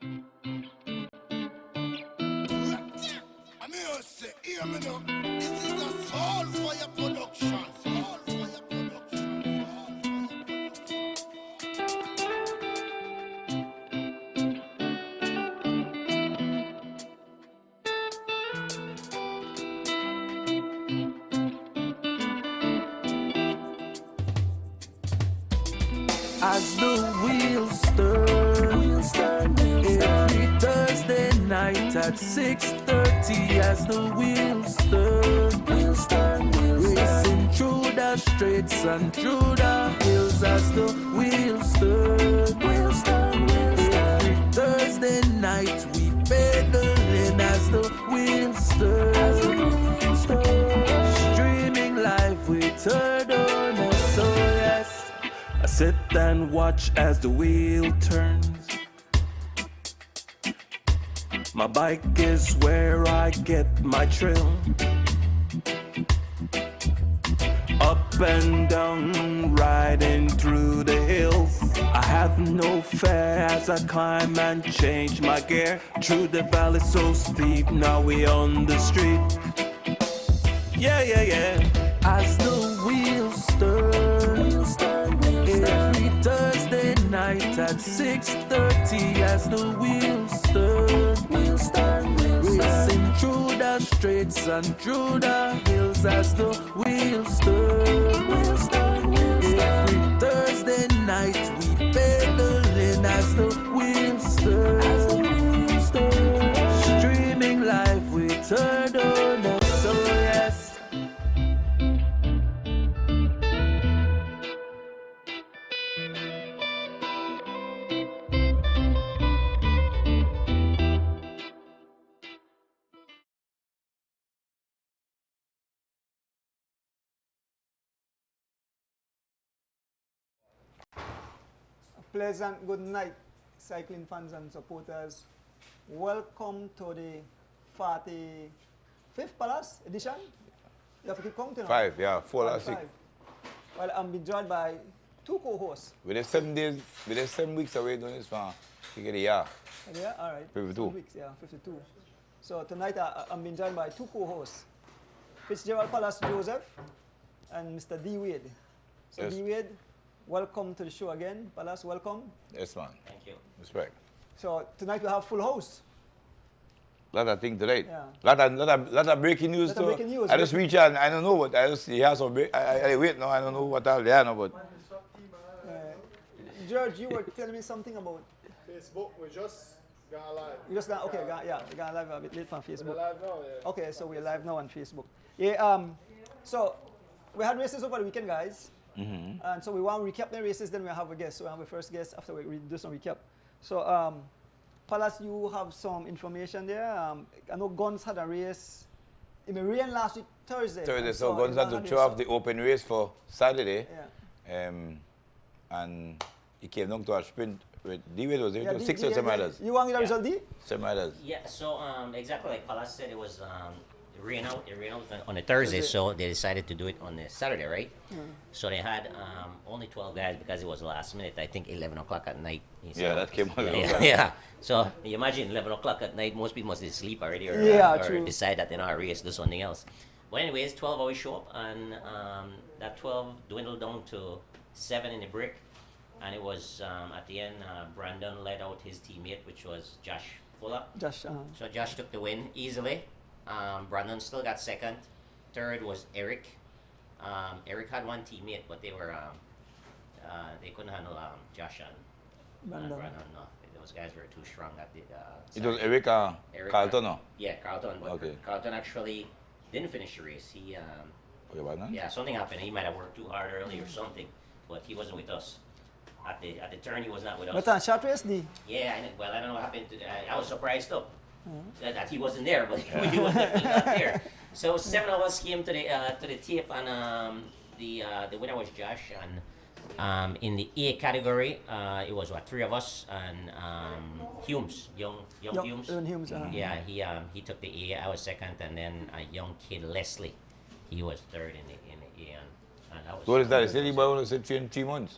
I'm here to say, hear me now. This is a soul for your production. Soul for your production. As the wheels turn, every Thursday night at 6:30. As the wheels turn, racing through the streets and through the hills. As the wheels turn, every Thursday night we pedaling. As the wheels turn, streaming live with Turner. So yes, I sit and watch as the wheel turns. My bike is where I get my thrill. Up and down, riding through the hills. I have no fear as I climb and change my gear. Through the valley so steep, now we on the street. Yeah, yeah, yeah. As the wheels turn, every Thursday night at 6:30. As the wheels turn, racing through the streets and through the hills. As the wheels turn, every Thursday night we pedaling. As the wheels turn, streaming live with Turner. So yes. Pleasant good night, cycling fans and supporters. Welcome to the 45th Palace edition. You have to keep counting. 5, yeah, 4 last week. 5. Well, I'm being joined by two co-hosts. We're 7 days, we're 7 weeks away doing this for to get a year. Yeah, all right. 52. 7 weeks, yeah, 52. So tonight I'm being joined by two co-hosts, Fitzgerald Palace Joseph and Mr. D. Wade. So Yes. D. Wade, welcome to the show again. Palace, welcome. Yes, man. Thank you. Respect. So tonight we have full house. Lot of things today. Yeah. Lot of breaking news Lot of too. breaking news. I just reach out and I don't know what I just hear some break. I wait now. I don't know what I'll there now, but George, you were telling me something about Facebook, we just gone live. you just now. Okay, we got live a bit late on We're Facebook. live now, yeah. Okay, so we're live now on Facebook. Yeah. So we had races over the weekend, guys. And so we want to recap the races. Then we have a guest. So we have a first guest after we do some recap. So Palace, you have some information there. I know Guns had a race. It rained last week Thursday. Thursday. So Guns had to throw off the open race for Saturday. Yeah. And he came down to a sprint with D-Wade, was it? Yeah, 6 or 7 riders. You want the result, D? 7 riders. Yeah, so exactly like Palas said, it was it rained out on a Thursday, so they decided to do it on a Saturday, right? So they had only 12 guys because it was last minute. I think 11 o'clock at night. Yeah, that came out. Yeah. So you imagine 11 o'clock at night, most people must sleep already or, or true. decide that they're not a race, do something else. But anyways, 12 always show up, and that 12 dwindled down to 7 in the break. And it was at the end, Brandon led out his teammate, which was Josh Fuller. Josh. So Josh took the win easily. Brandon still got second. Third was Eric. Eric had one teammate, but they were they couldn't handle Josh and Brandon. No, those guys were too strong at the. It was Eric Carlton, no? Yeah, Carlton. But Okay. Carlton actually didn't finish the race. He Okay, what now? yeah, something happened. He might have worked too hard early or something, but he wasn't with us. At the turn, he was not with us. But on short race, D. Yeah, well, I don't know what happened. I was surprised too that he wasn't there, but he was definitely not there. So 7 of us came to the tape, and the winner was Josh. And in the A category, it was 3 of us, and Humes, young Humes. Humes. Yeah, he took the A. I was second, and then a young kid Leslie, he was third in the A. And that was. What is that? Is he boy only said 3 months?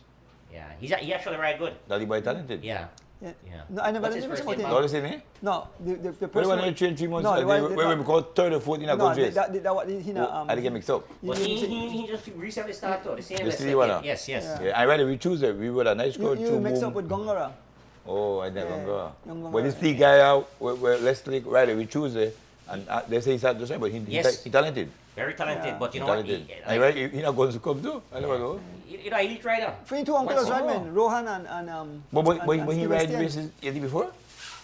Yeah, he actually ride good. That he boy talented? Yeah. Yeah. Yeah. No, I never What's did his mix first up with name, him. No, listen, eh? No, the When person. you want to train 3 months, No, the one- when we go 3rd or 4th in a No, country. that I get mixed up. But he just recently started. The same The Leslie city one, kid. ah? Yes, yes. Yeah. Yeah, I rather we choose it. We were a nice girl. You mix up with Gongara. Oh, I never Yeah, go. young But Gongara. this the guy out where Leslie rather we choose it, and they say he's not the same, but Yes. he talented. Very talented, Yeah. but you He know what? talented. And right, he not going to come too. I never know. You know, elite rider. For you two uncles, Once- right, man? Rohan and But and when he Steven ride Stian. races, did he before?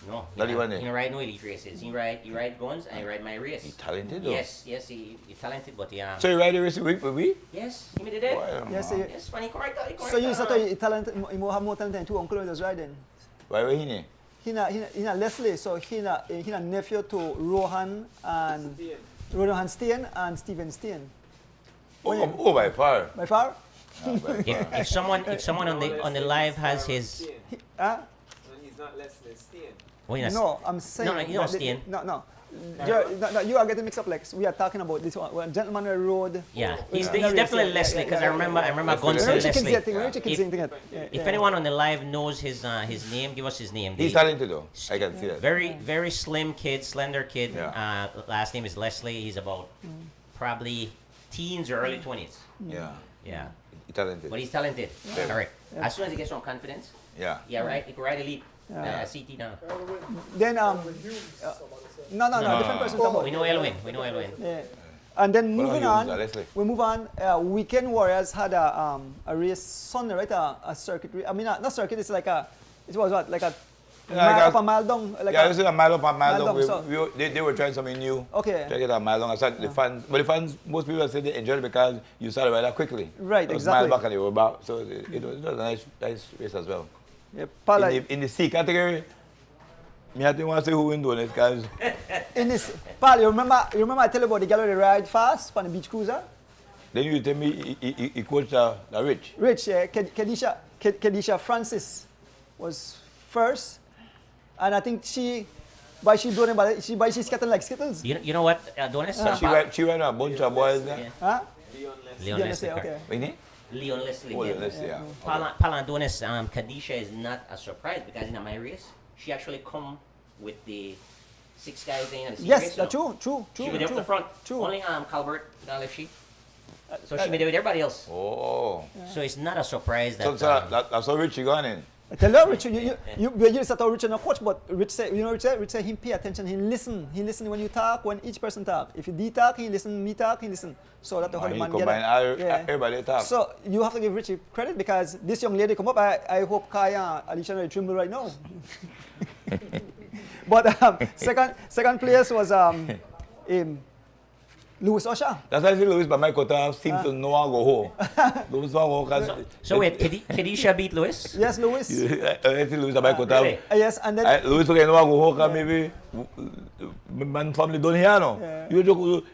No, Not the one there. he don't ride no elite races. He ride guns and he ride my race. He talented though. Yes, he talented, but yeah. So he ride the race with we? Yes, he did it. Yes, Yes, when he correct. so you said he talented, he have more talent than two uncles was riding. Why were he ne? He na Leslie, so he na nephew to Rohan Steen and Steven Steen. Oh, by far. By far? Ah, by far. If someone on the live has his, Huh? He's not Leslie Steen. well, yes. No, I'm saying. No, you don't Steen. No. You are getting mixed up. Like we are talking about this one. When Gentleman on the Road. Yeah, he's Yeah, definitely yeah, Leslie because I remember Guns When and Richard Kinsey, I Leslie. think. When Richard Kinsey, I think. If anyone on the live knows his name, give us his name. He's talented though. I can see that. Very slim kid, slender kid. Yeah. Last name is Leslie. He's about probably teens or early 20s. Yeah. Yeah, He talented. but he's talented. Yeah. Correct. As soon as he gets some confidence, Yeah. yeah, right. He can ride elite. Yeah. CT now. Then no, No. different person. Talk about. We know Elwin. Yeah. And then Well, moving he on, was, Leslie. we move on. Weekend Warriors had a race Sunday, right? A circuit. I mean, not circuit. It's like it was what like a mile up a mile down. Like Yeah, this is a mile up, a mile Mile down. down, so- They were trying something new. Okay. Try to get a mile long. I said the fans, but the fans, most people say they enjoyed it because you started rather quickly. Right, It was exactly. mile back and they were back. So it was a nice race as well. Yeah, Pala, In the C category, me I think want to say who win though, because in this, Pal, you remember I tell you about the girl who ride fast on the beach cruiser? then you tell me he coached the Rich. Rich, Kedisha Francis was first, and I think she scattered like skittles. You know what, Adonis? She ran a bunch of boys there. Yeah. Huh? Leon Yeah, Leslie. okay. Wait, ne? Leon Leslie. Oh, yeah. let's see. Yeah. Palan Adonis, Kadisha is not a surprise because in my race, she actually come with the 6 guys in and the Yes, race, that's you know. true. She was there up the front. True. Only Calvert left she. So she made it with everybody else. Oh. So it's not a surprise that. So that's how Rich you gone in. I tell you, Rich, you start out Rich and a coach, but Rich say, Rich say him pay attention, he listen when you talk, when each person talk. If you talk, he listen, me talk, he listen. So that's how the He man get combine it. everybody talk. So you have to give Richie credit because this young lady come up. I hope Kaya Alicia will tremble right now. But second place was Louis Usher. That's why I say Louis, but my quota seems to know how to go home. Louis want to go. So wait, Kadisha beat Lewis? Yes, Louis. I think Louis, my quota. Really? Yes, and then Louis okay know how to go home because maybe man family don't hear no. Yeah. You just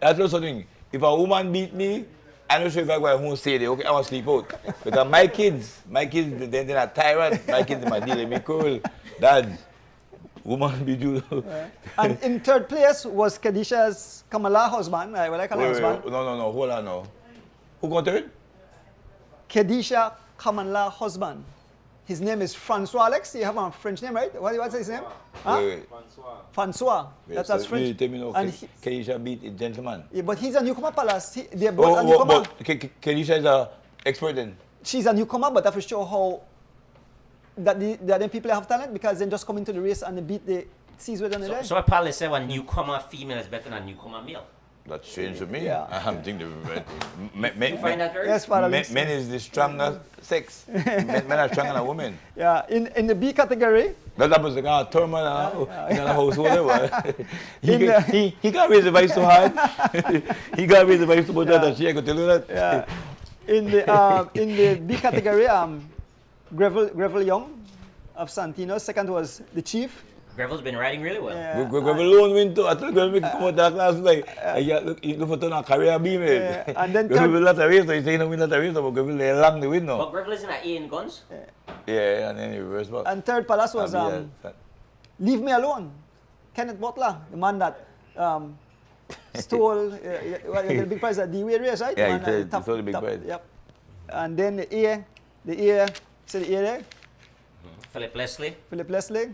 I tell you something. If a woman beat me, I'm not sure if I go home say it. Okay, I want to sleep out. Because my kids, they're not tyrant. My kids, my deal, they be cool. Dad, woman beat you. and in third place was Kadisha's Kamala husband. What I call her husband. No, hold on now. Who got third? Kadisha Kamala husband. His name is Francois Alex. You have a French name, right? What's his name? Huh? Wait. Francois. That's You French. tell me now, And he- Keisha beat a gentleman. Yeah, but he's a newcomer, Palace. They're both a newcomer. But Keisha is an expert then. She's a newcomer, but that will show how that the other people have talent because they just come into the race and they beat the seas with on the So I probably say one newcomer female is better than newcomer male. That's strange to me. Yeah. I'm thinking You find that very? Yes, Father. men is the stronger sex. men are stronger than women. Yeah, in the B category, That happens to a turmoil in a household. He can't raise the voice so hard. He can't raise the voice so much that she could tell you that. yeah, in the B category, Greville Young of Santino. Second was the Chief. Greville's been riding really well. Yeah. We alone win too. I told Greville come out that class like, look for turn a career beam. And then Greville third- will not a race, so he say no win not a race, but Greville lay along the win But now. Greville isn't an A in guns. Yeah, and then he reverse back. And third Palace was Leave Me Alone. Kenneth Butler, the man that stole the big prize at the D-Way race, right? Yeah, Man, he stole the big prize. Yep. And then the A, say the A there. Philip Leslie. Philip Leslie.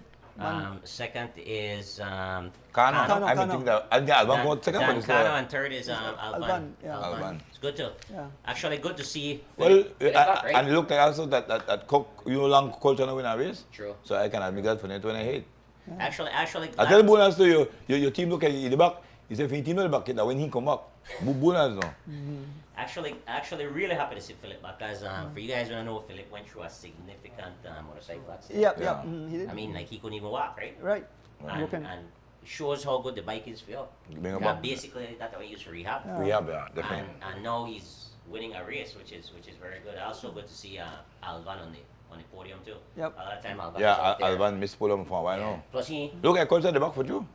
Second is Kano. Kano, I Kano. think that Alban got second. Dan but it's, Cano, and third is Alban. Alban, yeah. Alban. It's good too. Yeah. Actually, good to see. Well, Philip back, right? and look like also that Cook, you know, long culture now win a race. True. So I can admit that for 28. Actually, I tell bonus to you, your team look at in the back. He said, if your team at the back, that when he come back, bonus no. actually, really happy to see Philip back, because for you guys who don't know, Philip went through a significant motorcycle accident. Yep, Yeah. yep. He did. I mean, like he couldn't even walk, right? Right. And, Broken. and shows how good the bike is for you. Bring him Yeah, up. basically, that's what he used to rehab. We have that, definitely. And now he's winning a race, which is very good. Also good to see Alban on the podium too. Yep. A lot of time Alban was Yeah, out there. Alban missed pull him for a while Yeah. now. Plus he, Look at culture at the back for you.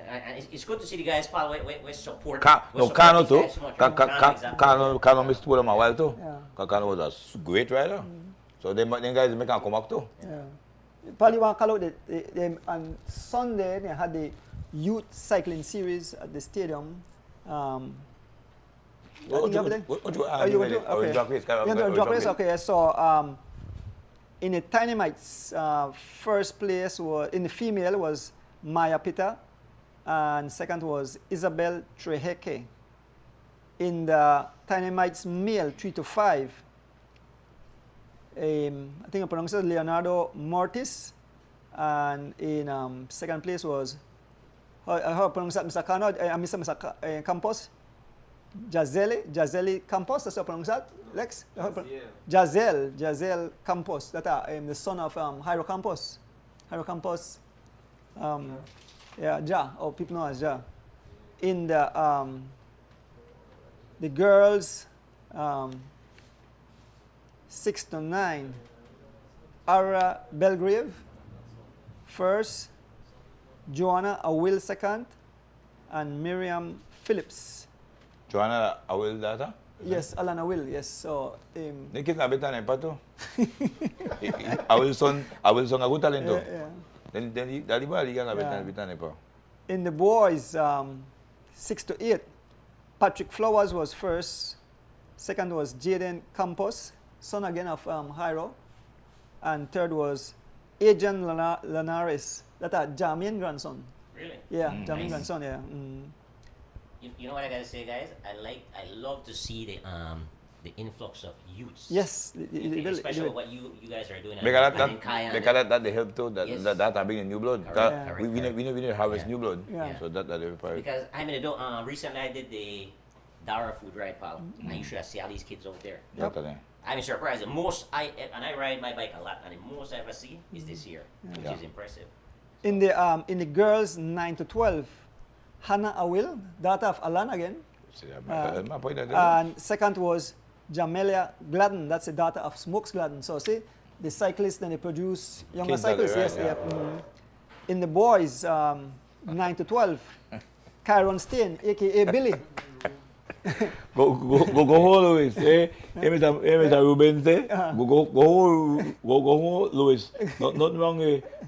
and it's good to see the guys, Paul, with support. No, with Kano support too. these guys so much. Kano missed pull him a while too. Yeah. 'Cause Kano was a great rider. So them guys make him come back too. Yeah. Probably want to call out on Sunday they had the youth cycling series at the stadium. I think you have it there? What you Oh, you want to? Okay. Drag race. Yeah, the drag race. Okay, so in the Dynamites, first place was in the female was Maya Pita, and second was Isabel Treheke. In the Dynamites male 3 to 5, I think I pronounced it Leonardo Mortis, and in second place was how I pronounce that, Mr. Cano, Mr. Campos. Jazeli Campos, that's how I pronounce that, Lex? Jazelle Campos, that the son of Jairo Campos. Jairo Campos, yeah, Ja, or people know as Ja. In the girls, 6 to 9, Ara Belgrave first, Joanna Awil second, and Miriam Phillips. Joanna, I will data. Yes, Alana Will, yes. So, Ni kids na betan pa to. I will son a good talento. yeah. Then dali ba liga na betan pa. In the boys, 6 to 8, Patrick Flowers was first. Second was Jaden Campos, son again of Jairo. And third was Adrian Linares, that's a Jamian grandson. Really? Yeah, Jamian Nice. grandson, yeah. You know what I gotta say, guys? I love to see the influx of youths. Yes, Especially what you guys are doing. Because and in Kaya that they help too. Yes. That bring in new blood. Correct, correct, We need to harvest Yeah. new blood. Yeah. So that very part. Because I mean, recently I did the Dara food ride, pal. And you should see all these kids out there. Yep. I'm surprised. The most I ride my bike a lot, and the most I ever see is this year, which is impressive. In the girls 9 to 12, Hannah Awil, daughter of Alan again. My point that And second was Jamelia Gladden, that's the daughter of Smokes Gladden. So see, the cyclists, then they produce younger Kids that way, cyclists. right? Yes, Yeah. In the boys, 9 to 12, Kyron Stain, aka Billy. Go home, Luis. Mr. Ruben say, go home, Luis. Not wrong.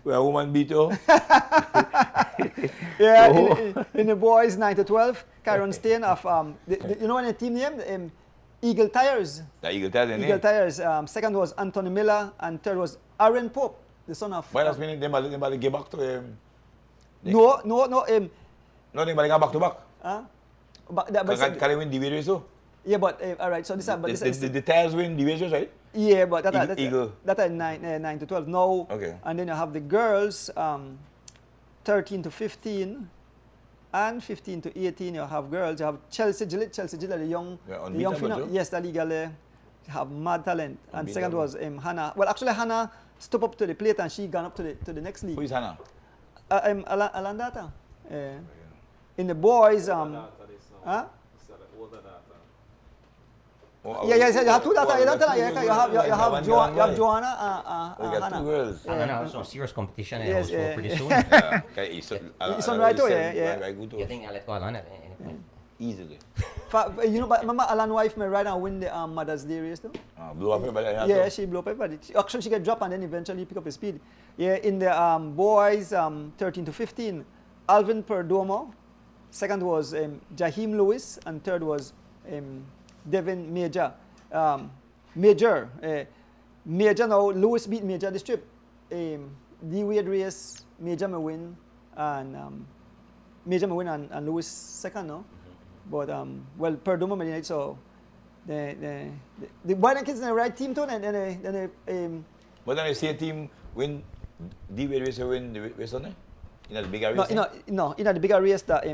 Where a woman beat you. Yeah, in the boys 9 to 12, Kyron Stain of you know the team name? Eagle Tires. The Eagle Tires, Eagle Tires. Second was Anthony Miller, and third was Aaron Pope, the son of. Why last minute they give back to him? No. No, they go back to back. But Can they win the race too? yeah, but all right. So this is The tires win the races, right? yeah, but Eagle. that are 9 to 12 now. Okay. And then you have the girls, 13 to 15, and 15 to 18. You have girls. You have Chelsea Gillett, the young, Yeah, the young unbeatable female. too. Yes, the legal. Have mad talent. And second Unbeatable. was Hannah. Well, actually Hannah stepped up to the plate and she gone up to the next Who league. is Hannah? Alandata. In the boys, huh? Yeah, you have two data. You have Joanna. We got two girls. And then also serious competition and Yes, also yeah. pretty soon. Yeah, okay, It's on right too, yeah. Very good You too. think I'll let go on at any point? Easily. You know, but Mama Alan wife may ride and win the Mother's Day race too. Blew up everybody. Yeah, she blew up everybody. Actually, she get dropped and then eventually pick up the speed. Yeah, in the boys, 13 to 15, Alvin Perdomo. Second was Jaheim Lewis, and third was Devin Major. Major now, Lewis beat Major this trip. D Wade race, Major may win, and Lewis second, no? But well, Perdomo may lead, so the Boyden kids in the right team too, and then But then the same team win, D Wade race win the race on it? In the bigger race? no, in the bigger race that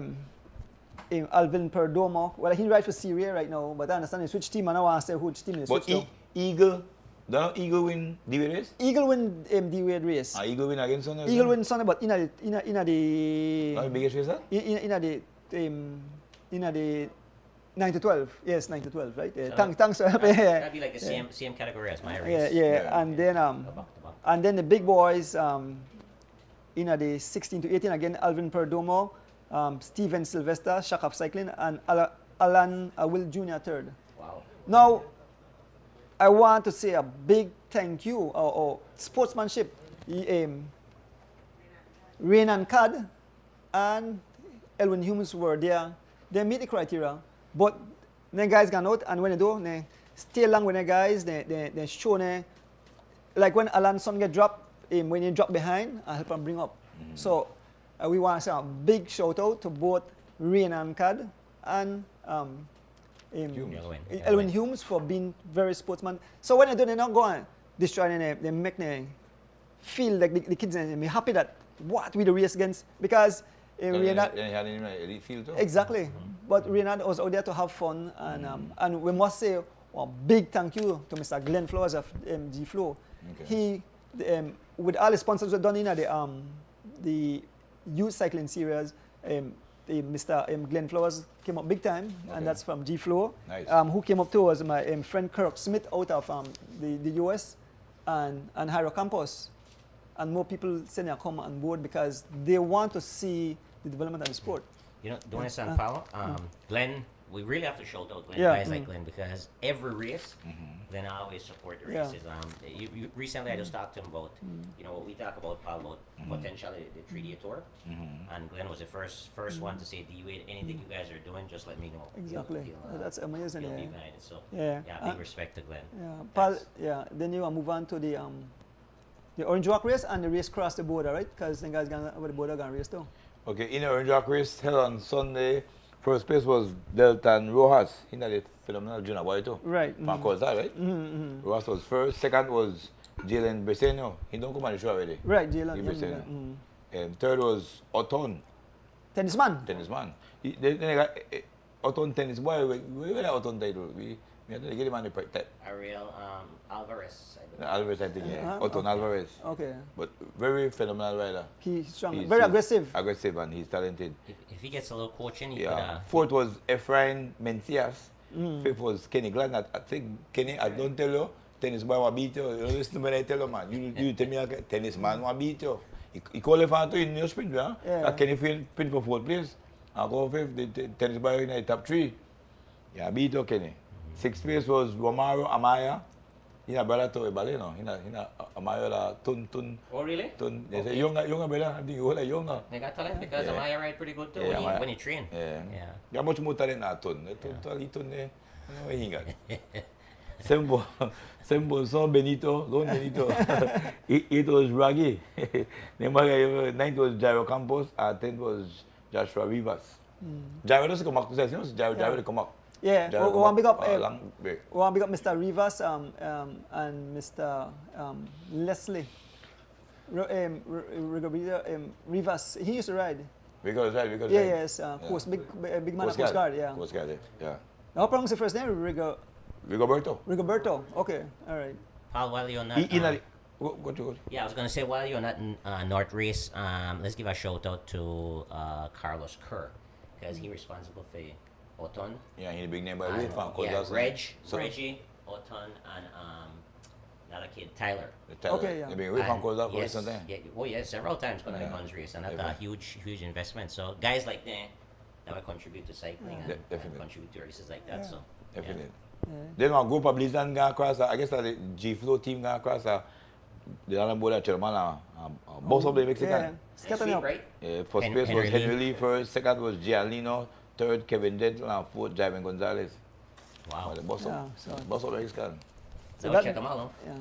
Alvin Perdomo. Well, he ride for Syria right now, but I understand he switch team, and I want to say which team he But switch to. Eagle, don't Eagle win D Wade race? Eagle win D Wade race. Eagle win against Sunday? Eagle win Sunday, but in the Not the biggest race, huh? in the 9 to 12, yes, 9 to 12, right? So Thanks. That'd be like the same category as my race. Yeah, and then Back to back. and then the big boys in the 16 to 18 again, Alvin Perdomo, Steven Sylvester, Shakaf Cycling, and Alan Will Jr. third. Wow. Now, I want to say a big thank you or sportsmanship. Rain and Cad and Elwin Humes were there. They meet the criteria, but the guys gone out, and when they do, they stay along with the guys. They show like when Alan son get dropped, when he drop behind, I help him bring up. So we want to say a big shout out to both Rain and Cad and Elwin Humes for being very sportsman. So when they do, they not go and destroy them. They make them feel like the kids and be happy that what we the race against, because Renard, Then he had him in the elite field too. exactly. But Renard was out there to have fun, and we must say a big thank you to Mr. Glenn Flowers of G Flow. Okay. He, with all the sponsors were done in the youth cycling series, Mr. Glenn Flowers came up big time, and that's from G Flow. Nice. Who came up too was my friend Kirk Smith out of the US, and Hyro Campus. And more people saying they come on board because they want to see the development of the sport. You know, don't understand, Paolo? Glenn, we really have to shout out Glenn, Yeah. guys like Glenn, because every race, Glenn always support the Yeah. races. Recently, I just talked to him about, you know, what we talk about, Paul, about potentially the 3-day tour. And Glenn was the first one to say, "Do you anything you guys are doing? Just let me know." Exactly. That's amazing. He'll be Yeah. behind it. So, Yeah. big respect to Glenn. Yeah. Paul, Thanks. yeah. Then you move on to the Orange Walk race and the race across the border, right? Because the guys over the border gonna race too. Okay, in the Orange Walk race held on Sunday, first place was Deltan Rojas. He had a phenomenal junior boy too. Right. From Costa, right? Rojas was first. Second was Jalen Breseno. He don't come on the show already. Right, Jalen. Jalen Breseno. And third was Oton, Tennisman. tennisman. Then they got Oton tennis boy. We got Oton title. We had to get him on the type. Ariel Alvarez, I believe. Alvarez, I think, yeah. Uh-huh. Oton Alvarez. Okay. But very phenomenal rider. He's strong. He's- Very he's aggressive. Aggressive, and he's talented. If he gets a little coaching, he Yeah. could. Fourth was Efrain Mencias. Fifth was Kenny Glenn. I think Kenny, I don't tell you, tennis boy want beat you. You listen to me, I tell you, man. You tell me, like, tennis man want beat you. He qualified to in your sprint, yeah? Yeah. Kenny sprint for fourth place. I go fifth, the tennis boy in the top 3. Yeah, beat you, Kenny. Sixth place was Romaro Amaya. He's a brother to Baleno. He's Amaya la Tun. Oh, really? Tun. They say younger brother. I think you like younger. They got talent because Yeah. Amaya ride pretty good too Yeah, Amaya. when he train. Yeah. Yeah. You have much more talent than Tun. Tun, eh. Ano yung hingan? Sembo, so Benito, Don Benito. It was Raggy. Ninth was Jairo Campos, 10th was Joshua Rivas. Jairo doesn't come up to say, Jairo come up. Yeah. Jairo We want big up. lang break. We want big up Mr. Rivas and Mr. Leslie. Rivas. He used to ride. Because Yeah, yes. Coast, big man of Coast Guard. Yeah. Coast Guard, yeah. How pronounce the first name? Rigoberto. Rigoberto. Okay. All right. Paul, while you're on that, Go. yeah, I was gonna say while you're on that North race, let's give a shout out to Carlos Kerr because he's responsible for Oton. Yeah, he's a big name by and, way from Reggie, Oton, and another kid, Tyler. Okay, yeah. He's been away from Costa for yes, something. yeah, oh yeah, several times going to Yeah. the guns race, and that's a Definitely. huge investment. So guys like that will contribute to cycling and Definitely. contribute to races like that. So Definitely. Yeah. Then one group of Blizzard go across, I guess the G Flow team go across the other board at Chermana, both of the Yeah. Mexican. Scatter Sweet, up. right? First place Henry was Lee. Henry Lee, first, second was Gianlino, third Kevin Denton, and fourth Javen Gonzalez. Wow. The boss Yeah, of so- Mexican. So that- check them out. Huh? Yeah.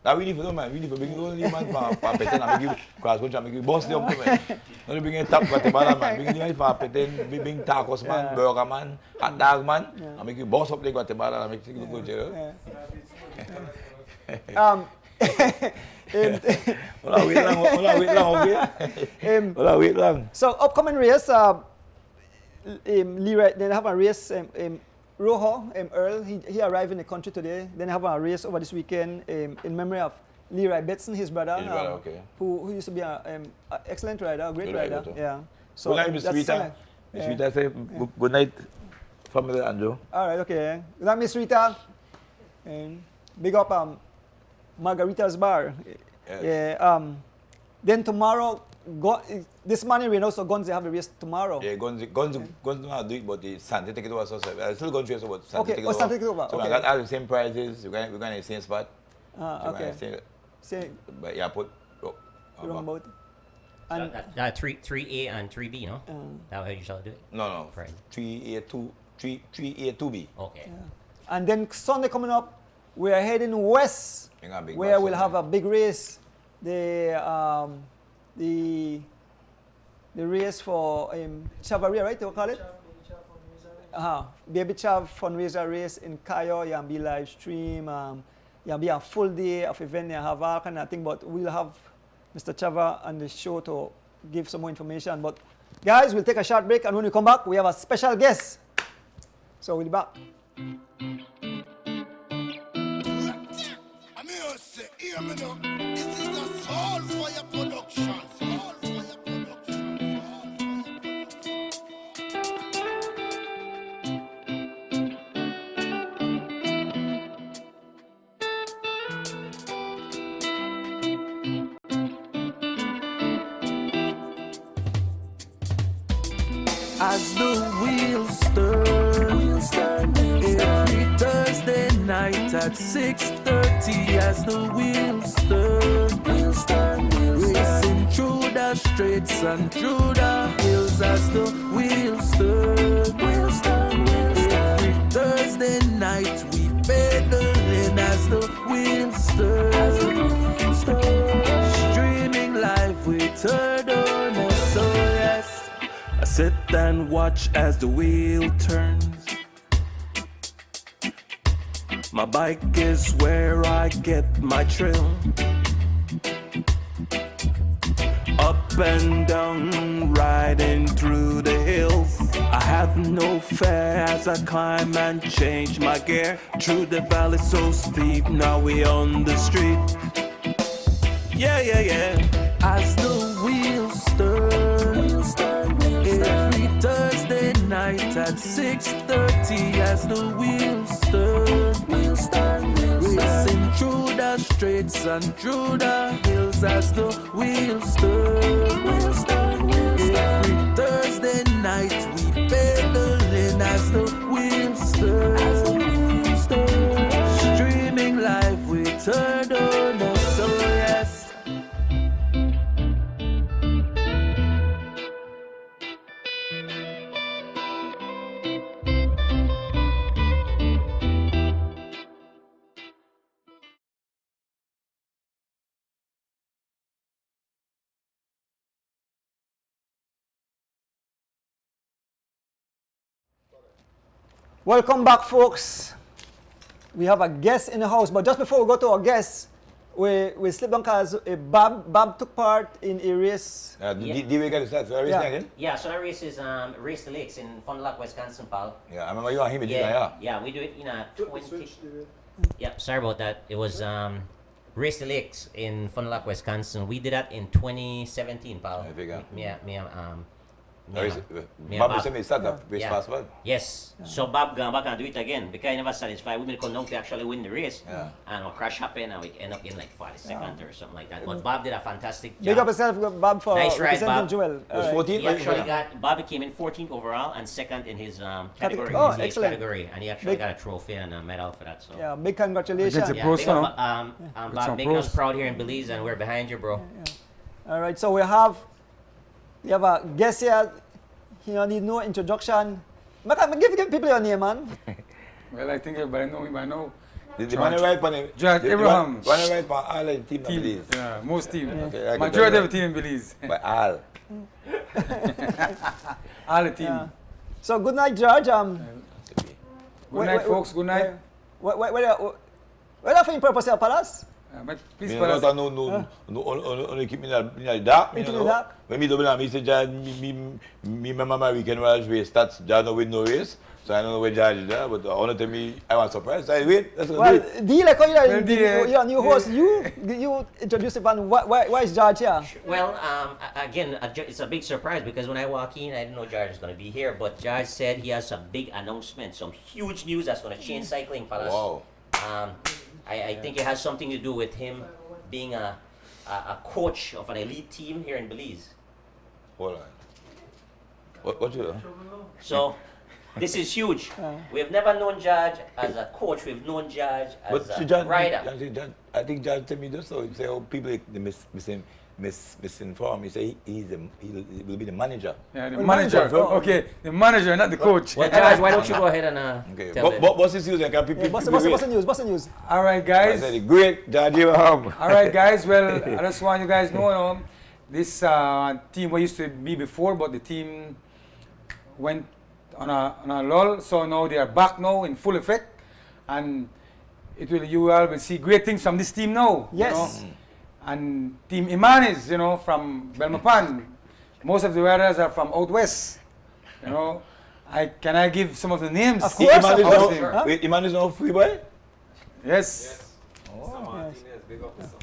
That really for them, man. Really for bring only man for Peten and make you cross country and make you boss them too, man. Not bring a top Guatemala man. Bring you for Peten, bring tacos man, burger man, hot dog man, and make you boss up the Guatemala and make you go jail. Wait long. So upcoming race, Leroy, they have a race. Rojo, Earl, he arrived in the country today. Then have a race over this weekend in memory of Leroy Betson, his brother, Okay. who used to be an excellent rider, a great Good rider. rider, too. Yeah. So, good night, Miss Rita. Miss Rita say good night, family Andrew. All right, okay. Good night, Miss Rita. Big up Margarita's Bar. Yes. Yeah. Then tomorrow, this morning we know so Guns they have a race tomorrow. Yeah, guns not do it, but the Santa take it over. So I still going to race, but Santa Okay, take it oh, over. Santa take it over, So okay. I got all the same prizes. We're going to the same spot. Okay. Say But yeah, put. wrong boat. So And 3A and 3B, no? That how you shall do it? No. Right. 3A 2B. Okay. and then Sunday coming up, we are heading west, We got a big where match we'll Sunday. have a big race. The race for Chavaria, right? They will call it. Baby Chav fundraiser race in Cayo. You'll be live stream. You'll be a full day of event. You have all kind of thing, but we'll have Mr. Chava on the show to give some more information. But guys, we'll take a short break, and when we come back, we have a special guest. So we'll be back. I'm here to say, hear me now. This is a Soul Fire production. Soul Fire production. As the wheels turn, every Thursday night at 6:30. As the wheels turn, racing through the streets and through the hills. As the wheels turn, every Thursday night we pedaling. As the wheels turn, streaming live with her donor. So yes. I sit and watch as the wheel turns. My bike is where I get my thrill. Up and down, riding through the hills. I have no fear as I climb and change my gear. Through the valley so steep, now we on the street. Yeah. As the wheels turn, every Thursday night at 6:30. As the wheels turn, racing through the streets and through the hills. As the wheels turn, every Thursday night we pedaling. As the wheels turn, streaming live with her donor. So yes. Welcome back, folks. We have a guest in the house, but just before we go to our guest, we slip down because Bob took part in a race. Did we get to start? So I race Yeah. again? Yeah, so that race is Race the Lakes in Fond du Lac, Wisconsin, pal. Yeah, I remember you and him, yeah. Yeah, we do it in a 20. Switch the Yep, sorry about that. It was Race the Lakes in Fond du Lac, Wisconsin. We did that in 2017, pal. I figure. Bob said me start up race fast one. Yes. So Bob gone back and do it again because he never satisfied. We come down to actually win the race. Yeah. And a crash happened and we end up getting like 42nd or something like that. But Bob did a fantastic job. Big up yourself, Bob, for Nice ride, representing Bob. Joel. It was 14, He actually Bobby came in 14th overall and second in his category, Oh, his age excellent. category, and he actually Big- got a trophy and a medal for that. So Yeah, big congratulations. Against the yeah, pros big up, now. Bob, some making us pros. proud here in Belize, and we're behind you, bro. All right, so we have a guest here. He don't need no introduction. Give people your name, man. Well, I think everybody know me by now. The man who ride on the... George the Abraham. One who ride on all the team, I Team, believe. yeah, most team. Okay, I can Majority tell of the team in Belize. By all. All the team. Yeah. So good night, George. Good night, folks. Good night. Where are you purpose here, Palace? But please, Me fellas, only keep me in the dark. Keep in the dark? When me double me say, Judge, me remember my weekend rush race stats, Judge no win no race. So I don't know where Judge is there, but I want to tell me, I want surprise. So I wait, that's what I Well, do. D, like Well, D, you're a new host. You introduce it, and why is George here? Well, again, it's a big surprise because when I walk in, I didn't know George was going to be here. But George said he has some big announcement, some huge news that's going to change cycling for us. Wow. I think it has something to do with him being a coach of an elite team here in Belize. Hold on. What you do? So this is huge. We've never known George as a coach. We've known George as But see, a Judge, rider. I think Judge tell me this, so he say, oh, people they misinformed. He say he will be the manager. yeah, the Well, manager. manager. Oh. Okay, the manager, not the coach. Well, George, why don't you go ahead and Okay. tell them? What's his news? Can people What's the news? What's the news? All right, I guys. said, the great Judge Abraham. All right, guys. Well, I just want you guys know, this team we used to be before, but the team went on a lull. So now they are back now in full effect, and you all will see great things from this team now. Yes. You know? And Team Imanis, from Belmopan. Most of the riders are from out west. Can I give some of the names? Of course, Iman is of course. now, Huh? wait, Iman is now free boy? Yes. Mr. Martinez, big up Mr.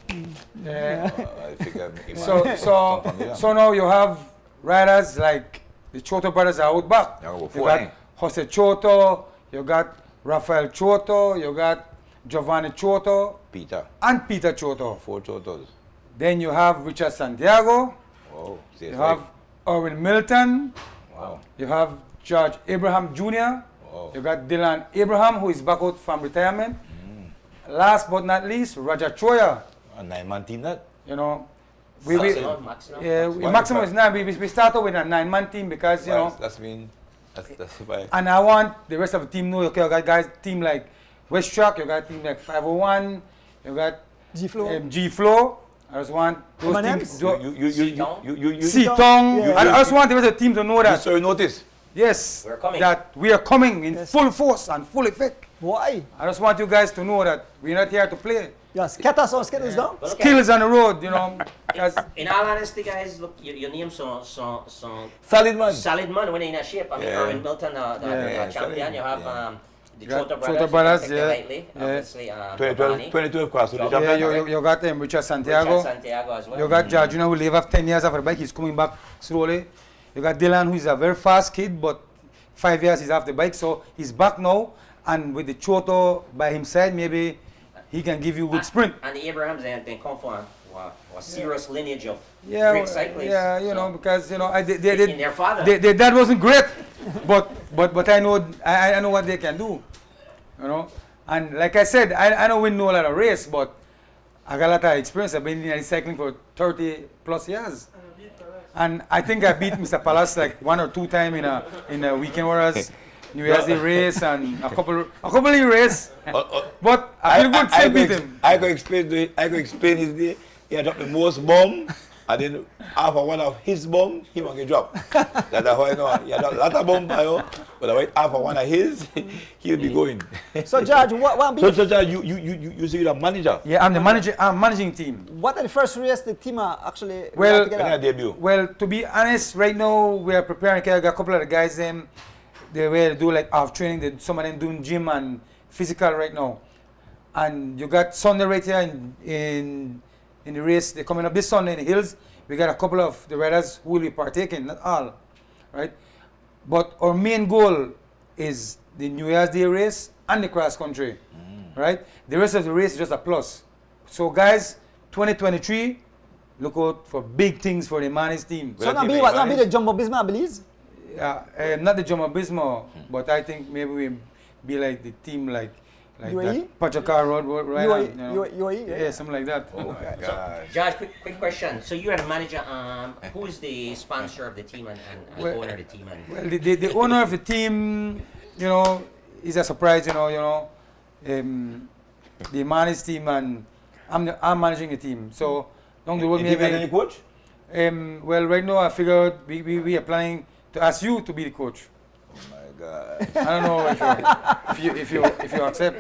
Martinez. Yeah. I figure Iman So is from here. so now you have riders like the Choto brothers are out back. Yeah, go You for got it. Jose Choto, you got Rafael Choto, you got Giovanni Choto, Peter, and Peter Choto. 4 totals. Then you have Richard Santiago, Wow. you have Erwin Milton, Wow. you have George Abraham Jr., Wow. you got Dylan Abraham, who is back out from retirement. Last but not least, Roger Choya. A 9-man team that? Maximum. Maximum is 9. We started with a 9-man team because, That's why. and I want the rest of the team to know, okay, I got guys, team like West Track, you got team like 501, you got G-Flow. G-Flow. I just want those M&Ms? teams. C-Tong. C-Tong. Yeah. I just want the rest of the team to know You that, saw notice? yes, We're coming. that we are coming in full force and full effect. Why? I just want you guys to know that we're not here to play. Yeah, scatter some skittles down. But look at- Skills on the road, 'cause In all honesty, guys, look, your name so Solid man. solid man when in a shape. I mean, Yeah. Erwin Milton, the Yeah, champion. solid. You have Yeah. the You got Chota Chota brothers. brothers, you got yeah. Lightly, Yeah. obviously. 2012 class. So the Yeah, yeah, champion. you got Richard Richard Santiago. Santiago as well. You got George, who live off 10 years after the bike. He's coming back slowly. You got Dylan, who is a very fast kid, but 5 years he's off the bike. So he's back now. And with the Choto by his side, maybe he can give you good sprint. And the Abrahams, they come from a serious lineage of Yeah, great cyclists. yeah, So, because in their father. their dad wasn't great, but I know I know what they can do, And like I said, I don't win no lot of race, but I got a lot of experience. I've been in cycling for 30 plus years, and I think I beat Mr. Palace like 1 or 2 times in a weekend warriors. New Year's Day race and a couple of race, but I feel good still beat him. I could explain his day. He had dropped the most bomb, and then after one of his bomb, he won't get dropped. That's how I know. He had a lot of bomb, but after one of his, he'll be going. So, George, So, George, you say you're a manager. Yeah, I'm the manager. I'm managing team. what are the first race the team are actually Well, together? When I debut. Well, to be honest, right now we are preparing. I got a couple of the guys they will do like half training. Some of them doing gym and physical right now. And you got Sunday right here in the race. They're coming up this Sunday in the hills. We got a couple of the riders who will be partaking, not all, right? But our main goal is the New Year's Day race and the cross country, right? The rest of the race is just a plus. So guys, 2023, look out for big things for the Manis team. So, not be the Jumbo Bismarck, Belize? Not the Jumbo Bismo, but I think maybe we be like the team like UAE? that Pachakar Road, right? UAE? Yeah, something like that. Oh my God. George, quick question. So you're the manager. Who is the sponsor of the team and Well- owner of the team? And Well, the owner of the team, is a surprise, the Manis team, and I'm managing the team. So down the road, You think you're maybe. the coach? Well, right now I figured we are planning to ask you to be the coach. Oh my God. I don't know if you accept.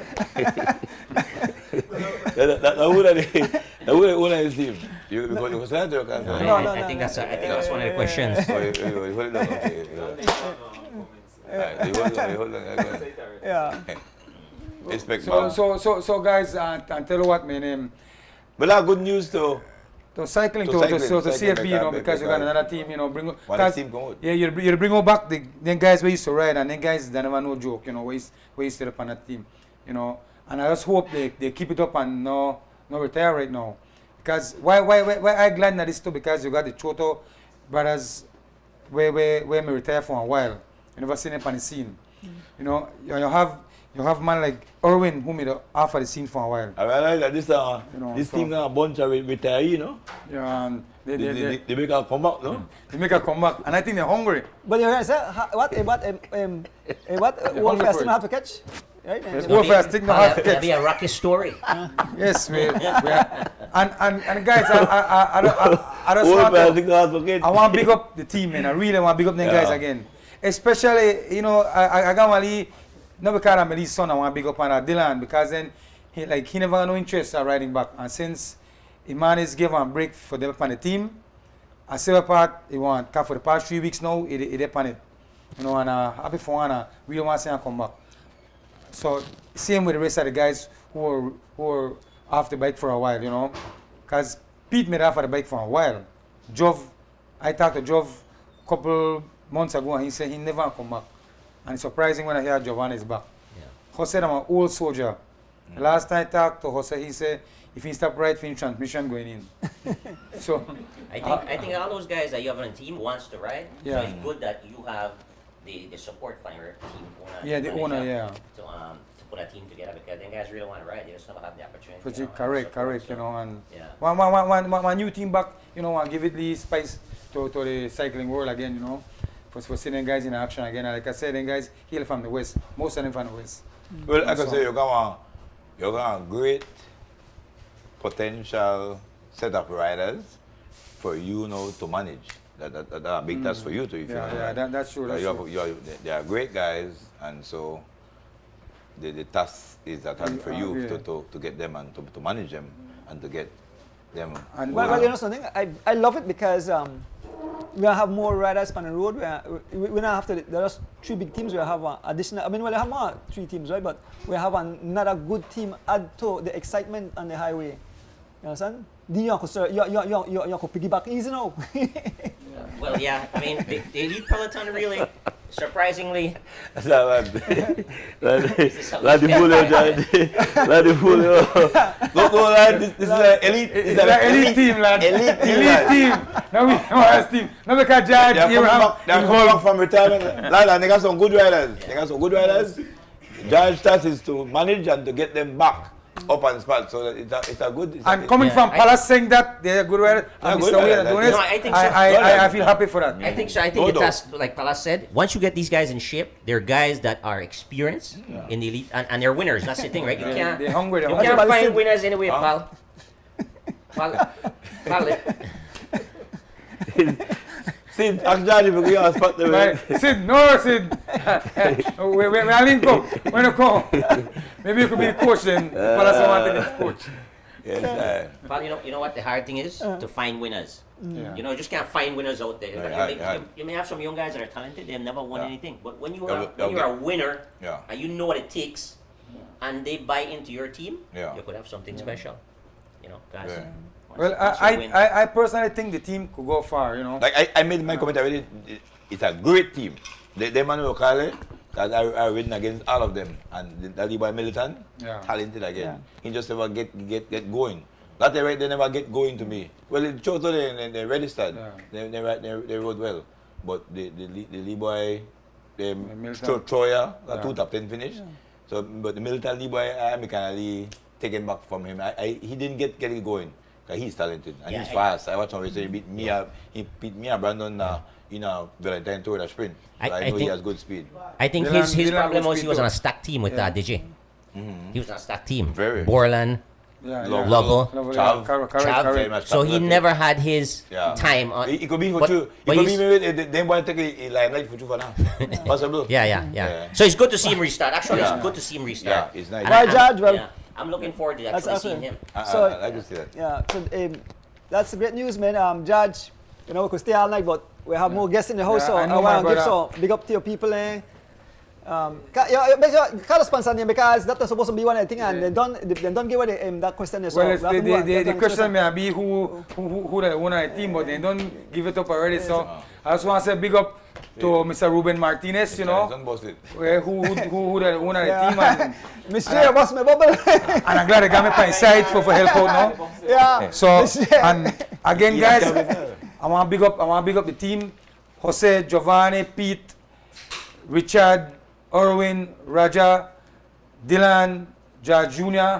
That would have his team. You because you said you can. I, No, I, no, I no, think no. that's one of the questions. Oh, you hold it down. Okay. You hold it down. Yeah. Expect man. So guys, and tell you what, man. But that's good news too. To cycling, To to cycling, CFB, you know, because you got because another team, you know, bring. When the team come out. Yeah, you bring back the guys we used to ride, and then guys they never no joke, you know, we used to up on that team, you know. And I just hope they keep it up and no retire right now, because why I glad that this too, because you got the Choto brothers where me retire for a while, you never seen them on the scene, you know. You have man like Erwin who made half of the scene for a while. I realize that You know, this so- team got a bunch of retirees, you know. Yeah, and they They make a comeback, no? make a comeback, and I think they're hungry. But you heard, sir, what Wolf hungry has for to it. have to catch? Right? Yes, Wolf has taken the half to That'll catch. be a rocky story. Yes, we are. And guys, I just Old want man, I to, think that's okay. I want to big up the team, man. I really want to big up them guys Yeah. again. Especially, you know, I got Mali, not because I'm Ali's son, I want to big up on Dylan, because then he never had no interest in riding back. And since Imanis gave him a break for them on the team, I say part he want, because for the past 3 weeks now, he on it. You know, and happy for one, really want to see him come back. So same with the rest of the guys who were off the bike for a while, you know, because Pete made off of the bike for a while. I talked to Jov a couple months ago, and he said he never come back. And it's surprising when I hear Giovanni is back. Yeah. Jose, I'm an old soldier. The last time I talked to Jose, he said if he stop right, finish transmission going in. So I think all those guys that you have on the team wants to ride. Yeah. So it's good that you have the support from your team owner. Yeah, the owner, yeah. To put a team together, because then guys really want to ride. They just don't have the opportunity. But you you know, correct, support, you know, and Yeah. one new team back, you know, and give it the spice to the cycling world again, you know, for seeing them guys in action again. And like I said, them guys hail from the west, most of them from the west. Well, like I say, you got a great potential set of riders for you know to manage. That are big task for you to. If you know, Yeah, right? that's true. That's true. They are great guys, and so the task is at hand for you Yeah. to get them and to manage them and to get them. And Well, you know something? I love it because we're gonna have more riders on the road. We don't have to. There are 3 big teams. We have additional. I mean, we have more 3 teams, right? But we have another good team add to the excitement on the highway. You understand? You could piggyback easy now. Well, yeah. I mean, the elite peloton really, surprisingly, That's not bad. Like the bully, like the bully. No, lad, this is an elite. It's an elite team, lad. Elite team, Elite lad. team. No, we don't team. No, because Judge, They are coming back from retirement. Lad, and they got some good riders. They got some good riders. Judge task is to manage and to get them back up on spot. So that it's a good. And coming from Palace saying that they're good riders, and good Mr. Wade riders. and doing No, this, I think so. I feel happy for that. I think so. I think No, that's like Palas said. Once you get these guys in shape, they're guys that are experienced in the elite, and they're winners. That's the thing, right? You can't, They're hungry. you They're can't hungry. find winners anyway, pal. Pal. Sid, actually, we are spot the way. Right. Sid, no, Sid. we are link up. When you come, maybe you could be the coach then. Palace want to get the coach. Yes, Pal, you know what the hard thing is? To find winners. Yeah. You know, you just can't find winners out there. Right. You may have some young guys that are talented, they've never won Yeah. anything. But when you Yeah, are but- when you're okay. a winner Yeah. and you know what it takes, and they buy into your team, Yeah. you could have something special. You know, guys. Yeah. Well, I personally think the team could go far, you know. Like I made my comment already. It's a great team. They Manuel Kale, because I ridden against all of them, and the boy Militant, Yeah. talented again. Yeah. He just never get going. That they never get going to me. Well, it showed they registered. Yeah. They rode well, but the Lee boy, Militant. Troya, Yeah. 2 top 10 finish. So, but the Militant Lee boy, I mechanically taken back from him. He didn't get it going. Cause he's talented and Yeah, he's fast. I watched him recently. He beat me and Brandon in a Valentine Tour that sprint. So I I know he think- has good speed. I think Dylan- his Dylan problem was was he was speed on a too. stack team with DJ. He was on that team. Very. Borland, Yeah, Lovell. Lovell, Lovell, Chav. correct, Chav. Very much So he Chav. never had his Yeah. time on. It could be for but- you. It but could be he's- maybe they want to take a limelight for you for now. Possible. Yeah. Yeah. So it's good to see him restart. Actually, Yeah. it's good to see him restart. Yeah, it's nice. And Well, I'm- Judge, well- yeah, I'm looking forward to That's actually seeing awesome. him. So- I like to see that. Yeah, so that's great news, man. Judge, you know, we could stay all night, but we have more guests in the house, Yeah, so I I know, want my to give brother. so big up to your people. Kind of sponsor them because that was supposed to be one of the things, and they don't give away that question. So Well, we it's have to move on. the question may be who the owner of the team, but they don't give it up already. So I just want to say big up to Mr. Ruben Martinez, you know, Don't boast it. who the owner of the team, and Mr. Boss, my bubble. I'm glad they got me by side for help out now. Yeah. So Mr. and again, guys, I want to big up the team: Jose, Giovanni, Pete, Richard, Erwin, Raja, Dylan, Judge Jr.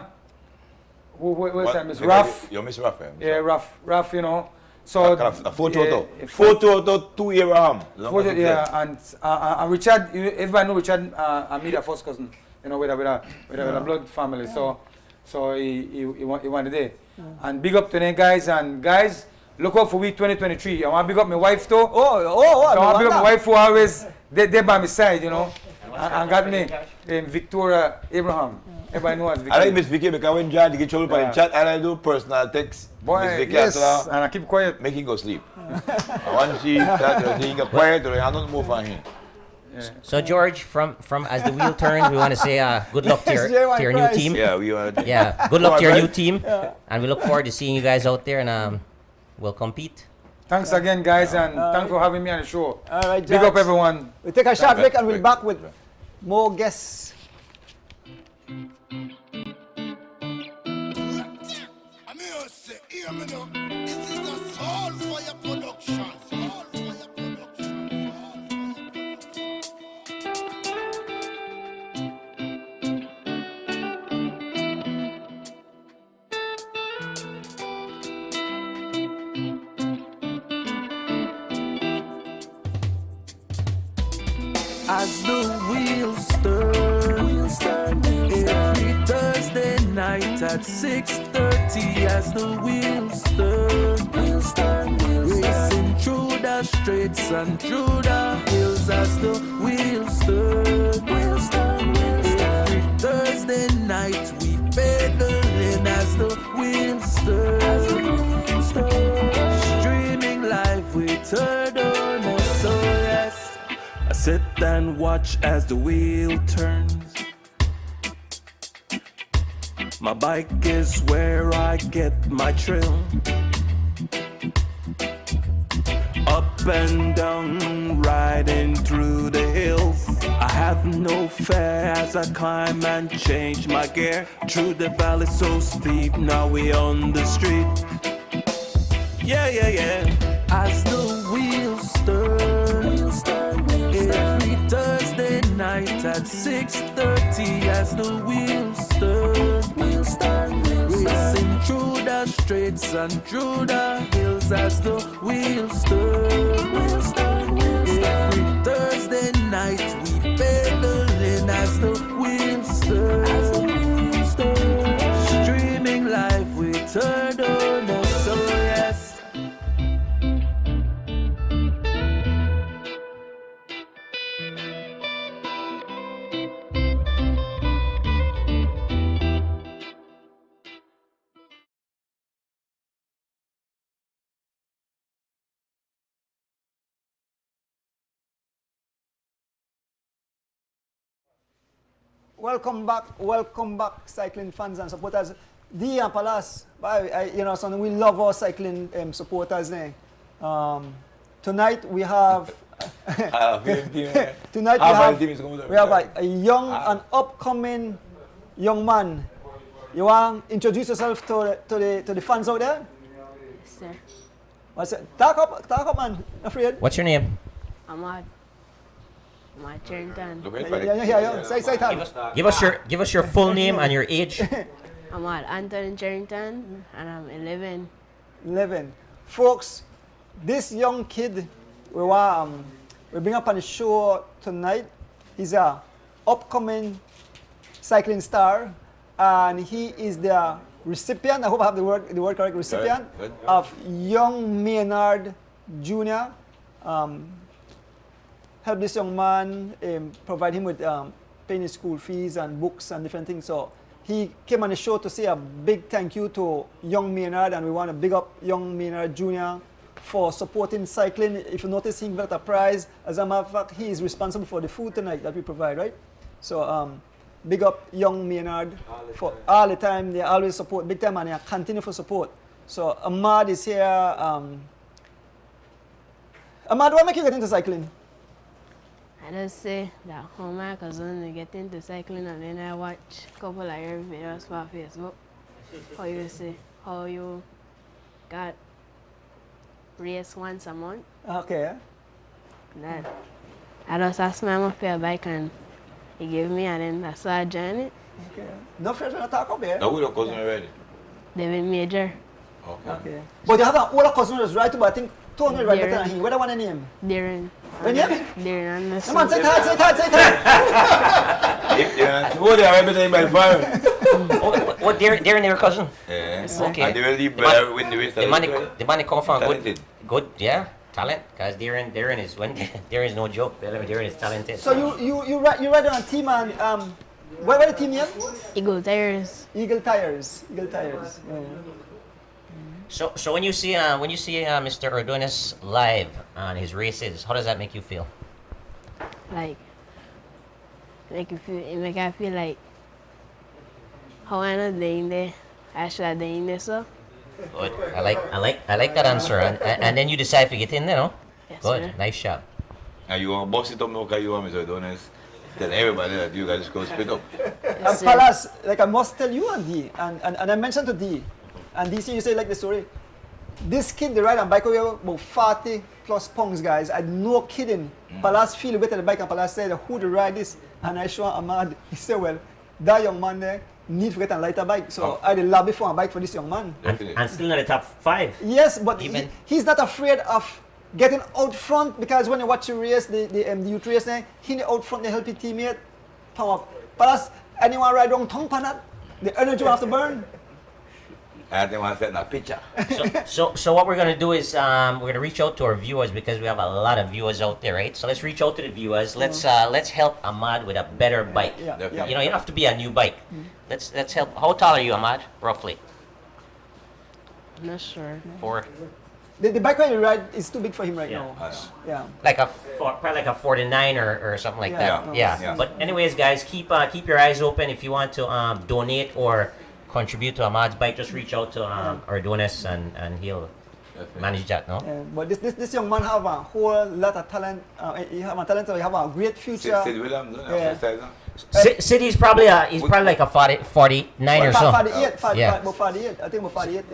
Where's that? Miss Ruff. You're Miss Ruff, Yeah, Ruff, you know. So A photo auto. yeah, Photo auto to Abraham. photo, yeah, and Richard, everybody know Richard, Amida first cousin, you know, with a blood family. So he wanted there. And big up to them guys, and guys, look out for week 2023. I want to big up my wife too. Oh, I want to big up my no wife who always they by my side, you know, and got me Victoria Abraham. Everybody knows I like Victoria. Miss Vicky because when John get trouble by Yeah. chat, and I do personal text. Boy, Miss Vicky yes, after and I keep quiet. make him go sleep. I want she that he get quiet or I don't move on him. So George, from as the wheel turns, we want to say good luck to Yes, your new Christ. team. Yeah, we are. Yeah, good luck to your Alright. new team, and we look forward to seeing you guys out there, and we'll compete. Thanks again, guys, and thanks for having me on the show. All right, Big up Judge. everyone. We take a short break and we'll Break. back with more guests. I'm here say, hear me now. This is a Soul Fire production. Soul Fire production. As the wheels turn, every Thursday night at 6:30. As the wheels turn, racing through the streets and through the hills. As the wheels turn, every Thursday night we pedaling. As the wheels turn, streaming live with Turner. So yes, I sit and watch as the wheel turns. My bike is where I get my thrill. Up and down, riding through the hills. I have no fear as I climb and change my gear. Through the valley so steep, now we on the street. Yeah. As the wheels turn, every Thursday night at 6:30. As the wheels turn, racing through the streets and through the hills. As the wheels turn, every Thursday night we pedaling. As the wheels turn, streaming live with Turner. So yes. Welcome back, cycling fans and supporters. D and Palace, son, we love our cycling supporters. Tonight we have tonight we have a young and upcoming young man. You want to introduce yourself to the fans out there? Sir, What's it? Talk up, man. Afraid. What's your name? Ahmad Charrington. Yeah. Say it. Give us your full name and your age. Ahmad Anthony Charrington, and I'm 11. 11. Folks, this young kid we bring up on the show tonight. He's a upcoming cycling star, and he is the recipient. I hope I have the word correct. Recipient Good. of Young Maynard Jr. Help this young man, provide him with paying his school fees and books and different things. So he came on the show to say a big thank you to Young Maynard, and we want to big up Young Maynard Jr. for supporting cycling. If you notice, he got a prize. As a matter of fact, he is responsible for the food tonight that we provide, right? So big up Young Maynard for all the time. They always support big time, and they continue for support. So Ahmad is here. Ahmad, what make you get into cycling? I just say that how my cousin they get into cycling and then I watch a couple of your videos for Facebook. How you say how you got race once a month. Okay. That I just asked my mom for a bike and he gave me and then that's why I joined it. Okay. No friends want to talk up here. Now who your cousin already? David Major, Okay. Okay. But you have an older cousin who's right, but I think Tony right better than Darren. him. What do you want to name? Darren. What name? Darren Anderson. Come on, say it hard, say it hard, say it hard. Yeah. Who they are everything by fire? What Darren, your cousin? Yeah. Okay. And they will leave The win the race. The money come from Talented. good, yeah, talent. Cause Darren is Darren is no joke. Darren is talented. So you ride on a team and what the team name? Eagle Tires. Eagle Tires. Eagle Tires. Yeah. So when you see Mr. Ordonez live on his races, how does that make you feel? Like it make I feel like how I'm not doing there, I should have done this so. Good. I like that answer. And then you decide to get in there, no? Yes, Good. sir. Nice job. And you want to boss it up now because you want Mr. Donis. Tell everybody that you guys go split up. And Palas, like I must tell you and D, and I mentioned to D, and DC, you say like the story. This kid, they ride on bike over about 40 plus pounds, guys. I'm no kidding. Palas feel the weight of the bike, and Palas said, who to ride this? And I show Ahmad. He said, well, that young man there need to get a lighter bike. So I did lobby for a bike for this young man. And still in the top 5. Yes, but Even- he's not afraid of getting out front, because when you watch the race, the youth race there, he out front, they help his teammate come up. Plus, anyone ride wrong tongue pan that, the energy will have to burn. I think I set a picture. So what we're gonna do is we're gonna reach out to our viewers because we have a lot of viewers out there, right? So let's reach out to the viewers. Let's help Ahmad with a better bike. Yeah, Definitely. You know, you don't have to be a new bike. Let's help. How tall are you, Ahmad? Roughly I'm not sure. 4. The bike ride he ride is too big for him right Yeah. now. Yeah. Like probably like a 49 or something like Yeah, that. yeah. Yeah. But anyways, guys, keep your eyes open. If you want to donate or contribute to Ahmad's bike, just reach out to Ordonez and he'll manage that. No. But this young man have a whole lot of talent. He have a talent. He have a great future. Sid Williams, Yeah. Sid, he's probably like a 49 or so. 48, Yeah. about 48. I think about 48.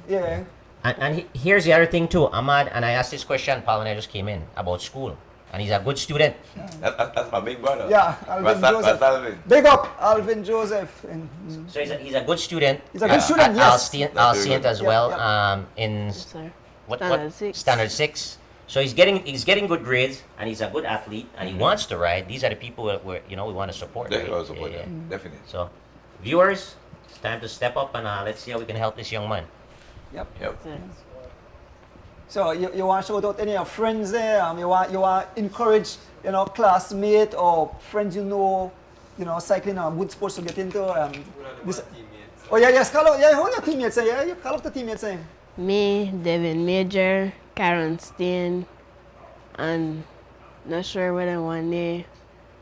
Yeah. And here's the other thing too, Ahmad. And I asked this question, Paul, when I just came in about school, and he's a good student. That's my big brother. Yeah, Alvin Joseph. Alvin. Big up, Alvin Joseph. So he's a good student. He's a good student, yes. I'll see it as Yeah, well. yeah. In Yes, sir. what Standard 6. Standard 6. So he's getting good grades, and he's a good athlete, and he wants to ride. These are the people that we want to support. Definitely right? will support them. Definitely. So, viewers, it's time to step up and let's see how we can help this young man. Yep. Sir. So you want to shout out any of your friends there? You want encourage classmate or friends cycling or good sports to get into. This, oh yeah, yes, call out. Yeah, who are your teammates? Yeah, you call up the teammates. Me, David Major, Karen Steen, and not sure whether one day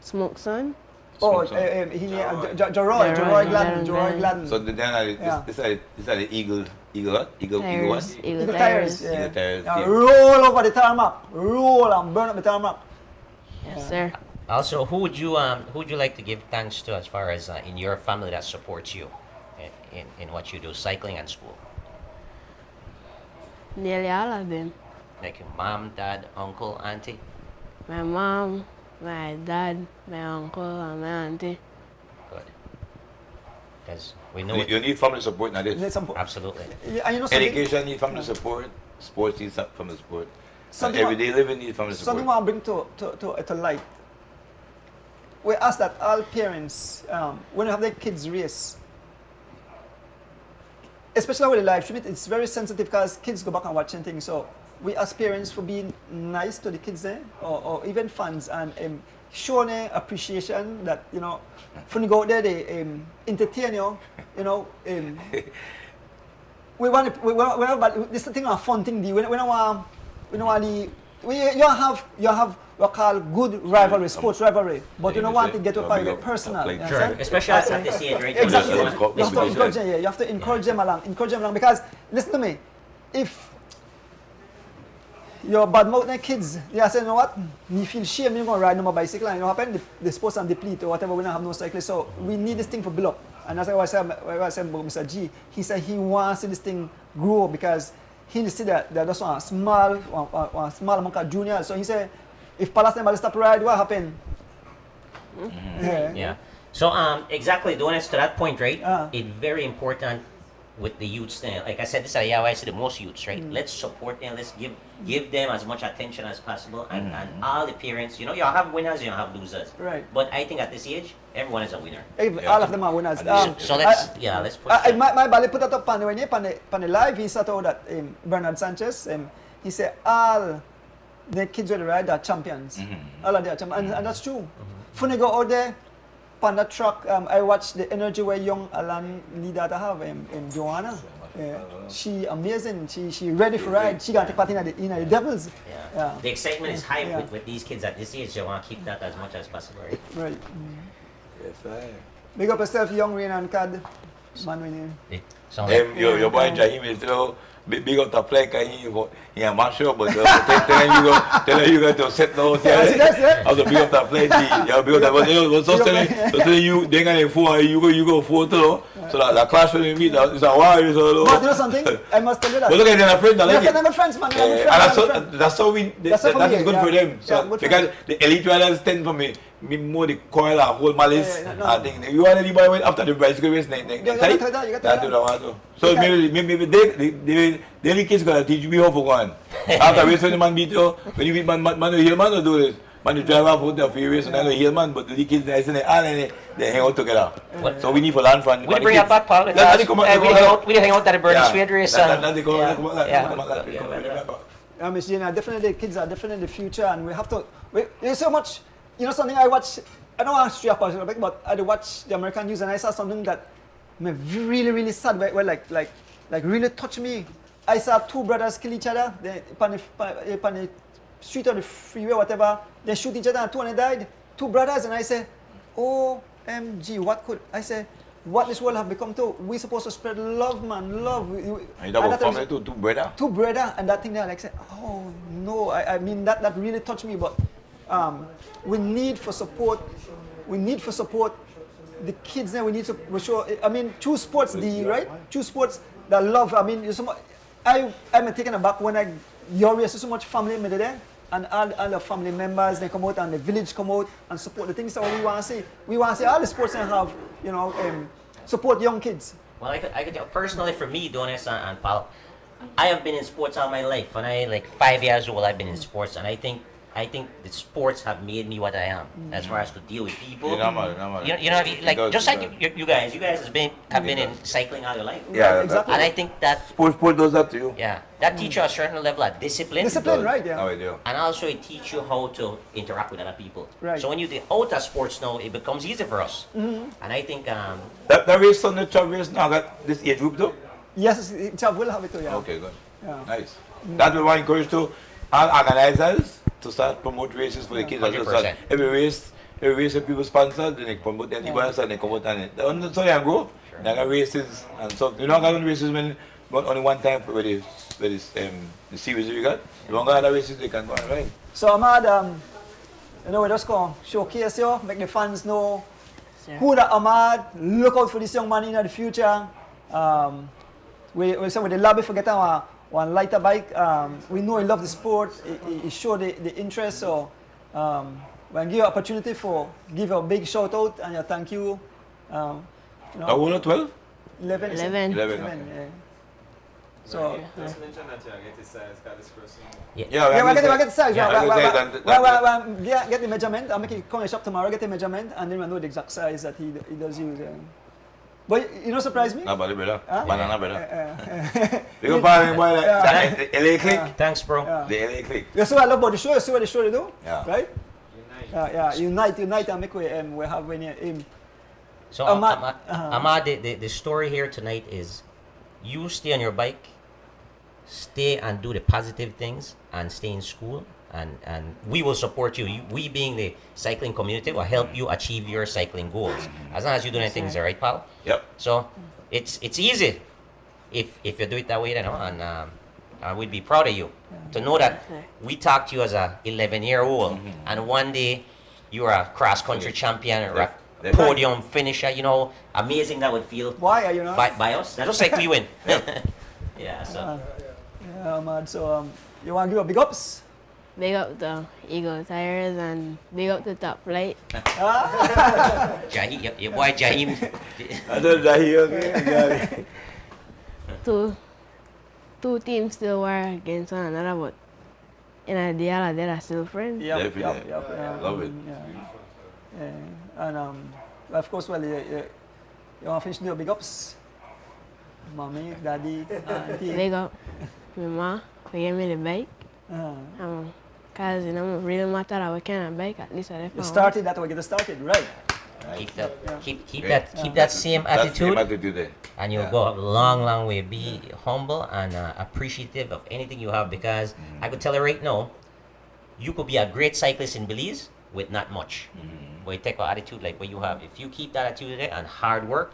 Smoke Son. Oh, Smoke Jeroy Gladden. So then Yeah. this are the Eagle what? Eagle what? Tires. Eagle Eagle Tires. Tires. Yeah. Eagle Tires Now team. roll over the tarmac. Roll and burn up the tarmac. Yes, sir. Also, who would you like to give thanks to as far as in your family that supports you in what you do, cycling and school? Nearly all of them. Like your mom, dad, uncle, auntie. My mom, my dad, my uncle, and my auntie. Good. Because we know You need family support now. Need some- absolutely. Yeah, and you know something? Education need family support. Sports need family support. And Something everyday living need family Something support. I want to bring to light. we ask that all parents, when you have their kids race, especially with the live stream, it's very sensitive because kids go back and watching things. So we ask parents for being nice to the kids there, or even fans, and show them appreciation that, you know, when you go out there, they entertain you, you know. We want to, but this thing a fun thing. We don't want you have what call good rivalry, sports rivalry, but you don't want to get to a personal. Sure. You understand? Especially at this age, right? Exactly. You You have to encourage them. Yeah, you have to encourage them along. Because listen to me, if your bad mouth kids, they say, you know what? Me feel shame. Me gonna ride no more bicycle, and you know what happen? The sports and deplete or whatever. We don't have no cyclists, so we need this thing for build up. And that's why I said about Mr. G. He said he wants to see this thing grow because he see that there's just one small amount of juniors. So he said, if Palace never stop ride, what happen? Yeah. So exactly, doing us to that point, right? Uh-huh. It's very important with the youths there. Like I said, this is how I see the most youths, right? Let's support them. Let's give them as much attention as possible, and all the parents. You know, you have winners, you have losers. Right. But I think at this age, everyone is a winner. All of them are winners. So let's push that. My Bali put that up on the live. He said out that Bernard Sanchez, he said all the kids with the ride are champions. All of them are champions, and that's true. When they go out there, on that track, I watched the energy where young Alan leader to have, Joanna. She amazing. She ready for ride. She got to take part in the Devils. Yeah. The excitement is high with these kids at this age. They want to keep that as much as possible, right? Right. Yes, sir. Big up yourself, young Rain and Cad. Man, when you. Your boy Jahim is still big up the play because he a master, but telling you to set those. How to big up the play. Yeah, big up that. But so telling you, they gonna four, you go four too. So that the clash when you meet, it's a war. So. But you know something? I must tell you that. But look at their friends, I like it. They're friends, man. And that's how that is good for them. So good for because them. the elite riders tend for me more the coil and whole malice. I think you want anybody went after the bicycle race, you got that. So maybe the kids gonna teach me how to go on. After race when the man beat you, when you beat man you heal man to do this. Man you drive off out there for your race and then you heal man, but the kids they hang out together. So we need to learn from. We bring it back, Paul. We hang out at the Bernie Sweet race. Miss Gina, definitely the kids are definitely the future, and we have to. There's so much. You know something I watch. I don't want to stray up on it, but I watch the American news and I saw something that made me really sad. Where like really touched me. I saw two brothers kill each other. They on the street or the freeway, whatever. They shoot each other and two of them died. Two brothers, and I say, OMG, what this world have become to? We supposed to spread love, man, love. And that was family two brothers? Two brothers, and that thing there, like say, oh no, I mean that really touched me. But we need for support. We need for support the kids. Then we need to show. I mean, choose sports, right? Choose sports that love. I mean, I'm taken aback when your race so much family in there. And all the family members, they come out and the village come out and support the things that we want to see. We want to see all the sports and have, support young kids. Well, I could tell personally for me, Donis and Paul, I have been in sports all my life. When I 5 years old, I've been in sports, and I think the sports have made me what I am as far as to deal with people. You know what I mean? Like just like you guys have been in cycling all your life. Yeah, exactly. And I think that sport does that to you. Yeah, that teaches you a certain level of discipline. Discipline, right? Yeah. How I do. And also it teaches you how to interact with other people. Right. So when you do out of sports now, it becomes easy for us. And I think That race on the track race now got this age group though? Yes, it will have it too. Yeah. Okay, good. Yeah. Nice. That will encourage to all organizers to start promote races for the kids. 100%. Every race that people sponsor, then they promote their device and they come out and it. So they go. They got races and so you don't got races when only one time for the series you got. You don't got other races they can go and ride. So Ahmad, we're just going to showcase you, make the fans know who that Ahmad. Look out for this young man in the future. We say with the lobby for getting one lighter bike. We know he loves the sport. He showed the interest. So we'll give you opportunity give you a big shout out and a thank you. How old are 12? 11. 11. 11, Yeah. So Just mention that you get his size, because this person. yeah, we'll get the size. Yeah, Well, I well, would say well, that- well, get the measurement. I'll make it come in shop tomorrow. Get the measurement, and then we'll know the exact size that he does use. But you know, surprise me. No, brother, brother. Huh? Banana, brother. Uh, You go buy boy like Yeah. that, the LA click. Thanks, bro. Yeah. The LA click. You see what I love about the show? You see what the show they do? Yeah. Right? Unite. Unite and make way we have when you aim. So, Ahmad, Ahmad, the story here tonight is you stay on your bike, stay and do the positive things, and stay in school, and we will support you. We being the cycling community will help you achieve your cycling goals. As long as you're doing things the right, pal. Yep. So, it's easy if you do it that way, you know, and we'd be proud of you to know that we talked to you as a 11-year-old, and one day you're a cross-country champion or a Def- podium finisher, you know, amazing that would feel Why are you not? by us. That's just like we win. Yeah, so Yeah, man. So you want to give a big ups? Big up to Eagle Tires and big up to Top Flight. Jahim, your boy Jahim. I don't know here, okay? Two teams still war against one another, but in a deal, they're still friends. Definitely. Yeah. Love it. Yeah. And of course, well, you want to finish your big ups? Mommy, daddy, auntie. Big up my mom for giving me the bike. Cause you know, really matter that we kind of bike, at least I You started that way, get started, right? Keep that, keep Yeah. that same That's attitude, same attitude there. and you'll Yeah. go a long way. Be humble and appreciative of anything you have, because I could tell you right now, you could be a great cyclist in Belize with not much. But you take an attitude like what you have. If you keep that attitude there and hard work,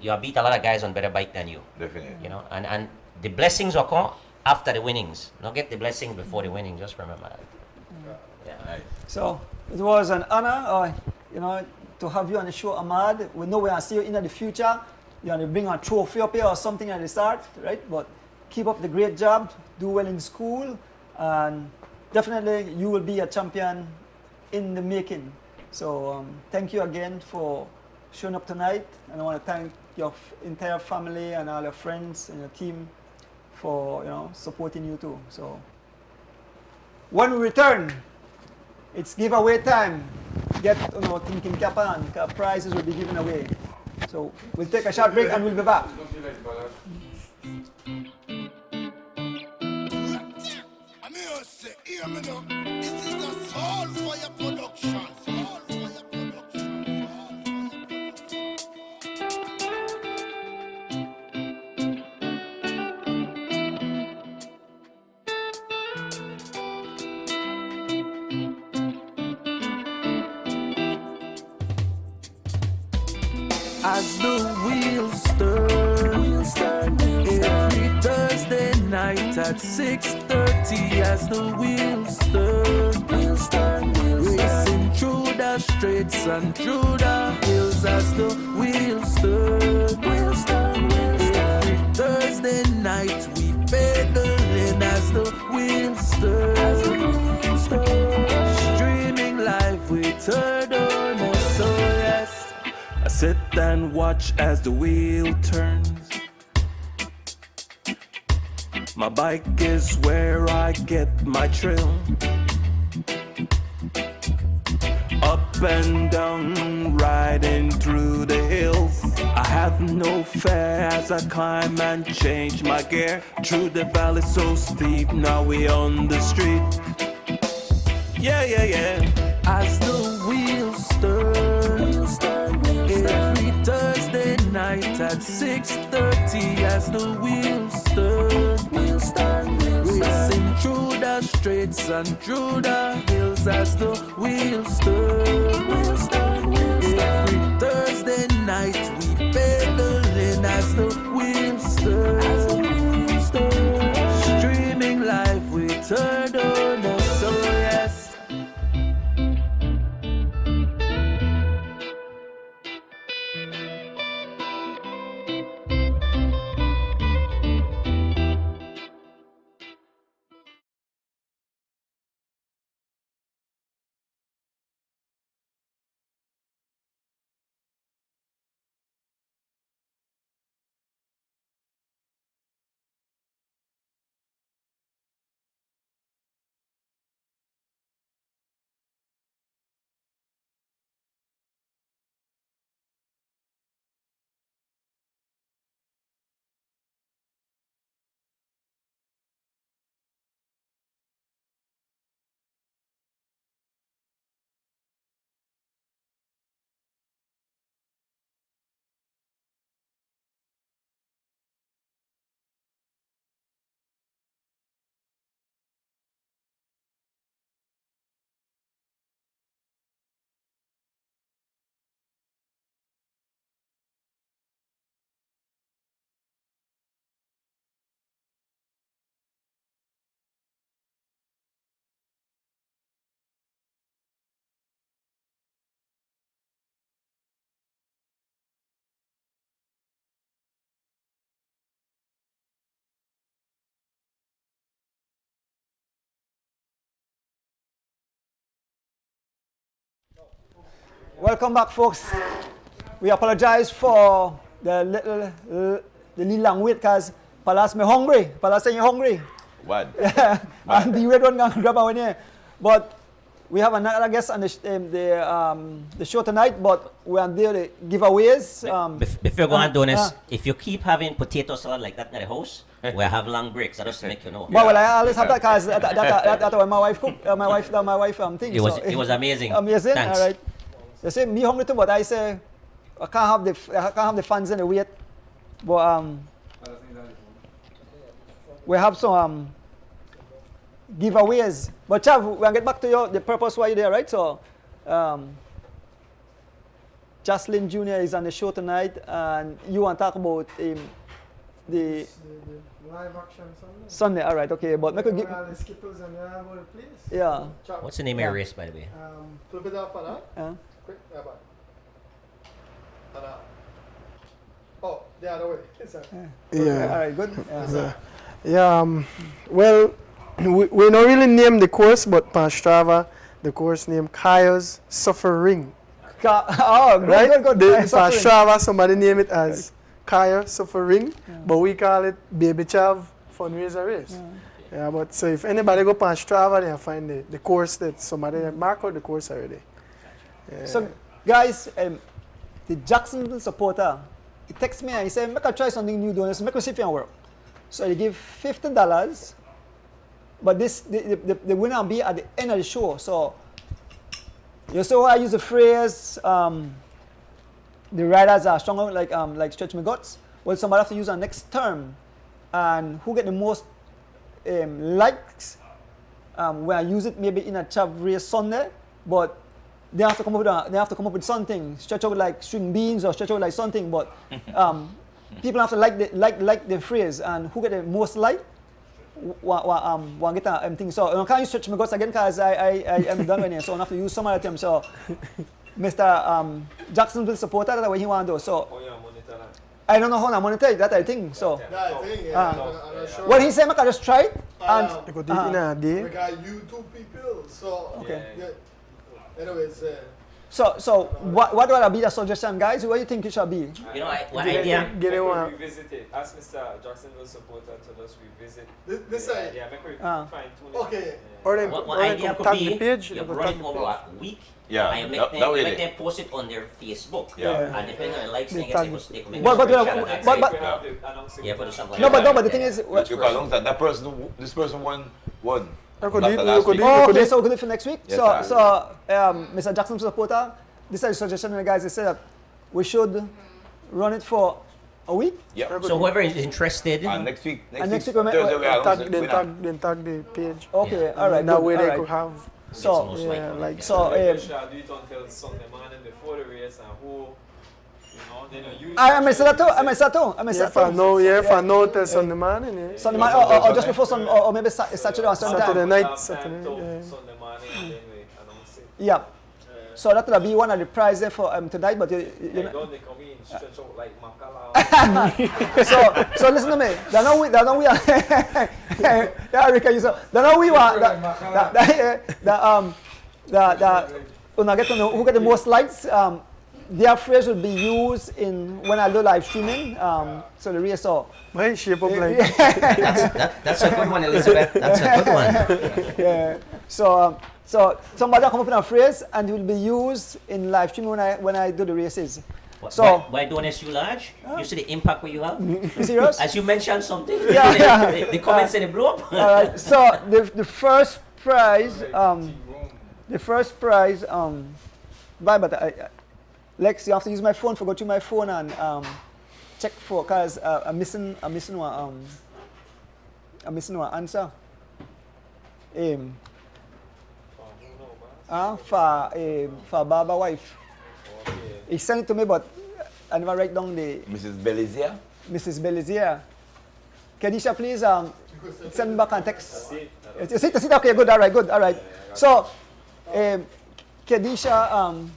you'll beat a lot of guys on better bike than you. Definitely. You know, and the blessings will come after the winnings. Don't get the blessings before the winning. Just remember that. Yeah. Nice. So it was an honor, to have you on the show, Ahmad. We know we are see you in the future. You want to bring a trophy up here or something at the start, right? But keep up the great job. Do well in school, and definitely you will be a champion in the making. So thank you again for showing up tonight, and I want to thank your entire family and all your friends and your team for supporting you too. So when we return, it's giveaway time. Get thinking cap on, 'cause prizes will be given away. So we'll take a short break and we'll be back. I mean, you say, hear me now. This is a Soul Fire production. Soul Fire production. As the wheels turn, every Thursday night at 6:30. As the wheels turn, racing through the streets and through the hills. As the wheels turn, every Thursday night we pedaling. As the wheels turn, streaming live with Third on SOS. I sit and watch as the wheel turns. My bike is where I get my thrill. Up and down, riding through the hills. I have no fear as I climb and change my gear. Through the valley so steep, now we on the street. Yeah. As the wheels turn, every Thursday night at 6:30. As the wheels turn, racing through the streets and through the hills. As the wheels turn, every Thursday night we pedaling. As the wheels turn, streaming live with Third on SOS. Welcome back, folks. We apologize for the little long wait because Palas me hungry. Palas saying you hungry. What? And the wait one gonna grab our here. But we have another guest on the show tonight, but we're on there the giveaways. Before going on, Donis, if you keep having potato salad like that in the house, we'll have long breaks. I just make you know. Well, I always have that because that's what my wife cook. My wife thing. It was amazing. Amazing. Thanks. All right. They say me hungry too, but I say I can't have the funds in the wait. But we have some giveaways. But Chav, we're gonna get back to the purpose why you're there, right? So Jocelyn Jr. is on the show tonight, and you want to talk about the live action Sunday. All right, okay. But make a give. the skippers and all over the place. Yeah. What's the name of your race, by the way? Flip it up for that. Quick, bye. Oh, the other way. Yeah. All right, good. Yeah. Well, we don't really name the course, but on Strava, the course named Kaya's Suffering. Oh, good, Right? good. On Strava, somebody name it as Kaya Suffering, but we call it Baby Chav Fundraiser Race. Yeah, but so if anybody go on Strava, they'll find the course that somebody mark out the course already. Yeah. So, guys, the Jacksonville supporter, he texts me and he said, make I try something new, Donis. Make me see if it can work. So he give $50, but the winner will be at the end of the show. So you saw I use the phrase, the riders are stronger like stretch my guts. Well, somebody have to use our next term, and who get the most likes when I use it maybe in a Chav race Sunday, but they have to come up with something, stretch out like string beans or stretch out like something, but people have to like the phrase, and who get the most like want get a thing. So I can't use stretch my guts again because I am done with it, so I have to use some other term. So Mr. Jacksonville supporter, that's what he want to do. So I don't know how to monitor that, I think. So what he said, I can just try it and We got YouTube people, so okay. Anyways, So what would be the suggestion, guys? What do you think it should be? You know, what idea? get it one. Revisit it. Ask Mr. Jacksonville supporter to just revisit. This side. Yeah, make we Ah. fine tune it. Okay. Or then What idea could tag be, the page. you they could run tag it the over page. a week, Yeah, and you that make way them post it on their Facebook. Yeah. And depending on the likes, They they tag can make But- a screenshot of that. but- We have to announce it. Yeah, put something No, like but that. the thing is, You call long that person, this person won. I could do it, After you last could week. do it, you could do okay, it. so we're good for next week. Yes, So Mr. Jackson supporter, this is a suggestion, and the guys. They said that we should run it for a week. Yep. So whoever is interested, And next week, next week we Thursday, we announce it. Then tag the page. Okay, all right. That good, way all they right. could have. So most Yeah, likely. like so We shall do it until Sunday morning before the race and who, then you use. I miss that too. I miss that too. I miss Yeah, that if I too. know, yeah, if I know till Sunday morning, yeah. Sunday morning, or just before Sunday, or maybe Saturday or Sunday. Saturday time. night, Saturday, yeah. Sunday morning and then we announce it. Yeah. So that will be one of the prizes for tonight. But you They know, don't they come in stretch out like Makala. so listen to me. They know we are. Yeah, Rick, you so they know we are. When I get to know who get the most likes, their phrase will be used in when I do live streaming. So the race so. Right, shape up like. that's a good one, Elizabeth. That's a good one. Yeah. So somebody will come up with a phrase and it will be used in live streaming when I do the races. So Why don't you large? You see the impact what you have? you serious? As you mentioned something, Yeah. the comments say they blow up. All right. So the first prize, but Lex, you have to use my phone. Go to my phone and check for because I'm missing one answer. For Baba wife. He sent it to me, but I never write down the Mrs. Belizier. Mrs. Belizier. Kedisha, please send me back and text. You see it? Okay, good. All right. So, Kedisha,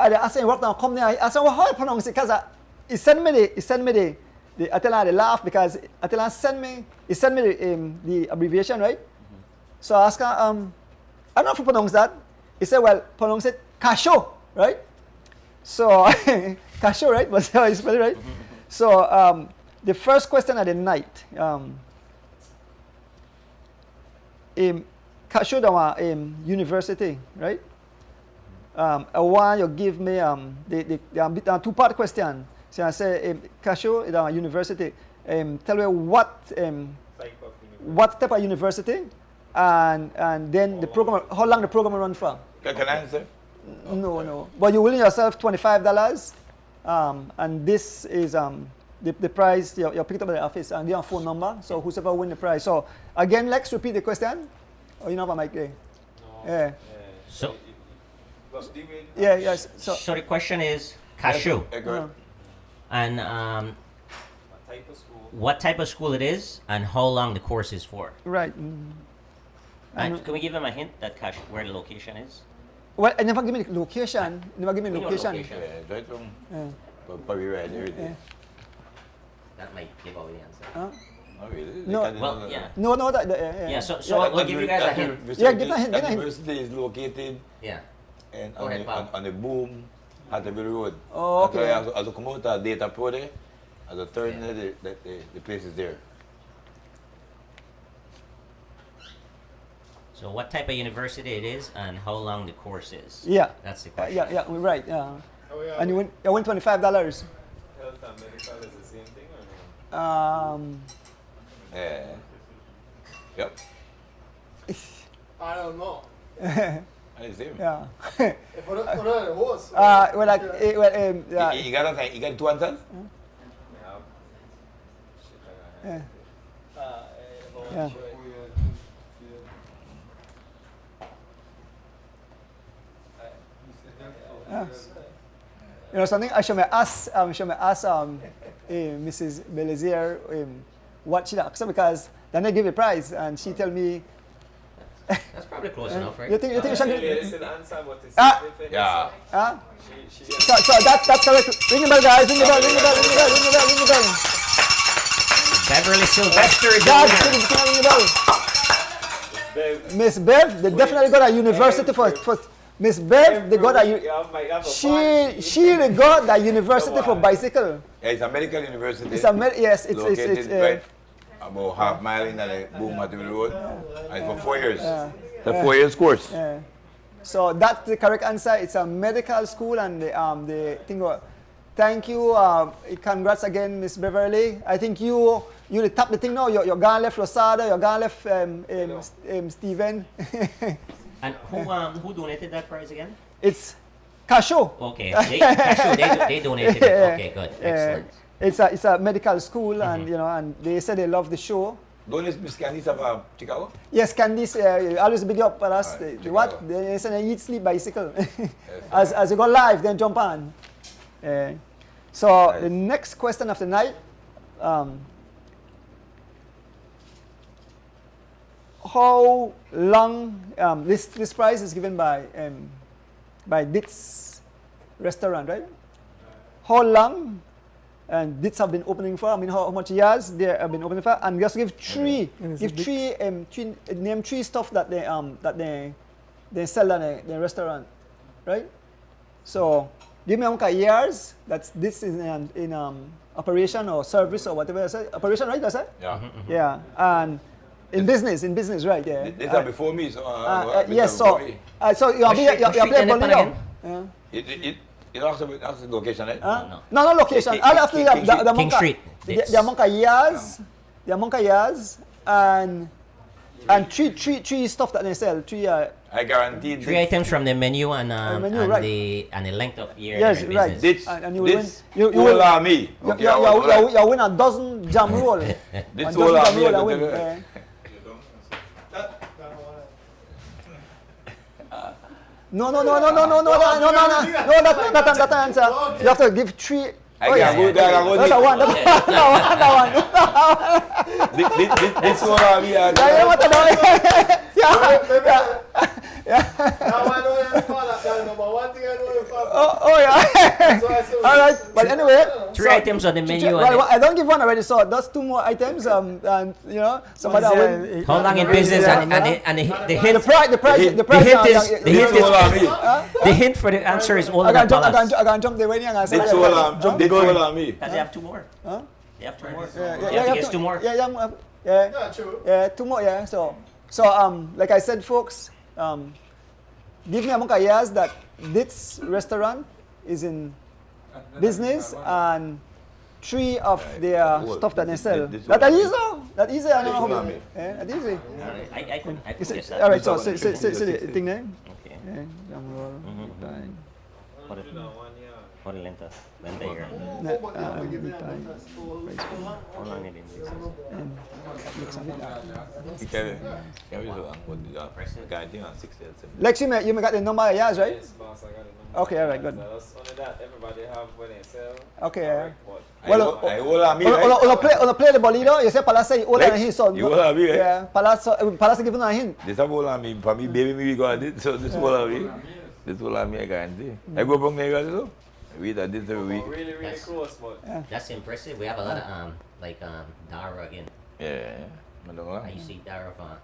I asked him work now. Come there. I said, well, how I pronounce it? Because he sent me the I tell her they laugh because I tell her he sent me the abbreviation, right? So I asked her, I don't know if you pronounce that. He said, well, pronounce it Cashew, right? So, Cashew, right? Was how you spell it, right? So, the first question of the night. Cashew, the university, right? I want you give me the two-part question. So I say, Cashew, the university. Tell me what type of university, and then the program. How long the program run for? Can I answer? No. But you willing yourself $25, and this is the price you picked up at the office, and your phone number. So whoever win the prize. So again, Lex, repeat the question. Oh, you know about Mike? Yeah. So, Yeah. Yes. so the question is Cashew, and Type of school. what type of school it is, and how long the course is for. Right. And can we give them a hint that where the location is? Well, I never give me the location. Never give me We know location. location. Yeah, right from Yeah. Probably right everything. That might give away the answer. Huh? Oh, really? No. Well, yeah. No. Yeah, so we'll give you guys a hint. Yeah, give a hint, That give a hint. university is located Yeah. and Go ahead, Bob. on the boom Hatterville Road. Oh, okay. As you come out of Data Pro there, as a turn there, the place is there. So what type of university it is, and how long the course is. Yeah. That's the question. Yeah. We're right. Yeah. Oh, yeah. And you win $25. Health and medical is the same thing or no? Yeah. Yep. I don't know. And it's him. Yeah. If we're not the host. Well, like, You got two answers? Yeah. Shit, I got it. yeah. Yeah. You know something? I should ask Mrs. Belizier what she accepted, because then they give a prize and she tell me. That's probably close enough, right? You think you should? It's an answer, but it's Ah. different. Yeah. Huh? She So that's correct. Ring the bell, guys. Ring the bell. Beverly Sylvester is Guys, the winner. ring the bell. Miss Bev, they definitely got a university for Miss Bev. They got she got a university for bicycle. Yeah, it's a medical university. It's it's located right about half mile in the boom Hatterville Road. And for 4 years. It's a 4 years course. Yeah. So that's the correct answer. It's a medical school, and the thing. Thank you. Congrats again, Miss Beverly. I think you tap the thing now. You're gone left Rosada. You're gone left Steven. And who donated that prize again? It's Cashew. Okay, they donated it. Okay, good, excellent. It's a medical school, and and they said they love the show. Don't Miss Candice of Chicago? Yes, Candice, always big up for us. Alright, What? They say they eat, sleep, bicycle. As you go live, then jump on. So Nice. the next question of the night. How long this prize is given by Ditz restaurant, right? How long and Ditz have been opening for? I mean, how much years they have been opening for? And just give name three stuff that they sell at the restaurant, right? So give me how many years that this is in operation or service or whatever. I say. Operation, right? That's it. Yeah. Yeah, and in business, right? Yeah. These are before me, so Yes. So you play bowling now. Yeah. You don't have the location, right? No location. All after the King Street. the Monka years, and three stuff that they sell. I guarantee Three items from the menu and menu, right. the length of year. Yes, they're in right. business. And you will win. You will will. allow me. You win a dozen jam roll. This will allow me. I win. No, that answer. You have to give three. That one. This will allow me. Oh yeah. All right. But anyway, Three items on the menu. Well, I don't give one already, so that's 2 more items. And you know, some other win. How long in business? And the hint. The price. The hint for the answer is all I about can jump the way. They told on me. Does he have 2 more? Huh? They have 2 more. Yeah, You have to guess 2 more. Yeah, true. Yeah, 2 more. Yeah. So like I said, folks, give me among years that this restaurant is in business and 3 of their stuff that they sell. That easy, though. That easy. I don't know how many. That easy. I could guess that. All right. So say the thing there. Okay. Yeah, drum roll, bang. What lenta? Lenta here. Big bang. How long it is? And mix of it. Kevin, guy thing on 6 days. Lex, you may got the number of years, right? Yes, boss, I got it. Okay, all right, good. That's only that everybody have when they sell. Okay, a yeah. record. I hold on me, right? Play the bolido. You say Palasa, you hold on his son. You hold on me, right? Yeah, Palasa giving on him. This hold on me. For me, baby, me got this. So this hold on me. This hold on me, I guarantee. I go from there, so we that this every week. Really, really close, but That's impressive. We have a lot of Dara again. Yeah. I don't know. I used to eat Dara for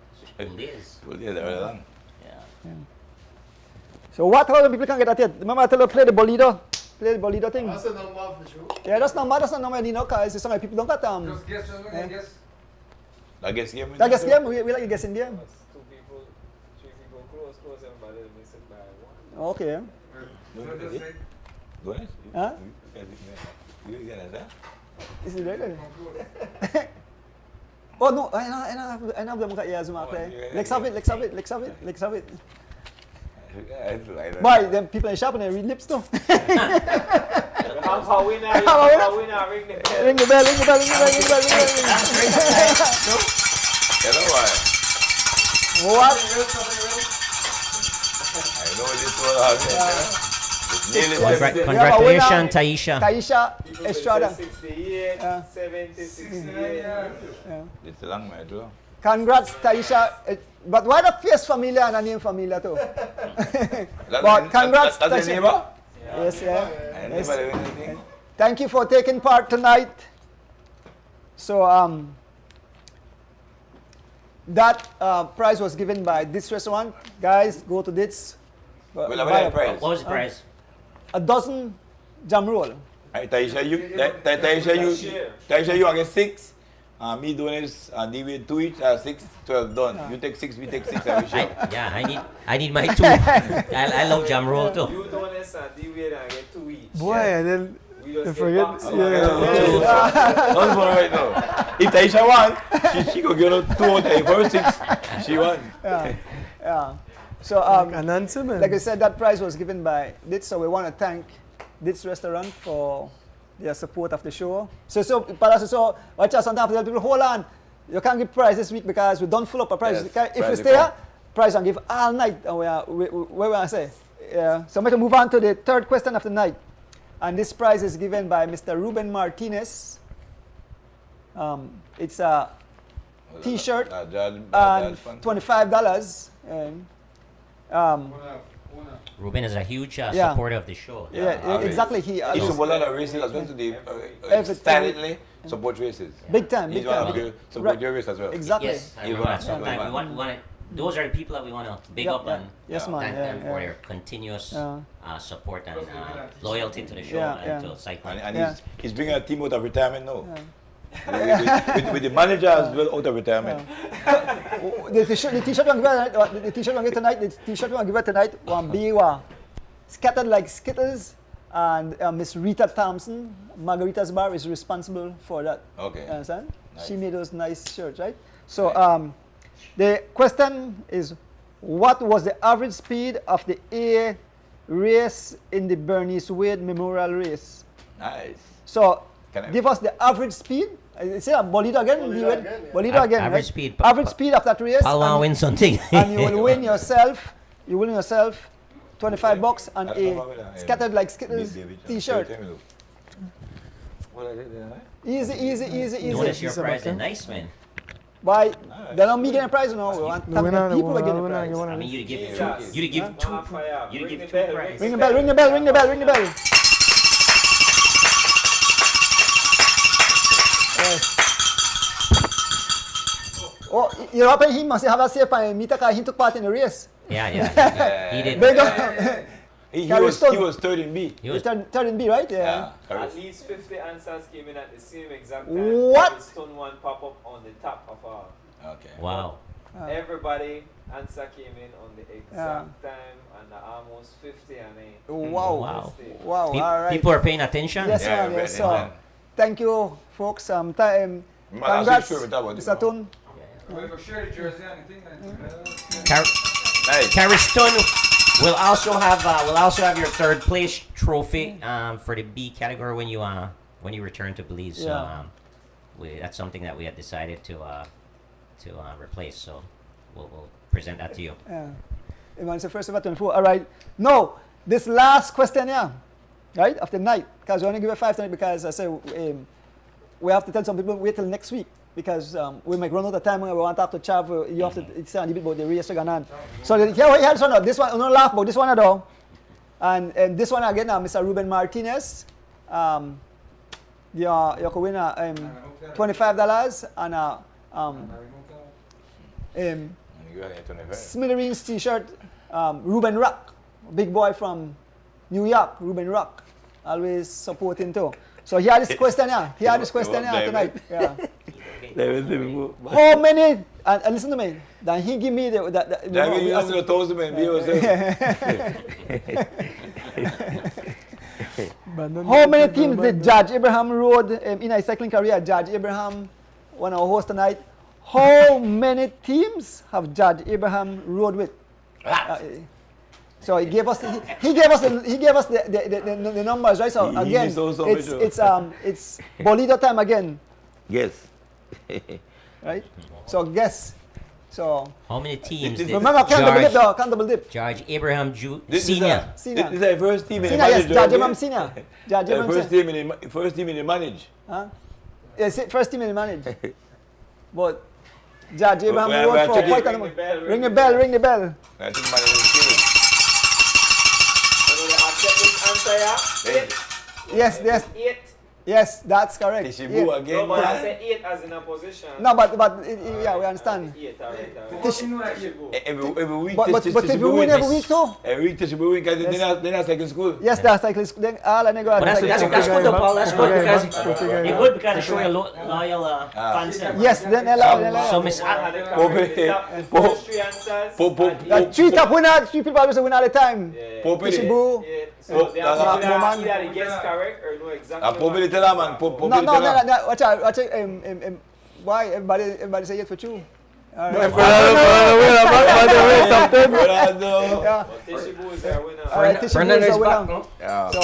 days. Well, yeah, very long. Yeah. So what other people can get at it? Remember I tell you play the bolido. Play the bolido thing. That's a number for sure. Yeah, that's not you know, because some people don't got Just guess. I guess game. That guess game, we like a guessing game. that's 2 people, 3 people close, everybody miss it by 1. Okay. Go ahead. Huh? You get that? Is it ready? Oh no, I know them got ears, Mark. Let's have it. Boy, them people in shop and they read lips too. How winner, ring the bell. Ring the bell. You know why? What? I know this one. Congratulations, Taisha. Taisha Estrada. 68, 70, 68. It's a long way, too. Congrats, Taisha. But why the face familiar and the name familiar too? But congrats, That's the Taisha. neighbor? Yes, yeah. I Yes. never do anything. Thank you for taking part tonight. So that prize was given by this restaurant. Guys, go to this. Well, Buy what a- price? What was the price? A dozen jam roll. Hey, Taisha, you are get 6. Me doing this and we 2 each, 6, 12 done. You take 6, we take 6 every show. I need my 2. I love jam roll too. You don't and D-Wade and get 2 each. Boy, and then We just you get forget. box. That's for right now. If Taisha won, she could get 2 out of her 6. She won. Yeah. So An answer, man. like I said, that prize was given by Ditz, so we want to thank Ditz Restaurant for their support of the show. So watch out, sometimes tell people, hold on, you can't give prize this week because we don't fill up a prize. Yes, If prize we stay here, prize and give all night. And we want to say. So I'm going to move on to the 3rd question of the night. And this prize is given by Mr. Ruben Martinez. It's a T-shirt and $25. And Ruben is a huge Yeah. supporter of the show. exactly. He He support a lot of races as well to the Everything. silently support races. big time. He's Big one time. of the support your race as well. Exactly. Yes, I He's remember one. that. Sometimes we want to, those are the people that we want to big up and Yes, man. thank them for Yeah. their continuous Yeah. support and loyalty to the show Yeah, and yeah. to cycling. And Yeah. he's bringing a team out of retirement now. With the manager as well out of retirement. The t-shirt we give the t-shirt we give tonight. The t-shirt we give tonight. One be scattered like Skittles, and Miss Rita Thompson, Margarita's Bar, is responsible for that. Okay. You understand? Nice. She made those nice shirts, right? So the question is, what was the average speed of the A race in the Bernice Wade Memorial Race? Nice. So Can I- give us the average speed. Say a Bolito again. Bolito again. Average right? speed. Average speed of that race. I'll want to and- win something. and you will win yourself. You win yourself $25 and a scattered like Skittles T-shirt. Easy. Notice your prize is nice, man. Why? They're not me getting a prize, no. We want No, we're not- the people we're are getting a not- prize. we're I not- mean, you give Yes. you give two Fire. you Ring give the two bell, prizes. Ring the bell. Oh, you know, he must have a safe and meet he took part in the race. Yeah. He did. Big He Carry was Stone. third in B. He was Third in B, right? Yeah. At least 50 answers came in at the same exact time. What? The stone one pop up on the top of all. Okay. wow. Everybody answer came in on the exact time and almost 50 and Wow. Wow. Wow. Pe- All right. People are paying attention. Yes, Yeah, ma'am. Yes, right, so, thank you, folks. Congrats, sure with that one, Mr. Tun. We'll share the jersey and the thing. Nice. Cariston will also have your third place trophy for the B category when you return to Belize. So Yeah. that's something that we had decided to replace. So we'll present that to you. It's the first of 24. All right. Now, this last question here, right, of the night, because we only give it 5 tonight because I said we have to tell some people wait till next week because we might run out of time when we want to have to travel. You have to say a little bit about the race going on. So here this one now. This one, I'm not laugh about this one though. And this one again, Mr. Ruben Martinez. You can win $25 and Smithereens t-shirt. Ruben Rock, big boy from New York. Ruben Rock, always supporting too. So here this question here. Here this question here tonight. Yeah. How many? And listen to me. Then he give me the how many teams did Judge Abraham rode in his cycling career? Judge Abraham, one of our hosts tonight. How many teams have Judge Abraham rode with? So he gave us the numbers, right? So again, it's Bolido time again, Yes. right? So guess. So How many teams did remember, can't double dip though. Can't double dip. George Abraham This Senior? Senior. is the first team in the Senior, yes, manager. Judge Abraham Senior. Judge Abraham First Senior. team in the manage. Huh? Yes, first team in the manage. But Judge Abraham Well, rode well, for check it. quite a number. Ring the bell. Ring the bell. I think manage is team. So they accept this answer, yeah? Yes, yes, 8. yes, that's correct. Tishibu Yeah. No, again. but I man. said 8 as in a position. No, but yeah, we understand. 8, alright. Every week. But if Tishibu you win every week too. Every week Tishibu win because they're not second school. Yes, that's cyclists. Then all and they go. But that's good though, Paul. That's good because Yes, it's good because it shows you loyal fans. yes, then allow. So Miss First 3 answers. Three top winners, 3 people always win all the time. Pope Tishibu. So they have Mark to Moman. either guess correct or know exactly. Pope will tell her, man. Pope will No, tell her. watch out. Why everybody say yes for you? All right. Ronaldo. Yeah. But Tishibu is their winner. All right, Tishibu Fernando is is the back, winner. no? Yeah. So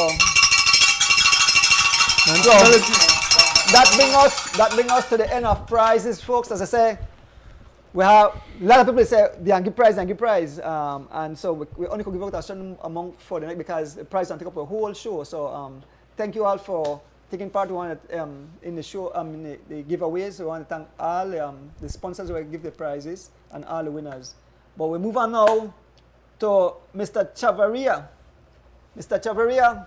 that brings us to the end of prizes, folks. As I say, we have a lot of people say the Yankee prize, and so we only could give out a certain amount for the night because the prize don't take up a whole show. So thank you all for taking part in the show, in the giveaways. We want to thank all the sponsors who give the prizes and all the winners. But we move on now to Mr. Chavaria. Mr. Chavaria,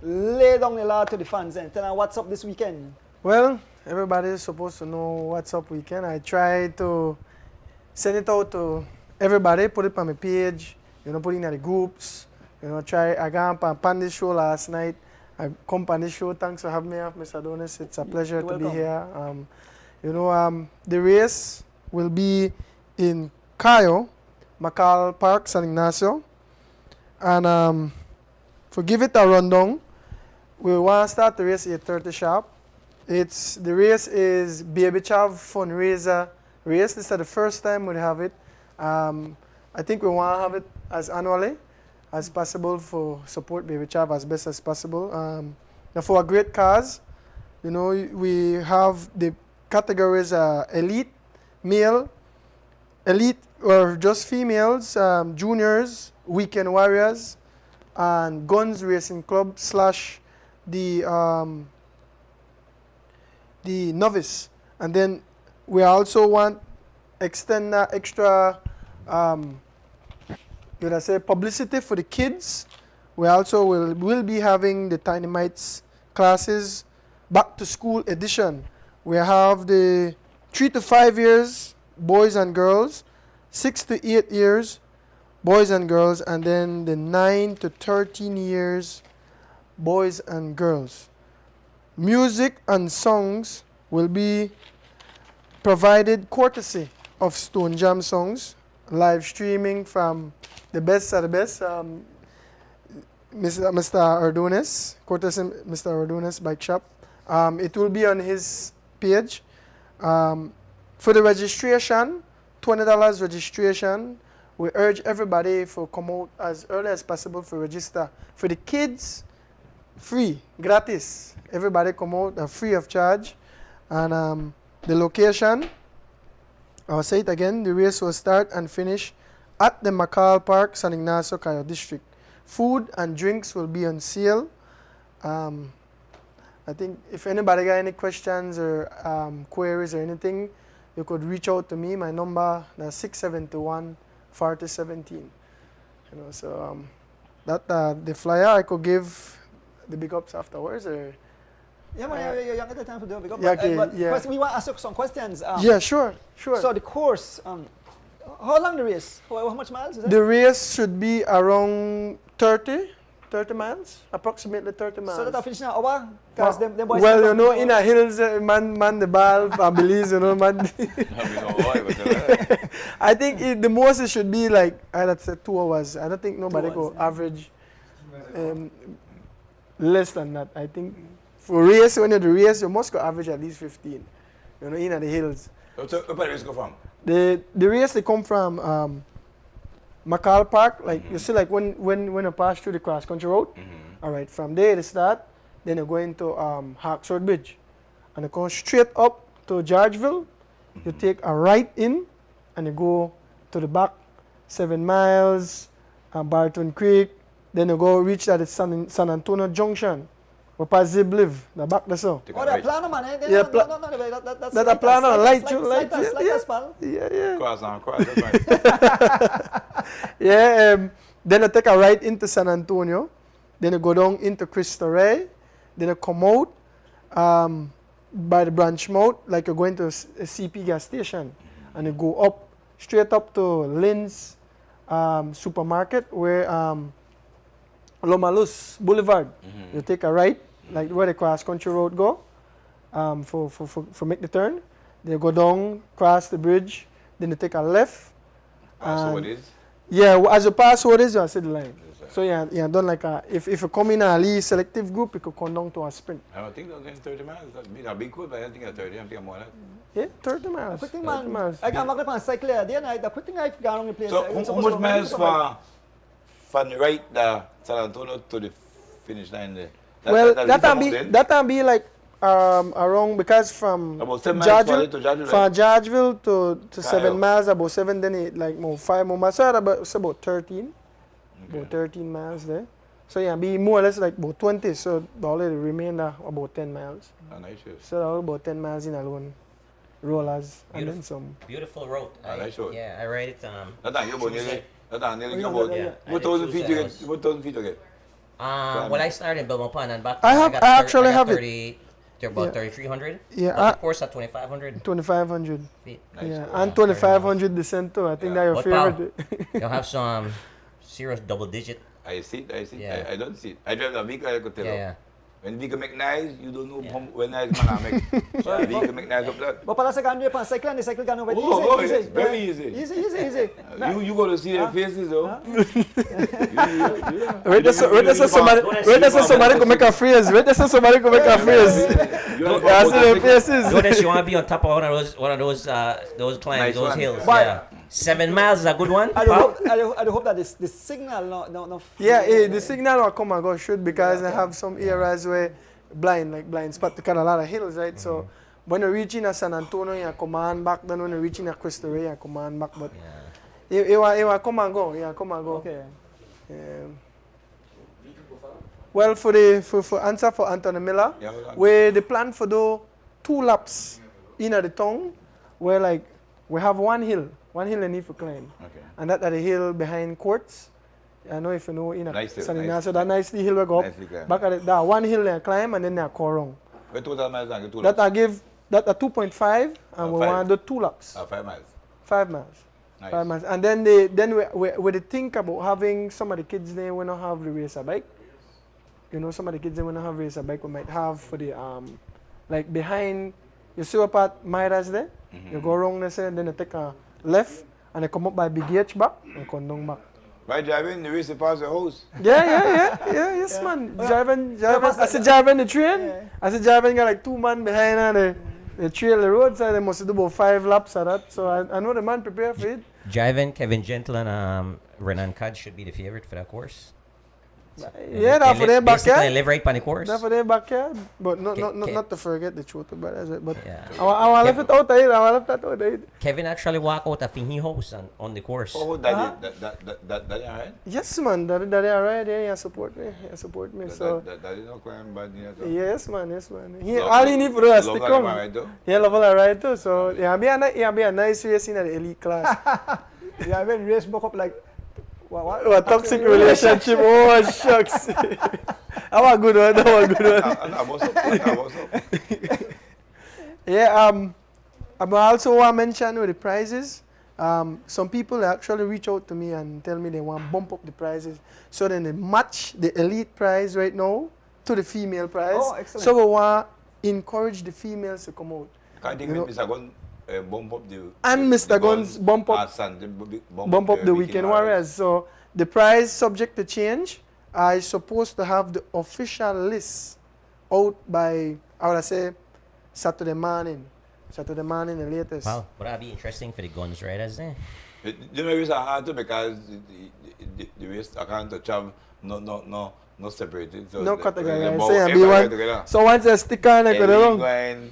lay down the law to the fans and tell them what's up this weekend. Well, everybody is supposed to know what's up weekend. I try to send it out to everybody, put it on my page, put it in the groups. I got on this show last night. I come on this show. Thanks for having me up, Mr. Adonis. It's a pleasure to be here. The race will be in Cayo, Macal Park, San Ignacio. And to give it a rundown, we want to start the race at 8:30 sharp. The race is Baby Chav fundraiser race. This is the first time we have it. I think we want to have it as annually as possible for support Baby Chav as best as possible. For a great cause, we have the categories elite, male, elite or just females, juniors, weekend warriors, and guns racing club / the novice. And then we also want extend extra publicity for the kids. We also will be having the Tiny Mites classes back to school edition. We have the 3 to 5 years boys and girls. 6 to 8 years, boys and girls, and then the 9 to 13 years, boys and girls. Music and songs will be provided courtesy of Stone Jam Songs, live streaming from the best of the best, Mr. Ordones, courtesy Mr. Ordones Bike Shop. It will be on his page. For the registration, $20 registration. We urge everybody to come out as early as possible for register. For the kids, free, gratis. Everybody come out free of charge. And the location, I'll say it again, the race will start and finish at the McCall Park, San Ignacio, Cayo District. Food and drinks will be on sale. I think if anybody got any questions or queries or anything, you could reach out to me. My number is 671-4017. You know, so that the flyer I could give the big ups afterwards, or Yeah, man, you're young at the time to do a big up. Yeah, okay, But yeah. first we want to ask you some questions. yeah, sure. So the course, how long the race? How much miles is it? The race should be around 30 miles, approximately 30 miles. So that I finish in an hour? Because them boys well, never you know, go- in the hills, man the ball, families, you know, man. I think the most it should be like, I'd say 2 hours. I don't think nobody go average less than that. I think for race, when you do race, you must go average at least 15, you know, in the hills. So where the race go from? The race, they come from McCall Park, like you see, like when you pass through the cross country road. All right, from there they start, then you go into Hawks Road Bridge, and you go straight up to Georgeville. You take a right in, and you go to the back 7 miles, Barton Creek. Then you go reach at the San Antonio Junction, where pass Zib live, the back there so. Oh, that planner, man. Eh? Yeah, No, that's that a planner, light, yeah. yeah. Cross on cross, that's right. Yeah, then you take a right into San Antonio, then you go down into Cristo Rey, then you come out by the branch mouth, like you're going to a CP gas station, and you go up, straight up to Lynn's supermarket, where Loma Luz Boulevard. You take a right, like where the cross country road go, for make the turn. Then you go down, cross the bridge, then you take a left. So what is? Yeah, as you pass what is, you see the line. So yeah, done like a, if you come in a lead selective group, you could come down to a sprint. I don't think that was 30 miles. That's a big cool, but I don't think it's 30. I think more than that. Yeah, 30 miles. Quick thing, 30 man. miles. I can make a cycle there. The quick thing I've gone on the place. So how much miles from the right San Antonio to the finish line there? That can be like around, because from About 7 miles to Georgeville, from Georgeville to 7 Cayo. miles, about 7, then it like more 5 more miles. So it's about 13. About 13 miles there. So yeah, be more or less like about 20. So all the remainder about 10 miles. Nice. So about 10 miles in alone. Rollers and then some. Beautiful road. Nice road. Yeah, I ride it. That's you about nearly. That's nearly Yeah, about. yeah. What 1,000 feet you get? What 1,000 feet you get? When I started in Belmont Pond and back, I got actually I got have it. 30, to about Yeah. 3,300. Yeah, But the course at 2,500 2,500. feet. Nice. Yeah, road. and 2,500 descent too. I think that's your But pal, favorite. You'll have some serious double digit. I see it. Yeah. I don't see it. I drive a vehicle, I could tell you. Yeah. When vehicle make noise, you don't know Yeah. when nice man I make. So vehicle make noise up that. But para sa ganyo pa cycle and the cycle ganyo very Oh, easy. it's very easy. Easy. You go to see their faces though. Wait, that's somebody could make a phrase. Wait, that's somebody could make a phrase. I see their faces. Notice you want to be on top of one of those climbs, Nice those one. hills. But- Yeah. 7 miles is a good one. I pal. hope that the signal no. Yeah, the signal will come and go should, because they have some areas where blind spot, because a lot of hills, right? So when you reach in a San Antonio, you come on back. Then when you reach in a Cristo Rey, you come on back. But it will come and go. Yeah, come and go. Okay. Well, for answer for Anthony Miller, Yeah, hold on. where the plan for do 2 laps in at the town, where like we have one hill you need to climb, Okay. and that at the hill behind Courts. I know if you know in a Nice hill, San nice. Ignacio, that nicely hill we go up. Nicely climb. Back at that one hill they climb, and then they go wrong. What total miles are you? 2 That laps? I give that a 2.5, and we 5. want to do 2 laps. 5 miles. 5 miles. Nice. 5 miles. And then we think about having some of the kids there when not have the racer bike. You know, some of the kids there when not have racer bike, we might have for the like behind. You see what part Myra's there? You go wrong there, and then you take a left, and they come up by Big H back and come down back. By driving, the race past the house. Yes, man. Driving. I said driving the train. I said driving got like 2 men behind and they trail the roadside. They must do about 5 laps of that. So I know the man prepare for it. Jivin, Kevin Gentle, and Renan Cud should be the favorite for that course. Yeah, that's for their Basically, backyard. live right on the course. That's for their backyard. But not to forget the truth about it. But Yeah. I want to left it out there. I want to left that out there. Kevin actually walk out of his house on the course. Oh, that alright? Yes, man. That alright. Yeah, he support me. He support me. So That is not quite bad near all. yes, man. All he need for us to come. Right, though? Yeah, level alright too. So yeah, be a nice race in the elite class. Yeah, when race broke up like what? A toxic relationship. Oh shucks. That was a good one. Yeah. I also want to mention with the prizes. Some people actually reach out to me and tell me they want to bump up the prizes, so then they match the elite prize right now to the female prize. Oh, excellent. So we want to encourage the females to come out. I think Mr. Gun bump up the... And Mr. Guns bump up the Weekend Warriors. So the prize subject to change. I supposed to have the official list out by, I would say, Saturday morning. Saturday morning, the latest. Wow, would that be interesting for the guns riders then? You know, it's hard to because the race account to travel no separated. So No category. both- So, yeah, everybody be together. one, so once you stick on it,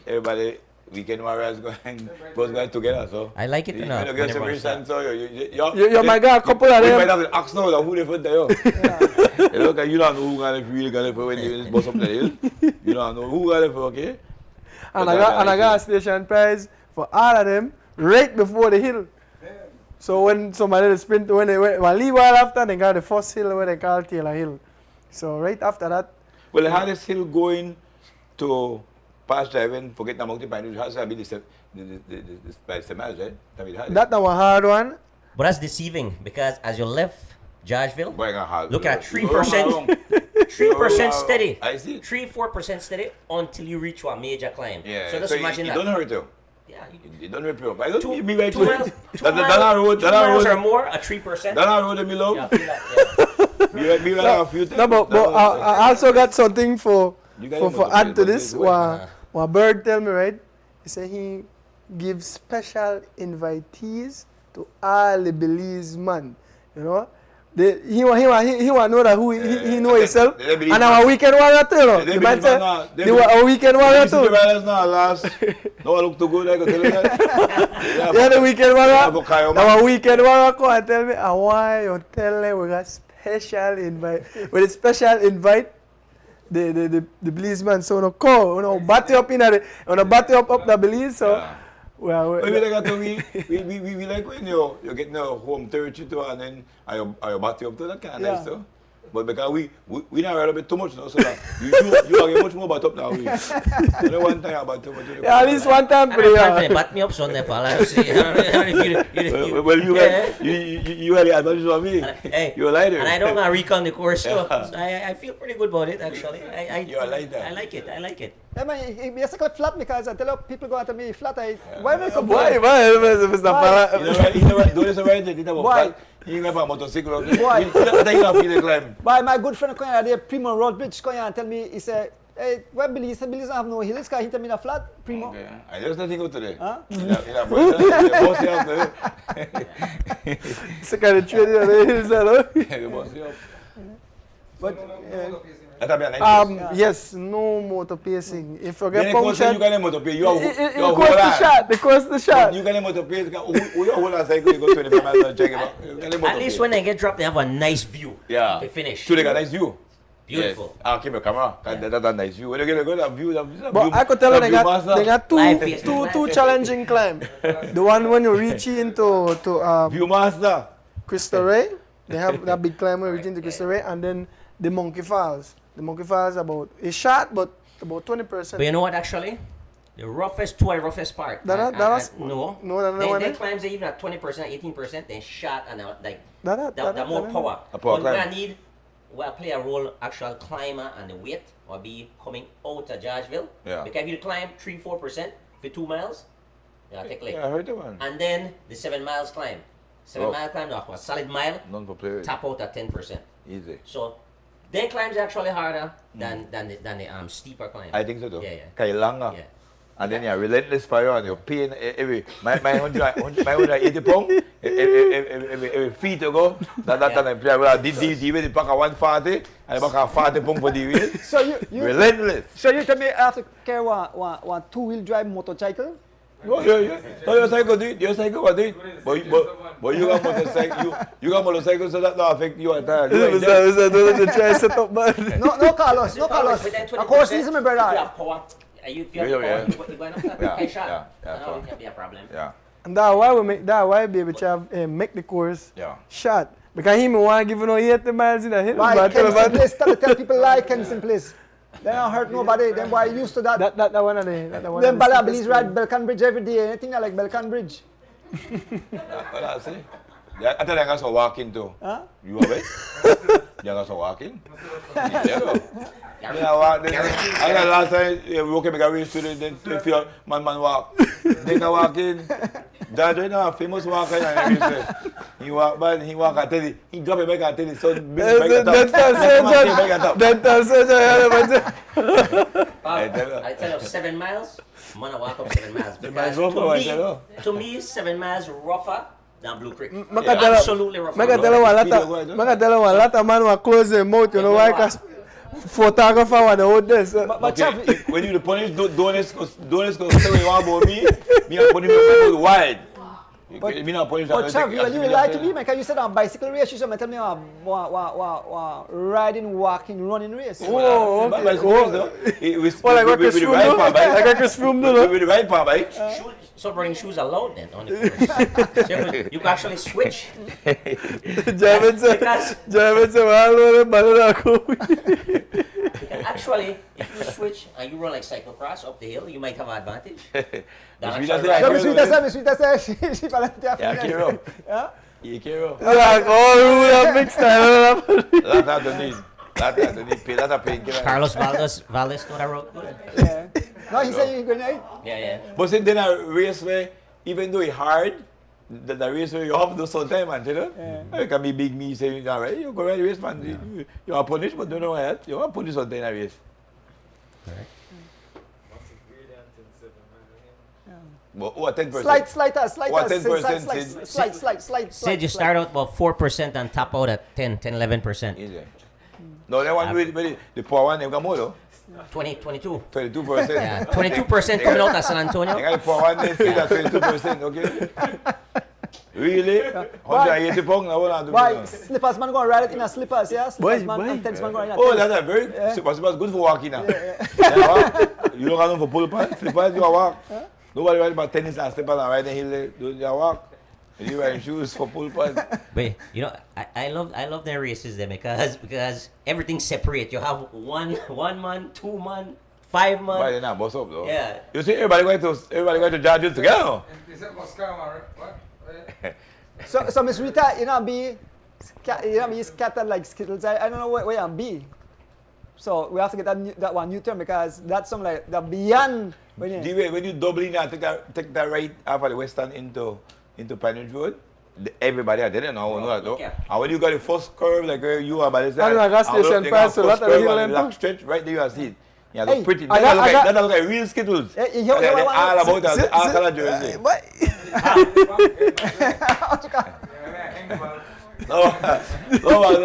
Everybody, Weekend Warriors going, both guys together. So I like it you enough. know, get whenever it's separation. So you might got a couple of We them. might have to ask now who they put there. You look at you don't know who got it for, really got it for when you bust up the hill. You don't know who got it for, okay? And I got a station prize for all of them right before the hill. So when somebody sprint, when leave well after, they got the first hill where they call Taylor Hill. So right after that, Well, the hardest hill going to past driving, forget the mountain pine, it has to be the by miles, right? that was a hard one. But that's deceiving because as you left Georgeville, Boy, hard. look at 3%, Oh, 3% steady, I see. 3-4% steady until you reach a major climb. Yeah. So just imagine you that. don't hurt you. Yeah, You don't rip you up. I don't Two- be right two miles, That road, two miles or more, a 3%. that road me love. Yeah, feel that, yeah. Be right a few times. No, but I also got something for You got him for on the add to field, this. but it's What Bird tell me, right? He said he gives special invitees to all the Belize man. You know, he want to know that who he know himself. they believe And man. our weekend warrior too. You know, They the man believe say man, they they were our weekend warrior This is the too. riders now last. No, I look too good. I can tell you that. Yeah, the weekend Yeah, but Kyle, warrior. man. Our weekend warrior come and tell me, I want you tell them we got special invite. With a special invite. The Belize man, so no call, you know, bat you up in the bat you up the Belize, so Yeah. well, But we like that we like when you get no home territory to and then I bat you up to that kind of nice Yeah. too. But because we not ride a bit too much now, so that you are getting much more bat up now. Only one time I bat up. yeah, at least one time for I'm the confident, bat me up Sunday, pal. I see. Well, you had the advantage of me. Hey, You're a lighter. and I don't want to recon the course too. So I feel pretty good about it actually. You're a lighter. I like it. I like it. Yeah, man, it's basically flat because I tell you, people go and tell me flat. Why not come Why, here? Mr. Pala? You know what? Don't listen right there. Why? You have a motorcycle. Why? You don't feel the climb. Why my good friend come here, there, Primo Roadbridge, come here and tell me, he said, hey, why Belize? Belize don't have no hills, because he tell me the flat, Primo. Okay. I just nothing good today. Huh? Boss you up today. It's a kind of trade on the hills, The boss you up. But, That'll be a nice yes, no motor pacing. If you Then get the course you punctured, got a motor pay. You have it whole costs the lot. shot. It costs the shot. You got a motor pay. Who you hold a cycle? You go 25 miles and check it out. You got a motor At least pay. when they get dropped, they have a nice view. Yeah. They finish. So they got a nice view. Beautiful. Yes. I'll keep a camera. That's a nice view. When you get a good view, But I could tell you they got Life is- two challenging climb. The one when you reach into Viewmaster. Cristo Rey, they have that big climb when you reach into Cristo Rey, and then the Monkey Falls. The Monkey Falls about it's short, but about 20%. But you know what actually? The roughest to a roughest part. That was no. no, They climbs even at 20%, 18%, then shot and like that more power. A power But climb. we need will play a role actual climber and the weight or be coming out of Georgeville. Yeah. Because if you climb 3-4% for 2 miles, yeah, take like. Yeah, I heard that one. And then the 7 miles climb. 7 mile climb, no, a solid mile, None for play with. tap out at 10%. Easy. So then climbs are actually harder than the steeper climb. I think so too. Yeah, yeah. Kind of longer. Yeah. And then you're relentless fire and you're paying every my 180 pound every feet ago. That time I play well did with the pack of 140 and the pack of 40 pound for the wheel. So you Relentless. so you tell me I have to carry one 2-wheel drive motorcycle? Oh, yeah. So your cycle do it, But you got motorcycle, you got motorcycle, so that don't affect you at all. try set up, man. No, Carlos. Of course, this is my brother. You have power. You have power. You're going up to high shot. It can be a problem. Yeah. And that's why Baby Chav make the course Yeah. short. Because he want to give you 80 miles in a hill. Why but Kensington Place? Tell people like Kensington Place. They don't hurt nobody. Them boy used to that. that one of the Them Ballabilis ride Belcan Bridge every day. Anything like Belcan Bridge. What I say? Yeah, I tell you, I got some walking too. Huh? You have it? You got some walking? Yeah. I walk. I got last time we walk make a race to then to feel man walk. Then I walk in. That you know famous walker and everything. He walk but he walk at tell he drop a bike at tell his son big bike at top. Dental surgeon. I tell you, 7 miles, I'm gonna walk up 7 miles. Because rougher, to me, 7 miles rougher than Blue Creek. Maka Absolutely rougher. tell you a lot of man will close their mouth, you know why? Because photographer want to hold this. But Okay, Chav, when you the punish, don't say what you want about me. Me I punish you wide. Me not punish. But Chav, you lie to me, man. Because you said on bicycle race, you should tell me riding, walking, running race. Oh, But okay. with Well, like the Chris right Froome, part, like a Chris Froome, no? with the right part, right? So bring shoes allowed then on the course. So you can actually switch. Jamin said, well, Actually, if you switch and you run like cyclocross up the hill, you might have an advantage. Than Miss actually Vita So, riding. Miss Vita said, she valente a Yeah, Kiro. Yeah? Yeah, Kiro. like all rule of mixed style. That the need pay. That pain. Carlos Valdez know that road good. Yeah. No, he said you're going to Yeah. But then a race where, even though it's hard, the race where you have to do sometimes, man, you know? Yeah. You can be big me saying, all right, you go ride the race, man. You are punished, but don't know what. You are punished sometimes in a race. But what, 10%? Slight. Said you start out about 4% and top out at 11%. Easy. No, that one with the poor one, they got more though. 22. 22%. Yeah, 22% coming out of San Antonio. They got the poor one, they say that 22%, okay? Really? 180 pounds, I want to do Why? that. Slippers man going to ride it in a slippers, yeah? Slippers man and tennis man going to Oh, that's a very, super good for walking now. You don't have no for pull pants, slippers, you walk. Nobody ride about tennis and slippers and riding hill, do you walk? You wearing shoes for pull pants. But you know, I love their races there because everything's separate. You have one man, 2 man, 5 man. Why they not bust up though? Yeah. You see everybody going to Georgia together. Is that Moscow, what? So Miss Rita, be scattered like Skittles. I don't know where I'm be. So we have to get that one new term because that's something like the beyond. When you double in and take that right after the western into Pioneer Road, everybody I didn't know that though. Yeah. And when you got the first curve like where you are by the And side, like gas station pass a lot of hill and lock stretch right there you see it. Yeah, Hey, look pretty. I got- That look like real Skittles. Hey, They're all about that all color jersey. No,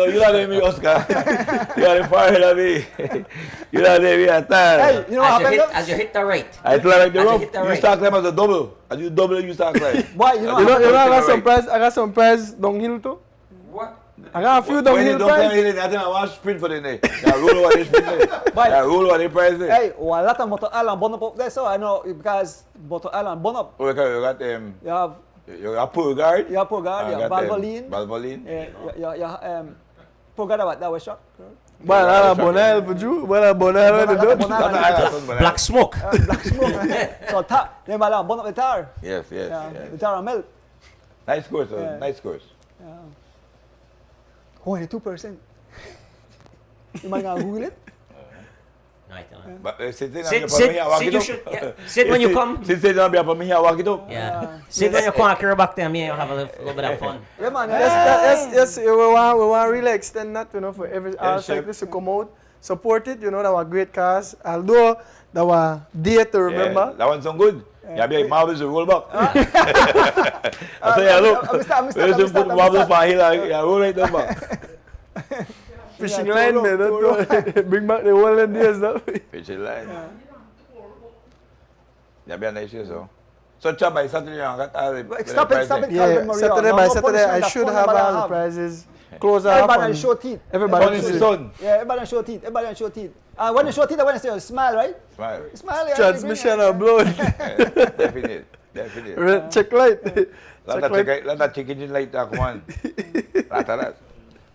you don't let me, Oscar. You are the far ahead of me. You don't let me at time. Hey, you know what happened? As you hit the right. I tell like the As you rough, hit the you right. start climb as a double. As you double, you start climb. Boy, you know You what know, happened? I got some prize downhill too. What? I got a few When downhill you don't climb prize. hill, I think I want sprint for the day. Yeah, roll over the sprint day. Boy. Yeah, roll over the prize day. Hey, well, a lot of Motor Island burn up there, so I know because Motor Island burn up. Oh, okay, you got Purgard. You have Purgard, you have Valvoline. Valvoline. You have Purgard, what, that was shot? Well, I Bonel for you. Well, I Bonel when they do. Black smoke. Black smoke. So then burn up the tar. Yes, yes, Yeah, yes. the tar and melt. Nice course, Yeah. nice course. Only 2%. You might not Google it. No, I tell you. But sit You should. Yeah. Sit when you come. Sit down for me, I walk it up. Yeah. Sit when you come and carry back there, me and you have a little bit of fun. Yeah, man. Yes, we want to really extend that, you know, for every all sure. cyclists to come out, support it, you know, that was great cars. Although that was dear to remember. Yeah, that one sound good. Yeah, be like marbles to roll back. I say, look, there's some put marbles on hill, yeah, roll right down back. Fishing Yeah, line, man. Don't bring back the whole days now. Fishing line. Yeah, be a nice year, so. So, Chab, by Saturday, I got all the Stop it, stop it. Yeah, Calvin Maria. Saturday No by more Saturday, I punishment, should that have phone all the number prizes. Close off. Everybody and show teeth. Everybody Sun is should the see. sun. Yeah, everybody show teeth. Everybody show teeth. When you show teeth, I want to say, smile, right? Smile. Smile, yeah. Transmission of blood. Definitely. Definitely. Red check light. Let that chicken in like that, come on. Lot of that.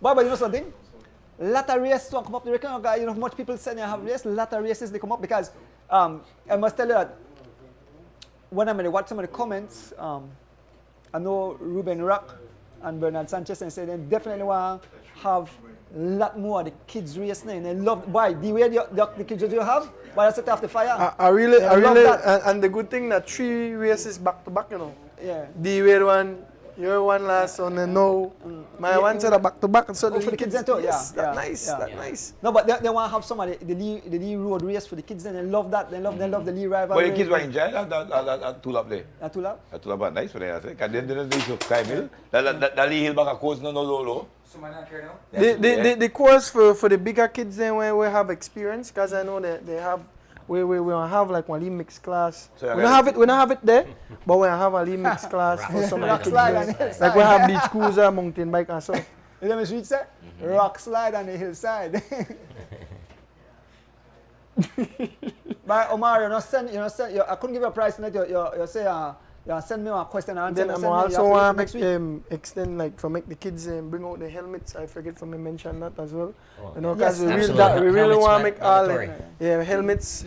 But you know something? Lot of races don't come up. You know, much people say they have races. Lot of races they come up because I must tell you that when I'm watch some of the comments, I know Ruben Rock and Bernard Sanchez and say they definitely want to have a lot more of the kids race now. And they love why the way the kids you have, why I set off the fire. I really, They love that. and the good thing that 3 races back to back, you know. Yeah. The way one, your one last one, and no, my one set back to back, so for the kids then too, yes, yeah, that yeah, nice, yeah. that nice. No, but they want to have some of the Lee road race for the kids. Then they love that. They love the Lee rival. But the kids were enjoying that tool up there. That too loud. That tool up nice for them, I say. Because then they do Sky Mill. That Lee Hill back a course, no low. The course for the bigger kids then where we have experience, because I know that they have we have like one Lee mix class. So we don't have it there, but we have a Lee mix class for some of the Rock kids. slide on there. the hillside. Like we have beach cruiser, mountain bike and so. You know what street say? Rock slide on the hillside. But Omar, I couldn't give you a price tonight. You say you send me a question and answer. Then I'm send me, also you have want to to next week. extend like for make the kids bring out the helmets. I forget to mention that as well. Oh, You know, yes, because absolutely. we really Helmets want to make all mandatory.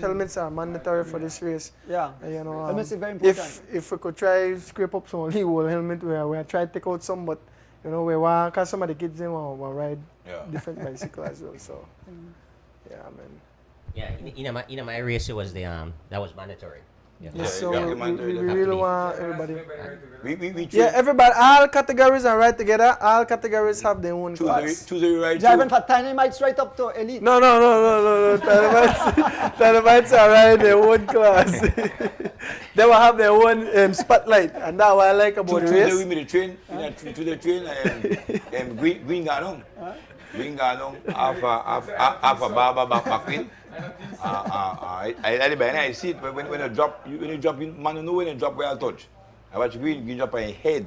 helmets are mandatory for this race. Yeah. You know, Helmets is very important. if we could try scrape up some legal helmet, we try to take out some, but you know we want because some of the kids they want to ride different bicycle as well. So yeah, man. Yeah, in my race it was that was mandatory. Yeah. Yes, so yeah, we mandatory, really want everybody. We Yeah, everybody, all categories are right together. All categories have their own class. choose the right Driving for tiny mics right up to elite. No. Dynamites are right in their own class. They will have their own spotlight, and that's what I like about the Tuesday we race. meet the train, to the train and Green Garnong. Green Garnong, half a barber back in. I see it when you drop in man know when you drop where I touch. I watch green drop on your head.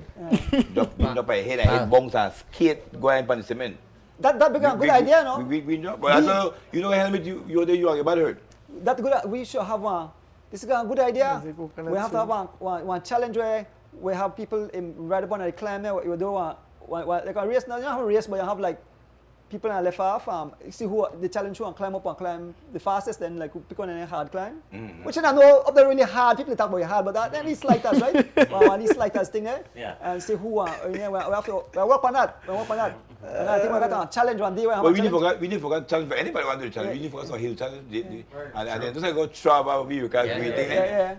Drop on your head and head bounce and skate going on the cement. That become a good idea, no? Green drop. But I know you know helmet you are about hurt. That good. We should have one. This is a good idea. We have to have one challenge where we have people right up on the climb there. We do one like a race. Now you don't have a race, but you have like people are left off. See who the challenge who and climb the fastest. Then like pick one and a hard climb. Which I know up there really hard. People talk about it hard, but that then it's like that, right? One is like that thing there. Yeah. And see who we have to work on that. We work on that. And I think we got a challenge one day. But we didn't forget challenge for anybody want to do challenge. We didn't forget some hill challenge. And then just like go travel with you because we think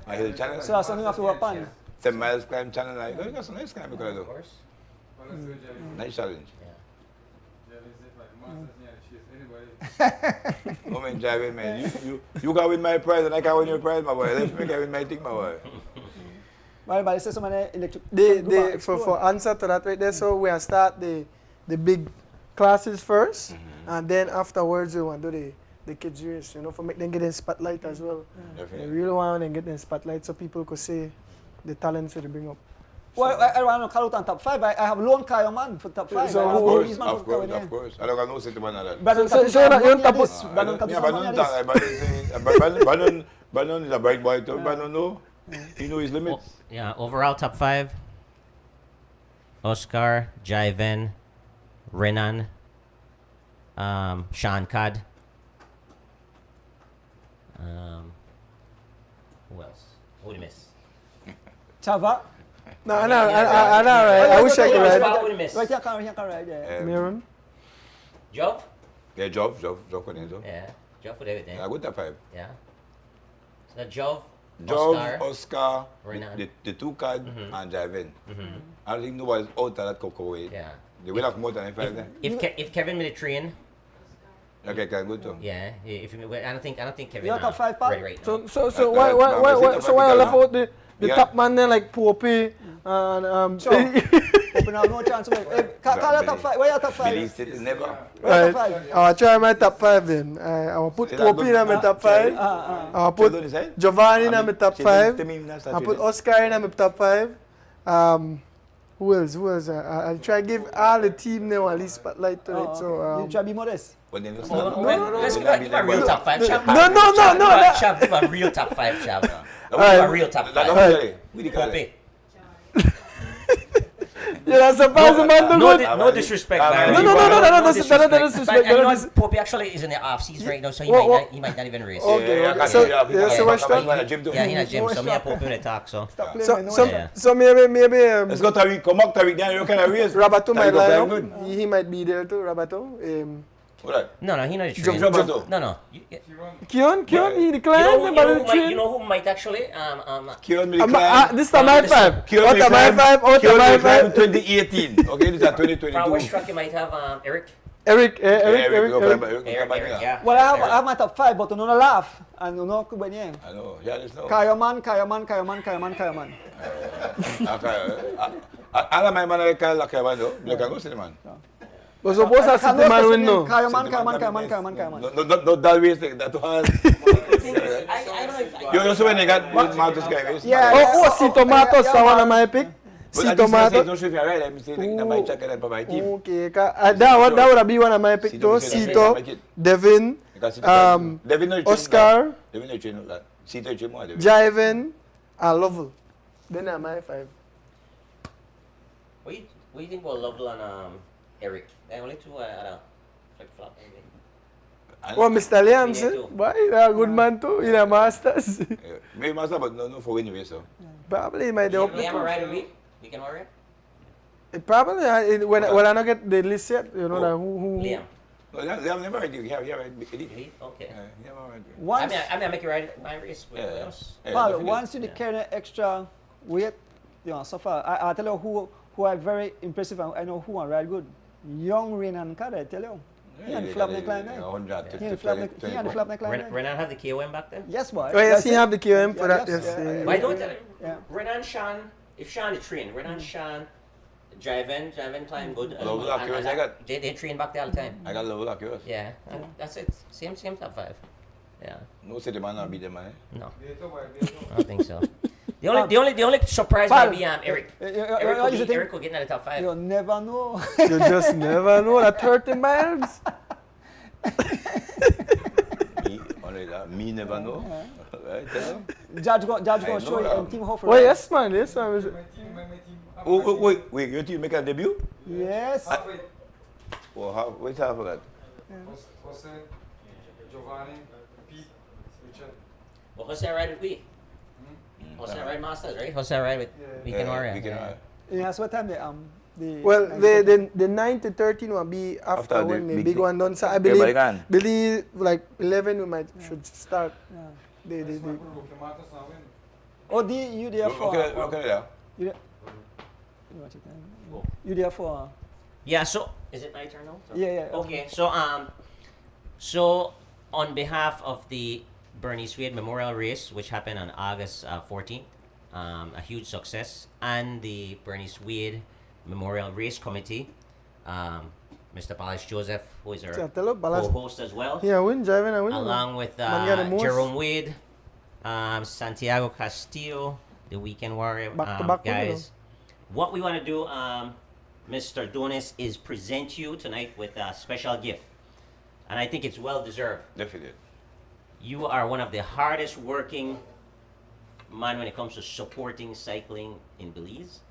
a hill challenge. So that's something we have to work on. 7 miles climb challenge. Like, you got some nice climb because Of course. nice challenge. Come and drive man. You can win my prize and I can win your prize, my boy. Let's make I win my thing, my boy. But say somebody electric. For answer to that right there, so we are start the big classes first, and then afterwards we want to do the kids race, you know, for make them get in spotlight as well. Definitely. We really want them to get in spotlight so people could see the talents that they bring up. Well, I want to call out on top 5. I have lone Kyle man for top 5. So I have who- Louise man for top Of course. I don't got no sentiment on that. Brandon So- Caputo, so you're not Brandon top- Brandon Caputo, Bannon is a bright boy too. Bannon know. He know his limits. Yeah, overall top 5. Oscar, Jaiven, Renan, Sean Cad. Who else? Who did I miss? Chava. No, I know, right? I wish I could ride. Who did I miss? Right here, can ride. Yeah. Miron. Jov? Yeah, Jov Conejo. Yeah. Jov with everything. I got that 5. Yeah. So Jov, Jov, Oscar, Renan. the 2 card, and Javen. I don't think nobody's out of that cocoa way. Yeah. They will have more than 5 then. If Kevin made a train, Okay, can go too. yeah. If I don't think Kevin. You got 5 pack? ready right now. So why I left out the top man there like Poppy and Sure. Open up, no chance. Call your top 5. Where your top 5? Billy City never. Where your Right. top 5? I'll try my top 5 then. I'll put Say that Poppy good. in my top 5. I'll put Children decide? Giovanni in my top 5. I'll I'll put Oscar in my top 5. Who else? I'll try to give all the team now at least spotlight to it. So You try to be modest. But then let's No, not. let's give a real top 5, Chav. No. Chav, give a real top 5, Chav. Give Alright. a real top 5. Poppy. you're not surprised the man do good. No disrespect, Barry. No, No disrespect. But you know what? Poppy actually is in the off season right now, so he might not even race. Okay. So watch that. Yeah, he's in a gym, so me and Poppy when they talk, so. Stop playing. Yeah. So maybe Let's go Tariq. Come up Tariq. Then you can race. Rabato might Tariq go line very up. good. He might be there too, Rabato. What that? No, he not a train. Rabato. No. Kion, he You declined. know who might actually Kieran Milikline. This time my 5. Out of my 5. Kieran Milikline 2018. Okay, this is 2022. from which truck you might have Eric. Eric. Eric. Eric, yeah. Well, I have my top 5, but you don't laugh. And you know, when you I know. Yeah, this now. Kayaman. Ala my man like Kayaman though. You can go see the man. But suppose I see the man win no. Kayaman. No, that race that was. I don't know if You also when they got Marcus guy race. Yeah. Oh, see tomatoes, I want my pick. See tomatoes. Don't show if you're right. I'm saying that my check and for my team. Okay, that would be one of my pick too. Sito, Devin, Oscar, Devin no train that. Sito train more. Jiven, and Lovell. Then am I 5. What do you think about Lovell and Eric? They're only two flip-flop maybe. Oh, Mr. Liam, Me too. why? He's a good man too. He's a Masters. Maybe master, but no for winning race. So. Probably he might help. Liam right with me? We can worry? Probably when I not get the list yet, you know that who. Liam. No, they have never right. Yeah, right. Elite? Okay. Never right. Once, I mean, I make you ride my race with Yeah. else. Paul, once you carry extra weight, so far, I tell you who are very impressive, and I know who are really good. Young Renan Kada, I tell you. He and flap neckline there. He and flap neckline. Renan have the KOM back then? Yes, boy. Oh yes, he have the QM for Yeah, that. yes, Yes. yeah. Why don't Yeah. Renan, Sean, if Sean is trained, Renan, Sean, Jiven climb good. Lovell Accuracy I got. They train back there all the time. I got Lovell Accuracy. Yeah, and that's it. Same top 5. Yeah, No say the man not beat them man. no, I don't think so. The only surprise might be Eric. Eric will get in the top 5. You'll never know. You just never know that 30 miles. Me never know. Right, tell them. Judge going I to show you know and Team Hofer. Oh yes, man. Yes, man. Oh, wait, your team make a debut? Yes. Well, what's half of that? Jose, Giovanni, Pete, Richard. Well, Jose ride with we. Jose ride Masters, right? Jose ride with Weekend Warrior. Yeah, so what time Well, the 9 to 13 will be after when the big one done. So I believe like 11 we might should start. Oh, you there for? Okay. You there for? Yeah. So is it my turn now? Yeah. Okay. So on behalf of the Bernice Wade Memorial Race, which happened on August 14th, a huge success, and the Bernice Wade Memorial Race Committee, Mr. Palace Joseph, who is our co-host as well, along with Jerome Wade, Santiago Castillo, the Weekend Warrior guys. What we want to do, Mr. Donis, is present you tonight with a special gift, and I think it's well deserved. Definitely. You are one of the hardest working man when it comes to supporting cycling in Belize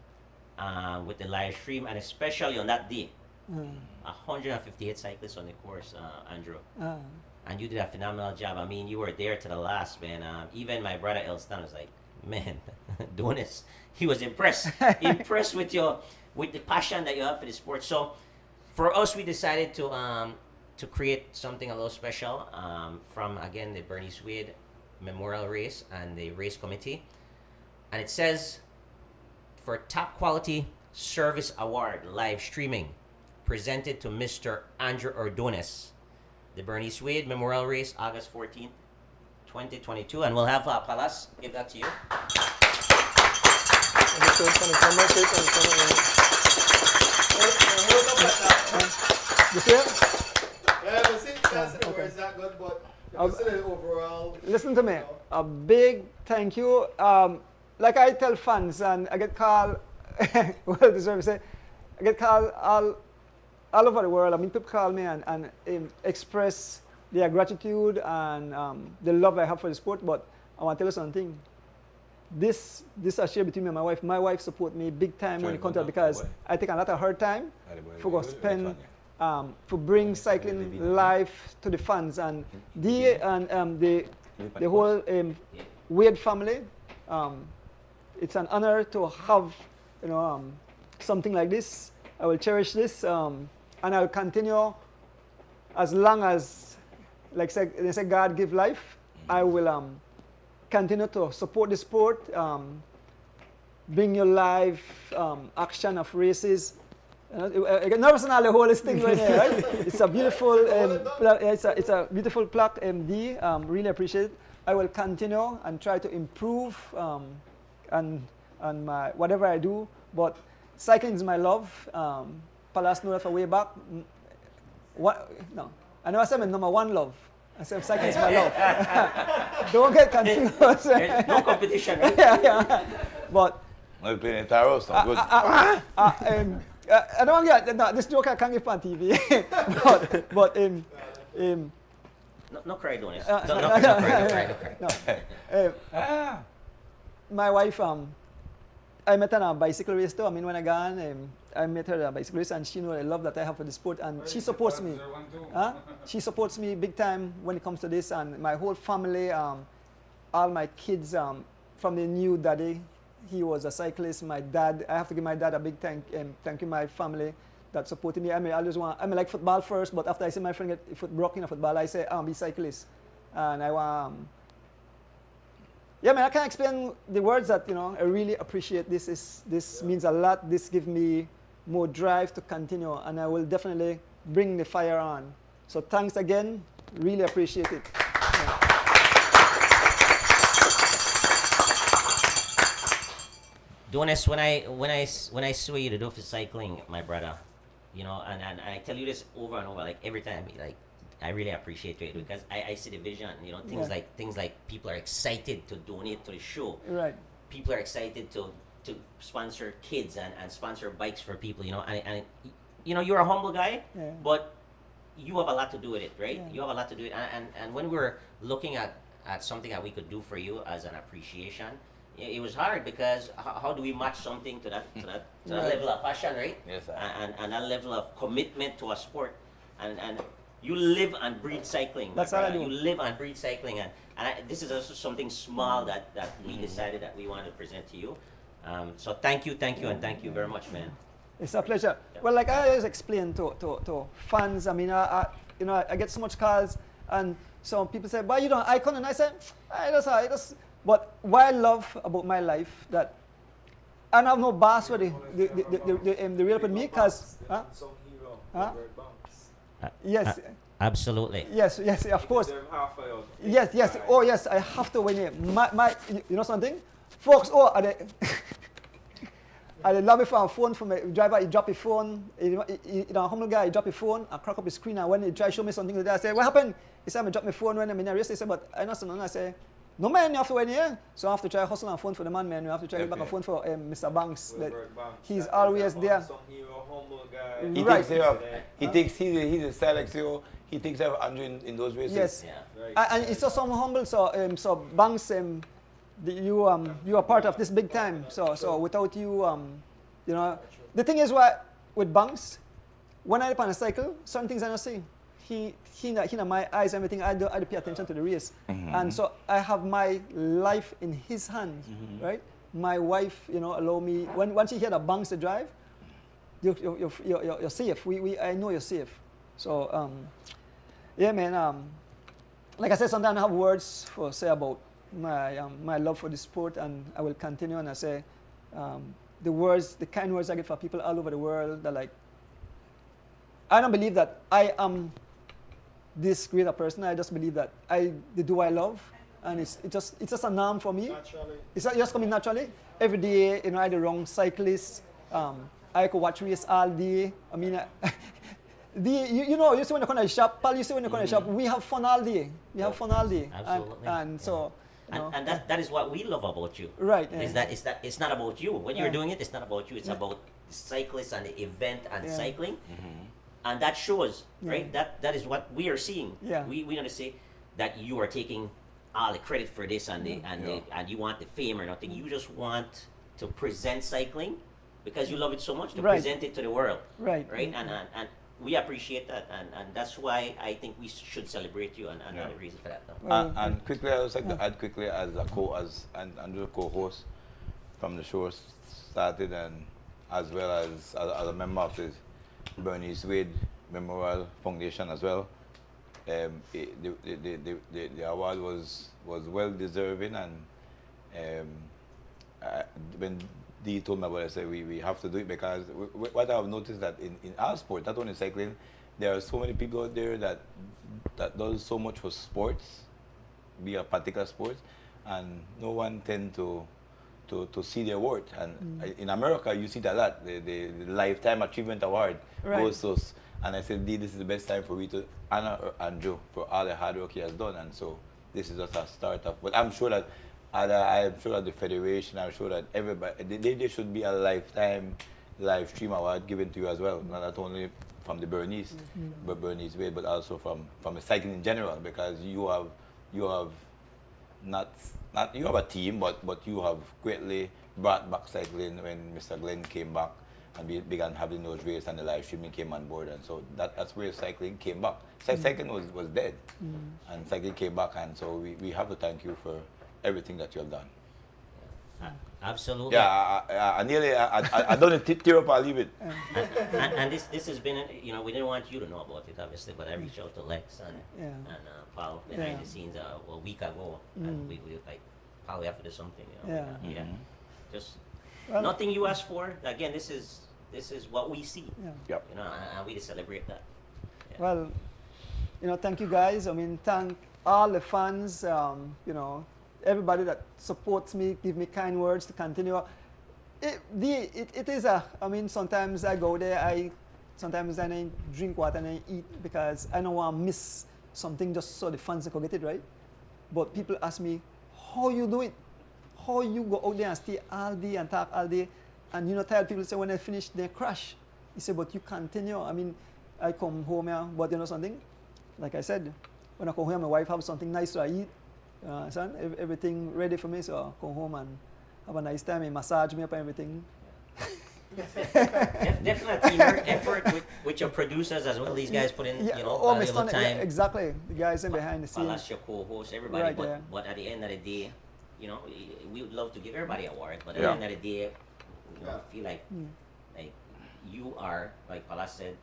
with the live stream, and especially on that day 158 cyclists on the course, Andrew. And you did a phenomenal job. I mean, you were there to the last, man. Even my brother Elston was like, man, doing this. He was impressed. Impressed with the passion that you have for the sport. So for us, we decided to create something a little special from, again, the Bernice Wade Memorial Race and the race committee. And it says, for top quality service award live streaming presented to Mr. Andrew Ordonez, the Bernice Wade Memorial Race, August 14th, 2022. And we'll have Palas give that to you. You see it? Yeah, but see, that's the words that good, but the overall. Listen to me. A big thank you. Like I tell fans, and I get called, well deserved say, I get called all over the world. I mean, people call me and express their gratitude and the love I have for the sport. But I want to tell you something. This I share between me and my wife. My wife support me big time when it comes to it because I take a lot of her time for go spend to bring cycling life to the fans and the whole Wade family. It's an honor to have something like this. I will cherish this and I will continue as long as, like they say, God give life. I will continue to support the sport, bring your live action of races. I get nervous on all the whole thing going here, right? It's a beautiful, it's a beautiful plaque, MD. Really appreciate it. I will continue and try to improve and my whatever I do. But cycling is my love. Palas know that for way back. What? No, I never said my number one love. I said cycling is my love. Don't get confused. There's no competition, right? Yeah. But We're playing in Taro, so good. I don't get this joke I can't give on TV. but No cry, Donis. No cry. No. My wife, I met her on a bicycle race too. I mean, when I got on, I met her at a bicycle race, and she knows the love that I have for the sport, and she supports me. She supports me big time when it comes to this, and my whole family, all my kids, from the new daddy. He was a cyclist. My dad, I have to give my dad a big thank you, my family that supported me. I mean, I like football first, but after I see my friend get foot broken in football, I say, be cyclist. And I want, I can't explain the words that, I really appreciate this. This means a lot. This gives me more drive to continue, and I will definitely bring the fire on. So thanks again. Really appreciate it. Donis, when I saw you to do for cycling, my brother, and I tell you this over and over, like every time, like I really appreciate it because I see the vision, things like people are excited to donate to the show. Right. People are excited to sponsor kids and sponsor bikes for people, and you're a humble guy, but you have a lot to do with it, right? Yeah. You have a lot to do it, and when we were looking at something that we could do for you as an appreciation, it was hard because how do we match something to that level of passion, right? Yes, sir. And that level of commitment to a sport, and you live and breathe cycling. That's all I do. You live and breathe cycling, and this is also something small that we decided that we wanted to present to you. So thank you, and thank you very much, man. It's a pleasure. Yeah. Well, like I always explain to fans, I mean, I get so much calls, and some people say, "Why you don't icon?" And I say, I just. But what I love about my life that I don't have no boss for the real with me because yes, absolutely, yes, of course, yes. Oh yes, I have to win it. My you know something, folks. Oh, I love it for a phone from a driver. He drop his phone. A humble guy. He drop his phone. I crack up his screen, and when he try to show me something today, I say, "What happened?" He said, "I drop my phone when I'm in a race." He said, "But I know something." I say, "No man, you have to win here." So I have to try hustle on phone for the man. You have to try to get back a phone for Mr. Banks. That he's always there. He takes care of. He's a select CEO. He takes care of Andrew in those races. Yes, and it's also humble. So Banks, you are part of this big time. So without you, the thing is with Banks, when I on a cycle, certain things I don't see. He in my eyes, everything, I do pay attention to the race. And so I have my life in his hands, right? My wife, you know, allow me, once you hear the banks to drive, you're safe. I know you're safe. So, yeah, man, like I said, sometimes I have words for say about my love for the sport, and I will continue, and I say, the kind words I get for people all over the world, that like, I don't believe that I am this greater person. I just believe that they do what I love, and it's just a norm for me. Naturally. It's just coming naturally. Every day, you know, I the wrong cyclist. I could watch race all day. I mean, you know, you see when you come to the shop, Paul, you see when you come to the shop, we have fun all day. We have fun all day. Absolutely. And so, you know, And that is what we love about you. Right, Is yeah. that it's not about you. When you're doing it, it's not about you. It's Yeah. about the cyclists and the event and Yeah. cycling. And that shows, right? That is what we are seeing. Yeah. We want to say that you are taking all the credit for this and and you want the fame or nothing. You just want to present cycling because you love it so much to Right. present it to the world. Right. Right. And we appreciate that, and that's why I think we should celebrate you, and another reason for that. No? And quickly, I would like to add quickly as a co-host from the show started, and as well as a member of the Bernice Wade Memorial Foundation as well. The award was well deserving, and when Dee told me about it, I said we have to do it because what I've noticed that in our sport, not only cycling, there are so many people out there that does so much for sports, be a particular sport, and no one tend to see their worth. And in America, you see that a lot. The Lifetime Achievement Award goes to, and I said, Dee, this is the best time for me to honor Andrew for all the hard work he has done. And so this is just a start of, but I'm sure that the federation, I'm sure that everybody, there should be a lifetime live stream award given to you as well, not only from the Bernice, but Bernice Wade, but also from the cycling in general, because you have a team, but you have greatly brought back cycling when Mr. Glenn came back and we began having those races and the live streaming came on board, and so that's where cycling came back. Cycling was dead, and cycling came back, and so we have to thank you for everything that you have done. Absolutely. Yeah, I don't tear up, I'll leave it. And this has been, you know, we didn't want you to know about it, obviously, but I reached out to Lex and Paul behind the scenes a week ago, and we like, Paul, we have to do something, you know. Just nothing you asked for. Again, this is what we see. Yep. You know, and we just celebrate that. Well, you know, thank you guys. I mean, thank all the fans, you know, everybody that supports me, give me kind words to continue. It is I mean, sometimes I go there, sometimes I don't drink water and I eat because I don't want to miss something just so the fans can get it right. But people ask me, how you do it? How you go out there and stay all day and talk all day? And you know, tired people say when I finish, they crash. He said, but you continue. I mean, I come home here, but you know something? Like I said, when I come home, my wife have something nice to eat. Son, everything ready for me, so I come home and have a nice time. He massage me up and everything. Definitely teamwork effort with your producers as well. These guys put in, you know, valuable time. Yeah, exactly. The guys in behind the scenes. Plus your co-host, everybody. Right, but at the end of the day, you know, we would love to give everybody awards, but at the end of the day, you know, I feel like you are, like Palas said,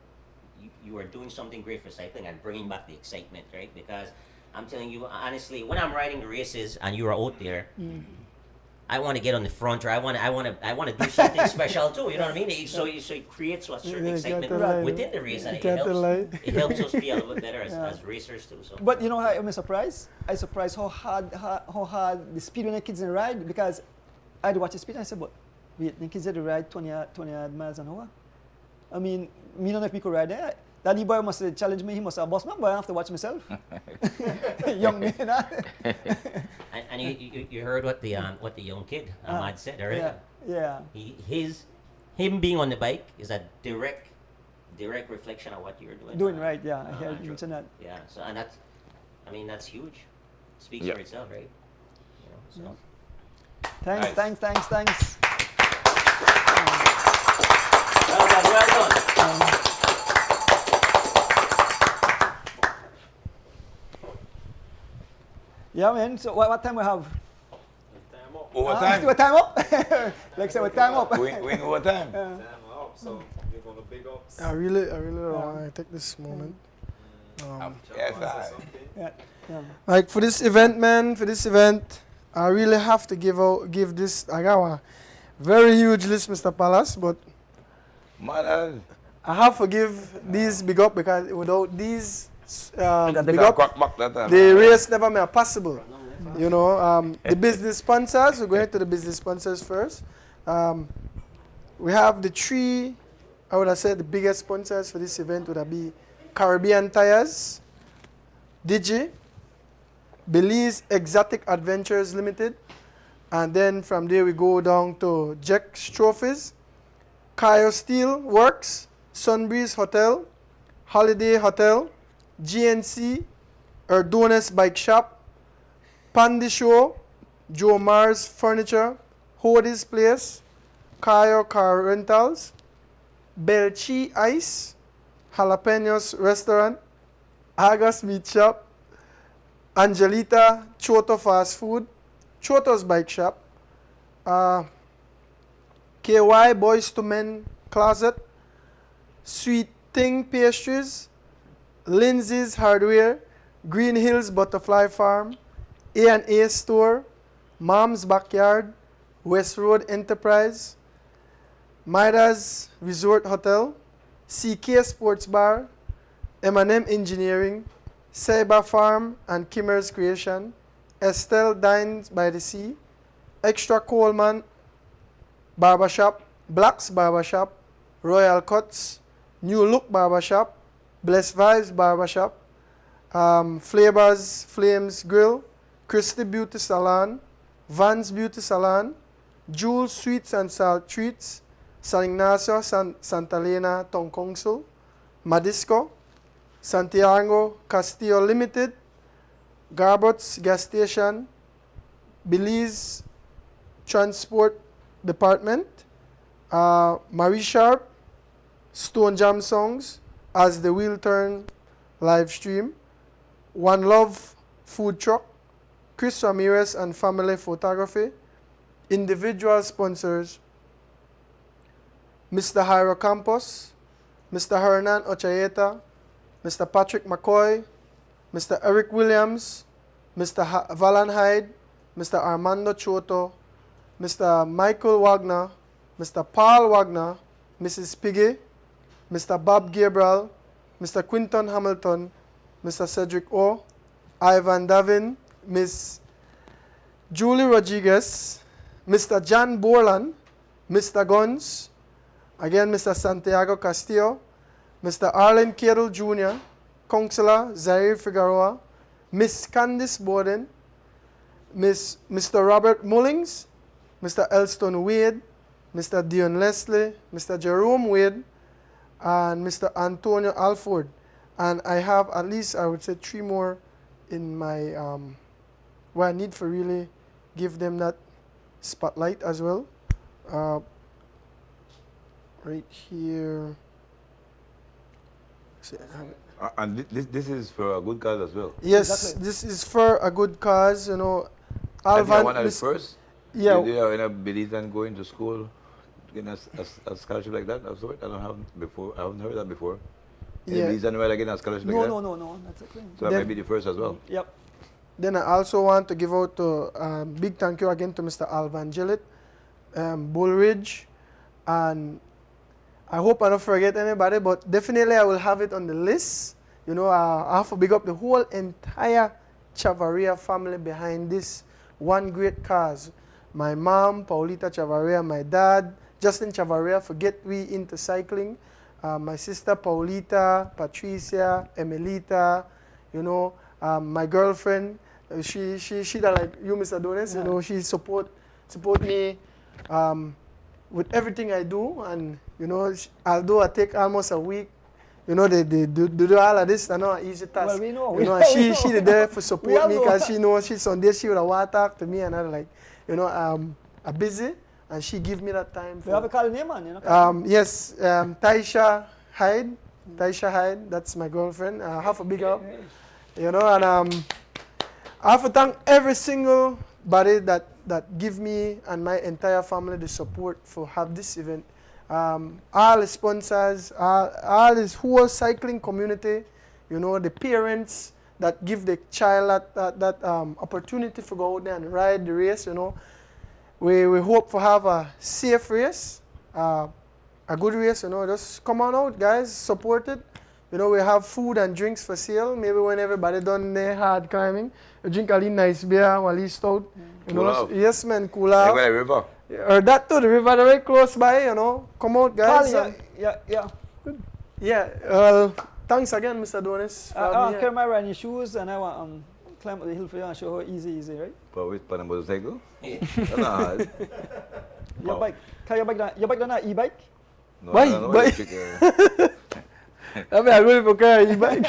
you are doing something great for cycling and bringing back the excitement, right? Because I'm telling you, honestly, when I'm riding the races and you are out there, I want to get on the front, or I want to do something special too. You know what I mean? So it creates a certain excitement within the race, and it helps us be a little bit better as racers too. So. But you know, I'm surprised. I'm surprised how hard the speed when the kids in ride, because I'd watch the speed and I said, but wait, the kids had to ride 20 miles an hour. I mean, me don't know if me could ride there. Danny boy must have challenged me. He must have boss me, but I have to watch myself. Young man. And you heard what the young kid Ahmad said, right? Yeah. Him being on the bike is a direct reflection of what you're doing. Doing right, yeah. I heard you mention that. Yeah. So and that's huge. Speaks for itself, right? You know, so. Thanks. Well done. Yeah, man. So what time we have? Time up. Overtime. What time up? Like say, what time up? We in overtime. Time up. So you're gonna big up. I really don't want to take this moment. Yes, I. Yeah. Like for this event, man, I really have to give this. I got a very huge list, Mr. Palace, but Man, I have to give these big up because without these take big a up, crack back that time. the race never made possible. You know, the business sponsors, we're going to the business sponsors first. We have the three, I would have said the biggest sponsors for this event would be Caribbean Tires, Digi, Belize Exotic Adventures Limited, and then from there we go down to Jack's Trophies, Kayo Steel Works, Sunbreeze Hotel, Holiday Hotel, GNC, Erdones Bike Shop, Pandy Show, Joe Mars Furniture, Hody's Place, Kayo Car Rentals, Belchi Ice, Jalapenos Restaurant, Agas Meat Shop, Angelita Choto Fast Food, Choto's Bike Shop, KY Boys to Men Closet, Sweet Thing Pastries, Lindsay's Hardware, Green Hills Butterfly Farm, A&A Store, Mom's Backyard, West Road Enterprise, Midas Resort Hotel, CK Sports Bar, M&M Engineering, Cyber Farm and Kimmer's Creation, Estelle Dines by the Sea, Extra Coleman Barbershop, Black's Barbershop, Royal Cuts, New Look Barbershop, Blessed Vibes Barbershop, Flavors Flames Grill, Christy Beauty Salon, Vans Beauty Salon, Jules Sweets and Salt Treats, San Ignacio, Santa Elena Town Council, Madisco, Santiago Castillo Limited, Garbots Gas Station, Belize Transport Department, Marie Sharp, Stone Jam Songs, As the Wheel Turn live stream, One Love Food Truck, Chris Ramirez and Family Photography, individual sponsors, Mr. Jairo Campos, Mr. Hernan Ochayeta, Mr. Patrick McCoy, Mr. Eric Williams, Mr. Valan Hyde, Mr. Armando Choto, Mr. Michael Wagner, Mr. Paul Wagner, Mrs. Piggy, Mr. Bob Gabriel, Mr. Quinton Hamilton, Mr. Cedric O, Ivan Davin, Miss Julie Rodriguez, Mr. John Borland, Mr. Guns, again Mr. Santiago Castillo, Mr. Arlen Kettle Jr., Councillor Zaire Figueroa, Miss Candice Borden, Mr. Robert Mullings, Mr. Elston Wade, Mr. Dion Leslie, Mr. Jerome Wade, and Mr. Antonio Alford. And I have at least, I would say, 3 more in my, where I need to really give them that spotlight as well. Right here. And this is for a good cause as well. Yes, Exactly. this is for a good cause, you know. I think Alvan, one of the Miss- first. Yeah. They are in a Belize and going to school, getting a scholarship like that. Of sort. I haven't heard that before. In Yeah. Belize and where getting a scholarship like that. No, that's a claim. So that Then- may be the first as well. Yep. Then I also want to give out to big thank you again to Mr. Alvan Gillett, Bullridge, and I hope I don't forget anybody, but definitely I will have it on the list. You know, I have to big up the whole entire Chavaria family behind this one great cause. My mom, Paulita Chavaria, my dad, Justin Chavaria, forget we into cycling. My sister Paulita, Patricia, Emelita, you know, my girlfriend, she that like you, Mr. Donis, you know, she support me with everything I do, and you know, although I take almost a week, you know, they do all of this. I know an easy task. Well, we know. You know, we she know. there for We support all me know. because she knows she's on there. She would have talk to me, and I'm like, you know, I'm busy, and she give me that time. We have a call name, man. You know. Yes, Taisha Hyde. Taisha Hyde, that's my girlfriend. Have a big up. You know, and I have to thank every single body that give me and my entire family the support for have this event. All the sponsors, all this whole cycling community, you know, the parents that give the child that opportunity to go out there and ride the race, you know. We hope to have a safe race, a good race, you know. Just come on out, guys, support it. You know, we have food and drinks for sale. Maybe when everybody done their hard climbing, you drink a little nice beer, one little stout. You Cool know, off. yes, man, cool out. Like a river. Or that too, the river very close by, you know. Come out, guys. Carl, yeah. Yeah, well, thanks again, Mr. Donis. for having I me carry here. my running shoes and I want climb up the hill for you and show how easy, right? But with the motorcycle? That's not hard. Your bike, Carl, your bike not e-bike? No, Why? no, Why? electric, I mean, I'm going to carry you back.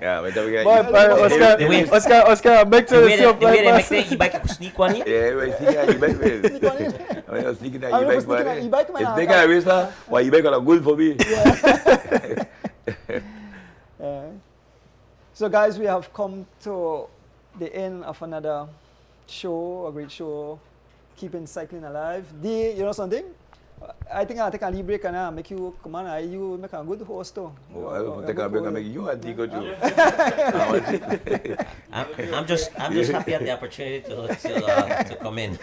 Yeah, but then we get Boy, Oscar, back to The the way shop. they make Like the e-bike, you sneak one in. Yeah, we sneak on e-bike, man. Sneak one in. I mean, I'm sneaking on I'm e-bike, sneaking on e-bike, man. If they can race her, why e-bike are good for me? So guys, we have come to the end of another show, a great show, Keeping Cycling Alive. You know something? I think I'll take a little break and make you come on, you make a good host too. Oh, I'll take a break and make you a ticket too. I'm just happy at the opportunity to come in.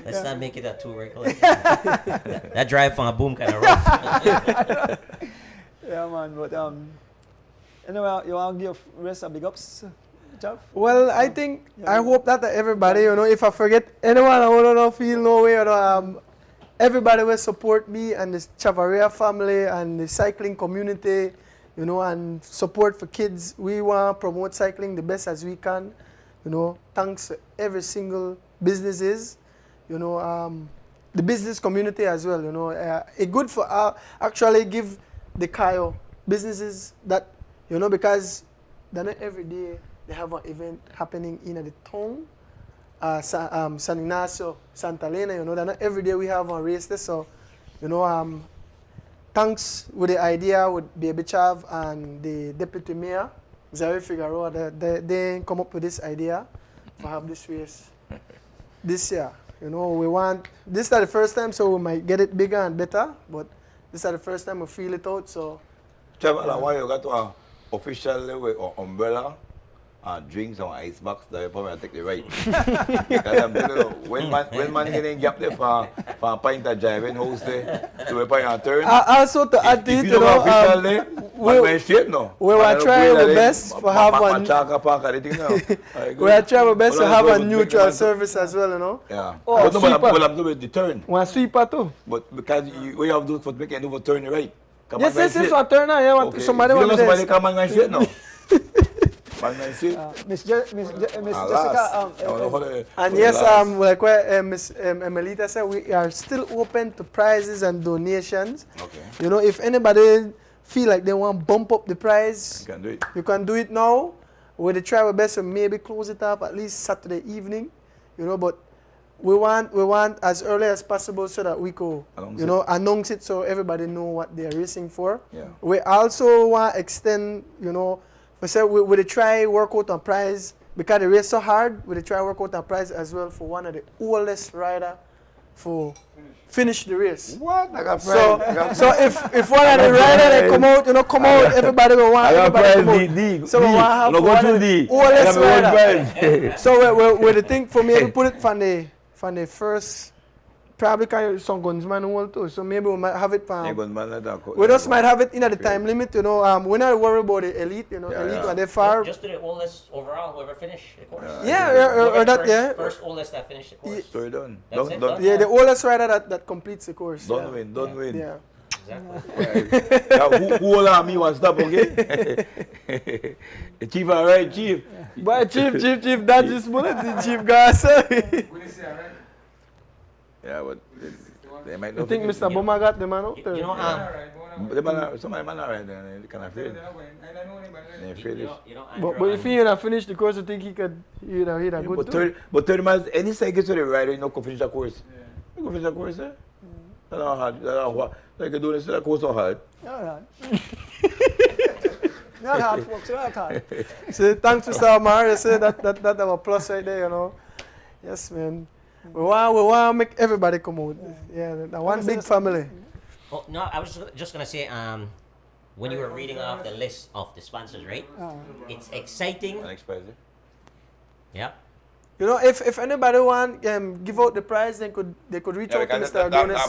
Let's not make it a too regular. That drive from a boom kind of rough. Yeah, man. But anyway, you want to give rest a big ups, Jeff? Well, I think, I hope that everybody, you know, if I forget anyone, I want to feel no way, you know, everybody will support me and the Chavaria family and the cycling community, you know, and support for kids. We want to promote cycling the best as we can, you know. Thanks to every single businesses, you know, the business community as well, you know. It's good for actually give the Kayo businesses that, you know, because they're not every day they have an event happening in the town. San Ignacio, Santa Elena, you know, that not every day we have a race there. So, you know, thanks with the idea with Baby Chav and the Deputy Mayor, Zari Figueroa, they come up with this idea to have this race this year. You know, we want, this is the first time, so we might get it bigger and better, but this is the first time we feel it out, so. Chaval, why you got to an official level or umbrella? Drinks and ice box that you probably take the right. Because I'm telling you, when man getting gap there for a pint of driving house there, to a pint of turn. Also to add to it, If you you don't know, official there, man straight no. we will try our best to have one. We will try our best to have a neutral service as well, you know. Yeah. Oh, But no, but sweeper. I'm have to do the turn. One sweeper too. But because we have those for making do for turn right. Come on, Yes, man yes, straight. one turn now. Yeah, Okay. somebody If you want don't know somebody this. come on, man straight now. Man straight. Miss Jessica, And yes, like what Miss Emelita said, we are still open to prizes and donations. Okay. You know, if anybody feel like they want to bump up the prize, You can do it. you can do it now. We'll try our best to maybe close it up at least Saturday evening. You know, but we want as early as possible so that we could, announce it so everybody know what they're racing for. Yeah. We also want to extend, you know, we said we try work out on prize because the race so hard. We try work out on prize as well for one of the oldest rider for finish the race. What? I got So, prize. so if one of the rider they come out, you know, come out, everybody will want I got everybody prize come out. D. So we want to have No, go one through of the D. oldest rider. Prize. So we the thing for me, we put it from the first. Probably can some gunsman wall too, so maybe we might have it from. We just might have it in at the time limit, you know. We're not worried about the elite, you know. Elite when they far. Just to the oldest overall, whoever finished the course. Or that, yeah. First oldest that finished the course. Story done. That's it, Done. done? Yeah, the oldest rider that completes the course. Don't win. Yeah. Exactly. Yeah, who all on me want stop, okay? The chief, all right, chief. But chief, that's just bullet, the chief guy. Yeah, but they might I not. think Mr. Boma got the man out there. You know, Somebody man alright, they can afraid. They afraid. But if he had finished the course, I think he'd have good too. But 30 miles, any cyclist with a rider, you know, can finish the course. You can finish the course, eh? That's not hard. That's not what. Like you do this, the course so hard. All right. Not hard, folks. Not hard. So thanks, Mr. Amar. You say that our plus right there, you know. Yes, man. We want to make everybody come out. Yeah, that one big family. Oh, no, I was just gonna say, when you were reading off the list of the sponsors, right? It's exciting. Unexpected. Yeah. You know, if anybody want give out the prize, they could reach out to Mr. Adonis.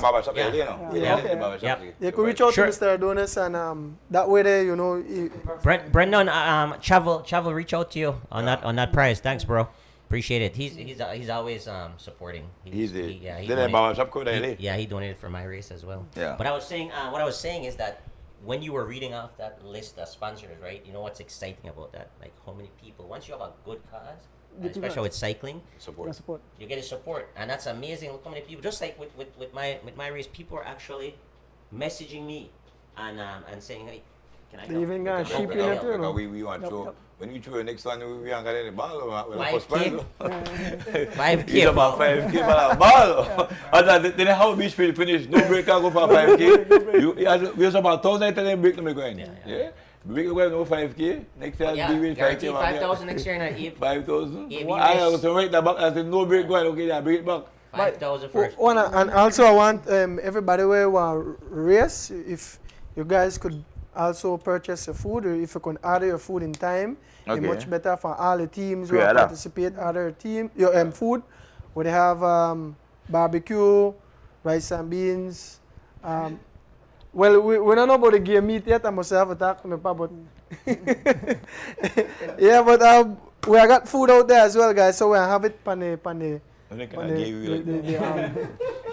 They could reach out to Mr. Adonis, and that way they, you know. Brendan, Travel reach out to you on that prize. Thanks, bro. Appreciate it. He's always supporting. He donated for my race as well. Yeah. But I was saying, what I was saying is that when you were reading off that list of sponsors, right? You know what's exciting about that? Like how many people. Once you have a good cause, especially with cycling, Support. you get a support, and that's amazing. Look how many people. Just like with my race, people are actually messaging me and saying, hey, can I They help? even got Can I sheep help? in Can I it help? too. We want to. When you throw the next one, we ain't got any ball. 5K? 5K, It's about 5K for a ball. And then how Beach finish, no break can go for 5K. We have about 1,000 times break to me going. Yeah. Break away no 5K. Next time Yeah, we win 5K. guaranteed 5,000 next year in a 5,000. AB I race. have to write that back. I said no break going. Okay, yeah, bring it back. 5,000 first. And also I want everybody who want race, if you guys could also purchase your food, or if you can order your food in time, it's Okay. much better for all the teams who Yeah, that. participate. Other team, your food, where they have barbecue, rice and beans. Well, we don't know about the game meat yet. I must have a talk to my papa, but yeah, but we got food out there as well, guys. So we have it on the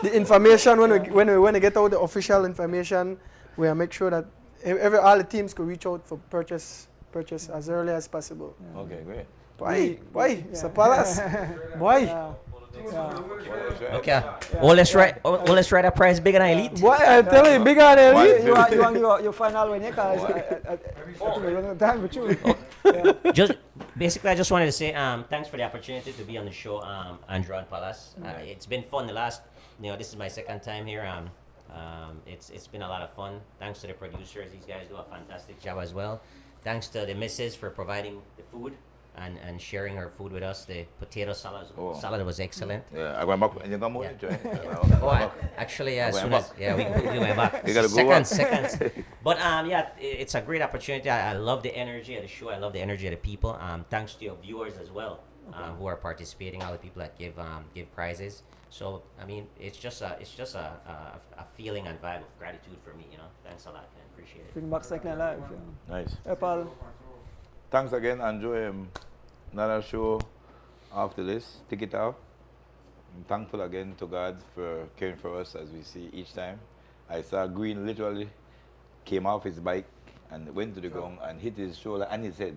the information when we get out the official information. We make sure that all the teams could reach out for purchase as early as possible. Okay, great. Why? It's a palace. Why? Okay. Let's write a prize bigger than elite. Why? I tell you, bigger than elite. You want your final win, because we're running time with you. I just wanted to say thanks for the opportunity to be on the show, Andrew and Palace. It's been fun. This is my second time here. It's been a lot of fun. Thanks to the producers; these guys do a fantastic job as well. Thanks to the missus for providing the food and sharing her food with us. The potato salad was excellent. Yeah, I went back. And you got more to Actually, as soon as we went back. You gotta go Seconds. But it's a great opportunity. I love the energy of the show. I love the energy of the people. Thanks to your viewers as well, who are participating. All the people that give prizes. So I mean, it's just a feeling and vibe of gratitude for me. Thanks a lot, man. Appreciate it. Bring back second life. Nice. Hey, Paul. Thanks again, Andrew. Another show after this. Take it out. I'm thankful again to God for caring for us as we see each time. I saw Green literally came off his bike and went to the ground and hit his shoulder and his head.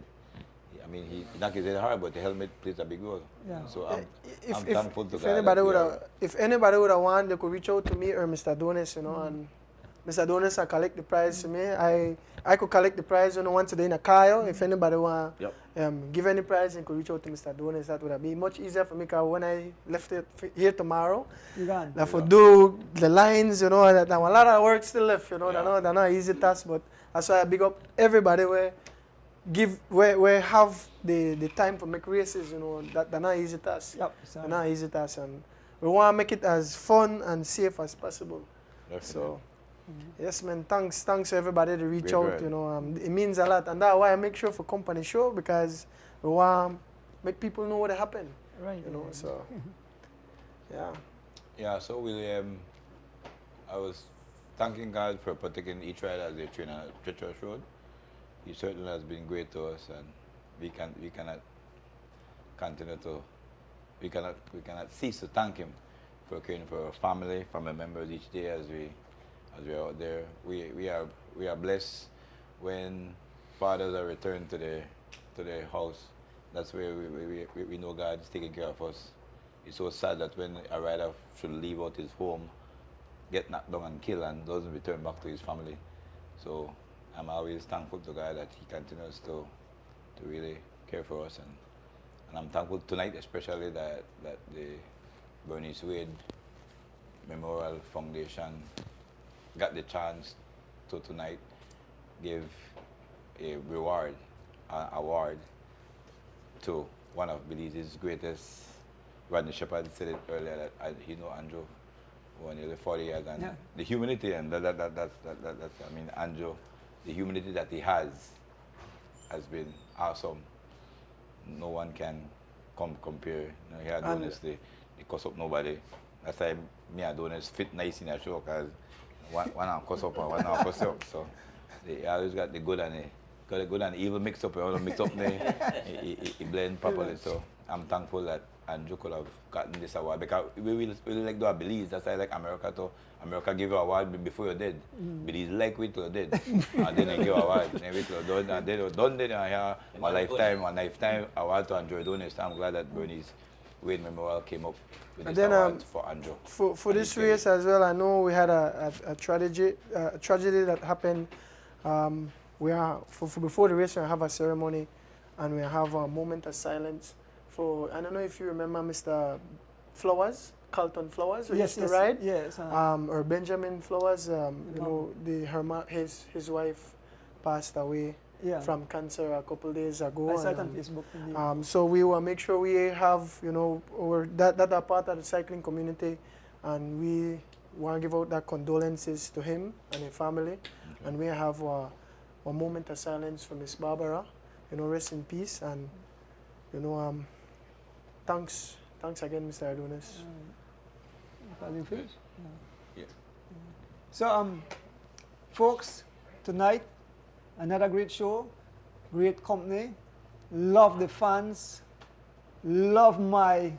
I mean, he knocked his head hard, but the helmet plays a big role. Yeah. So I'm thankful to God. If anybody would have want, they could reach out to me or Mr. Adonis, and Mr. Adonis, I collect the prize to me. I could collect the prize once a day in a car. If anybody want give any prize, they could reach out to Mr. Adonis. That would be much easier for me, because when I left it here tomorrow, I would do the lines, that a lot of work still left, they're not easy tasks, but that's why I big up everybody where have the time to make races, that they're not easy tasks. They're not easy tasks, and we want to make it as fun and safe as possible. Definitely. So, yes, man. Thanks to everybody to reach out. It means a lot, and that's why I make sure for company show, because we want to make people know what happened. Right. So yeah. Yeah. So I was thanking God for protecting each rider as they train on Treacherous Road. He certainly has been great to us, and we cannot cease to thank him for caring for our family members each day as we are out there. We are blessed when fathers are returned to their house. That's where we know God is taking care of us. It's so sad that when a rider should leave out his home, get knocked down and killed, and doesn't return back to his family. So I'm always thankful to God that he continues to really care for us, and I'm thankful tonight especially that the Bernice Wade Memorial Foundation got the chance to tonight give a reward, award to one of Belize's greatest. Rodney Shepherd said it earlier that he know Andrew for nearly 40 years, and the humility and that's I mean, Andrew, the humility that he has been awesome. No one can compare. You know, he Adonis, they cuss up nobody. That's why me and Adonis fit nice in a show, because one cuss up and one cuss up. So they always got the good and the evil mixed up. You want to mix up, he blend properly. So I'm thankful that Andrew could have gotten this award, because we like do a Belize. That's why I like America too. America give you an award before you're dead. Belize like wait till you're dead. And then they give award. Then wait till you're done. And then you're done. Then I have my lifetime award to Andrew Adonis. I'm glad that Bernice Wade Memorial came up with this award for Andrew. For this race as well, I know we had a tragedy that happened. We are before the race we have a ceremony, and we have a moment of silence for, I don't know if you remember Mr. Flowers, Carlton Flowers, who used to ride. Yes. Or Benjamin Flowers. You know, his wife passed away from cancer a couple days ago. I saw it on Facebook. So we will make sure we have, you know, that are part of the cycling community, and we want to give out that condolences to him and his family. Okay. And we have a moment of silence for Miss Barbara. You know, rest in peace, and you know, thanks again, Mr. Adonis. So, folks, tonight, another great show, great company. Love the fans. Love my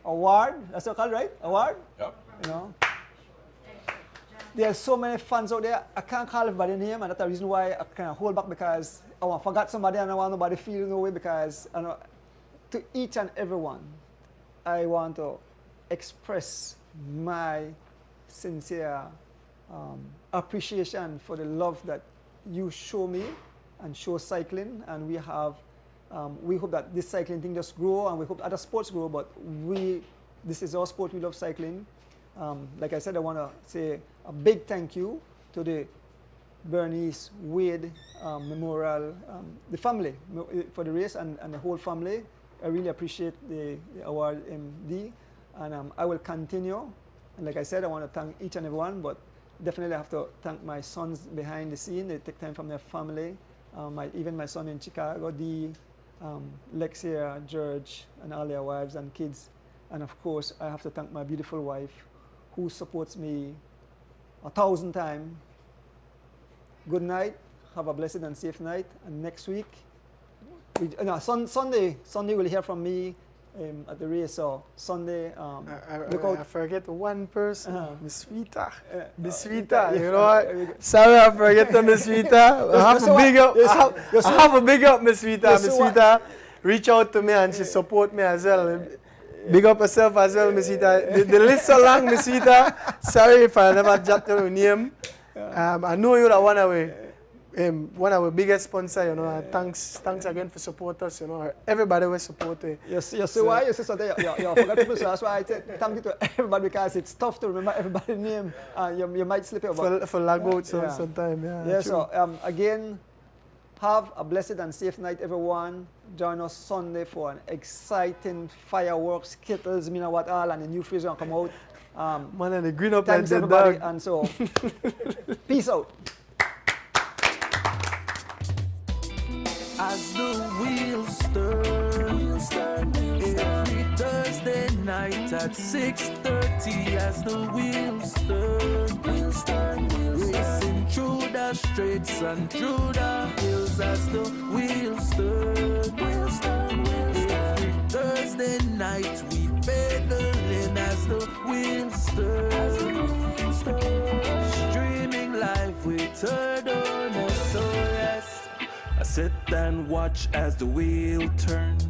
award. That's what I call it, right? Award? Yep. You know. There are so many fans out there. I can't call everybody name, and that's the reason why I kind of hold back, because I forgot somebody and I want nobody feel no way, because I know, to each and everyone, I want to express my sincere appreciation for the love that you show me and show cycling, and we hope that this cycling thing just grow, and we hope other sports grow, but this is our sport, we love cycling. Like I said, I want to say a big thank you to the Bernice Wade Memorial, the family for the race, and the whole family. I really appreciate the award, MD, and I will continue. And like I said, I want to thank each and everyone, but definitely I have to thank my sons behind the scene. They take time from their family. Even my son in Chicago, Lexia, George, and all their wives and kids. And of course, I have to thank my beautiful wife, who supports me 1,000 times. Good night. Have a blessed and safe night. And next week, Sunday we'll hear from me at the race. So Sunday, look out. I forget one person, Miss Vita. Miss Vita, you know what? Sorry, I forget Miss Vita. I have a big up, Miss Vita. Miss Vita, reach out to me and she support me as well. Big up yourself as well, Miss Vita. The list so long, Miss Vita. Sorry if I never jotted your name. I know you're one of our biggest sponsors, you know. Thanks again for support us, you know. Everybody will support you. You see why you say something? You forgot people, so that's why I say thank you to everybody, because it's tough to remember everybody's name. You might slip it. For lag out sometime, yeah. So again, have a blessed and safe night, everyone. Join us Sunday for an exciting fireworks, Skittles, you know what all, and the new freezer gonna come out. Man, and the green up thanks like everybody, dog. and so peace out. As the wheels turn, every Thursday night at 6:30. As the wheels turn, racing through the streets and through the hills. As the wheels turn, every Thursday night we pedaling. As the wheels turn, streaming live with Adonis. So yes, I sit and watch as the wheel turns.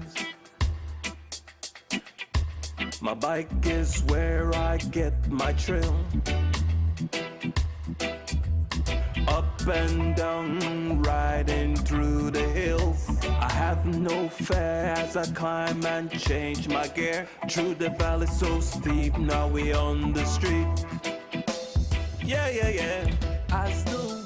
My bike is where I get my thrill. Up and down, riding through the hills. I have no fear as I climb and change my gear. Through the valley so steep, now we on the street. Yeah. As the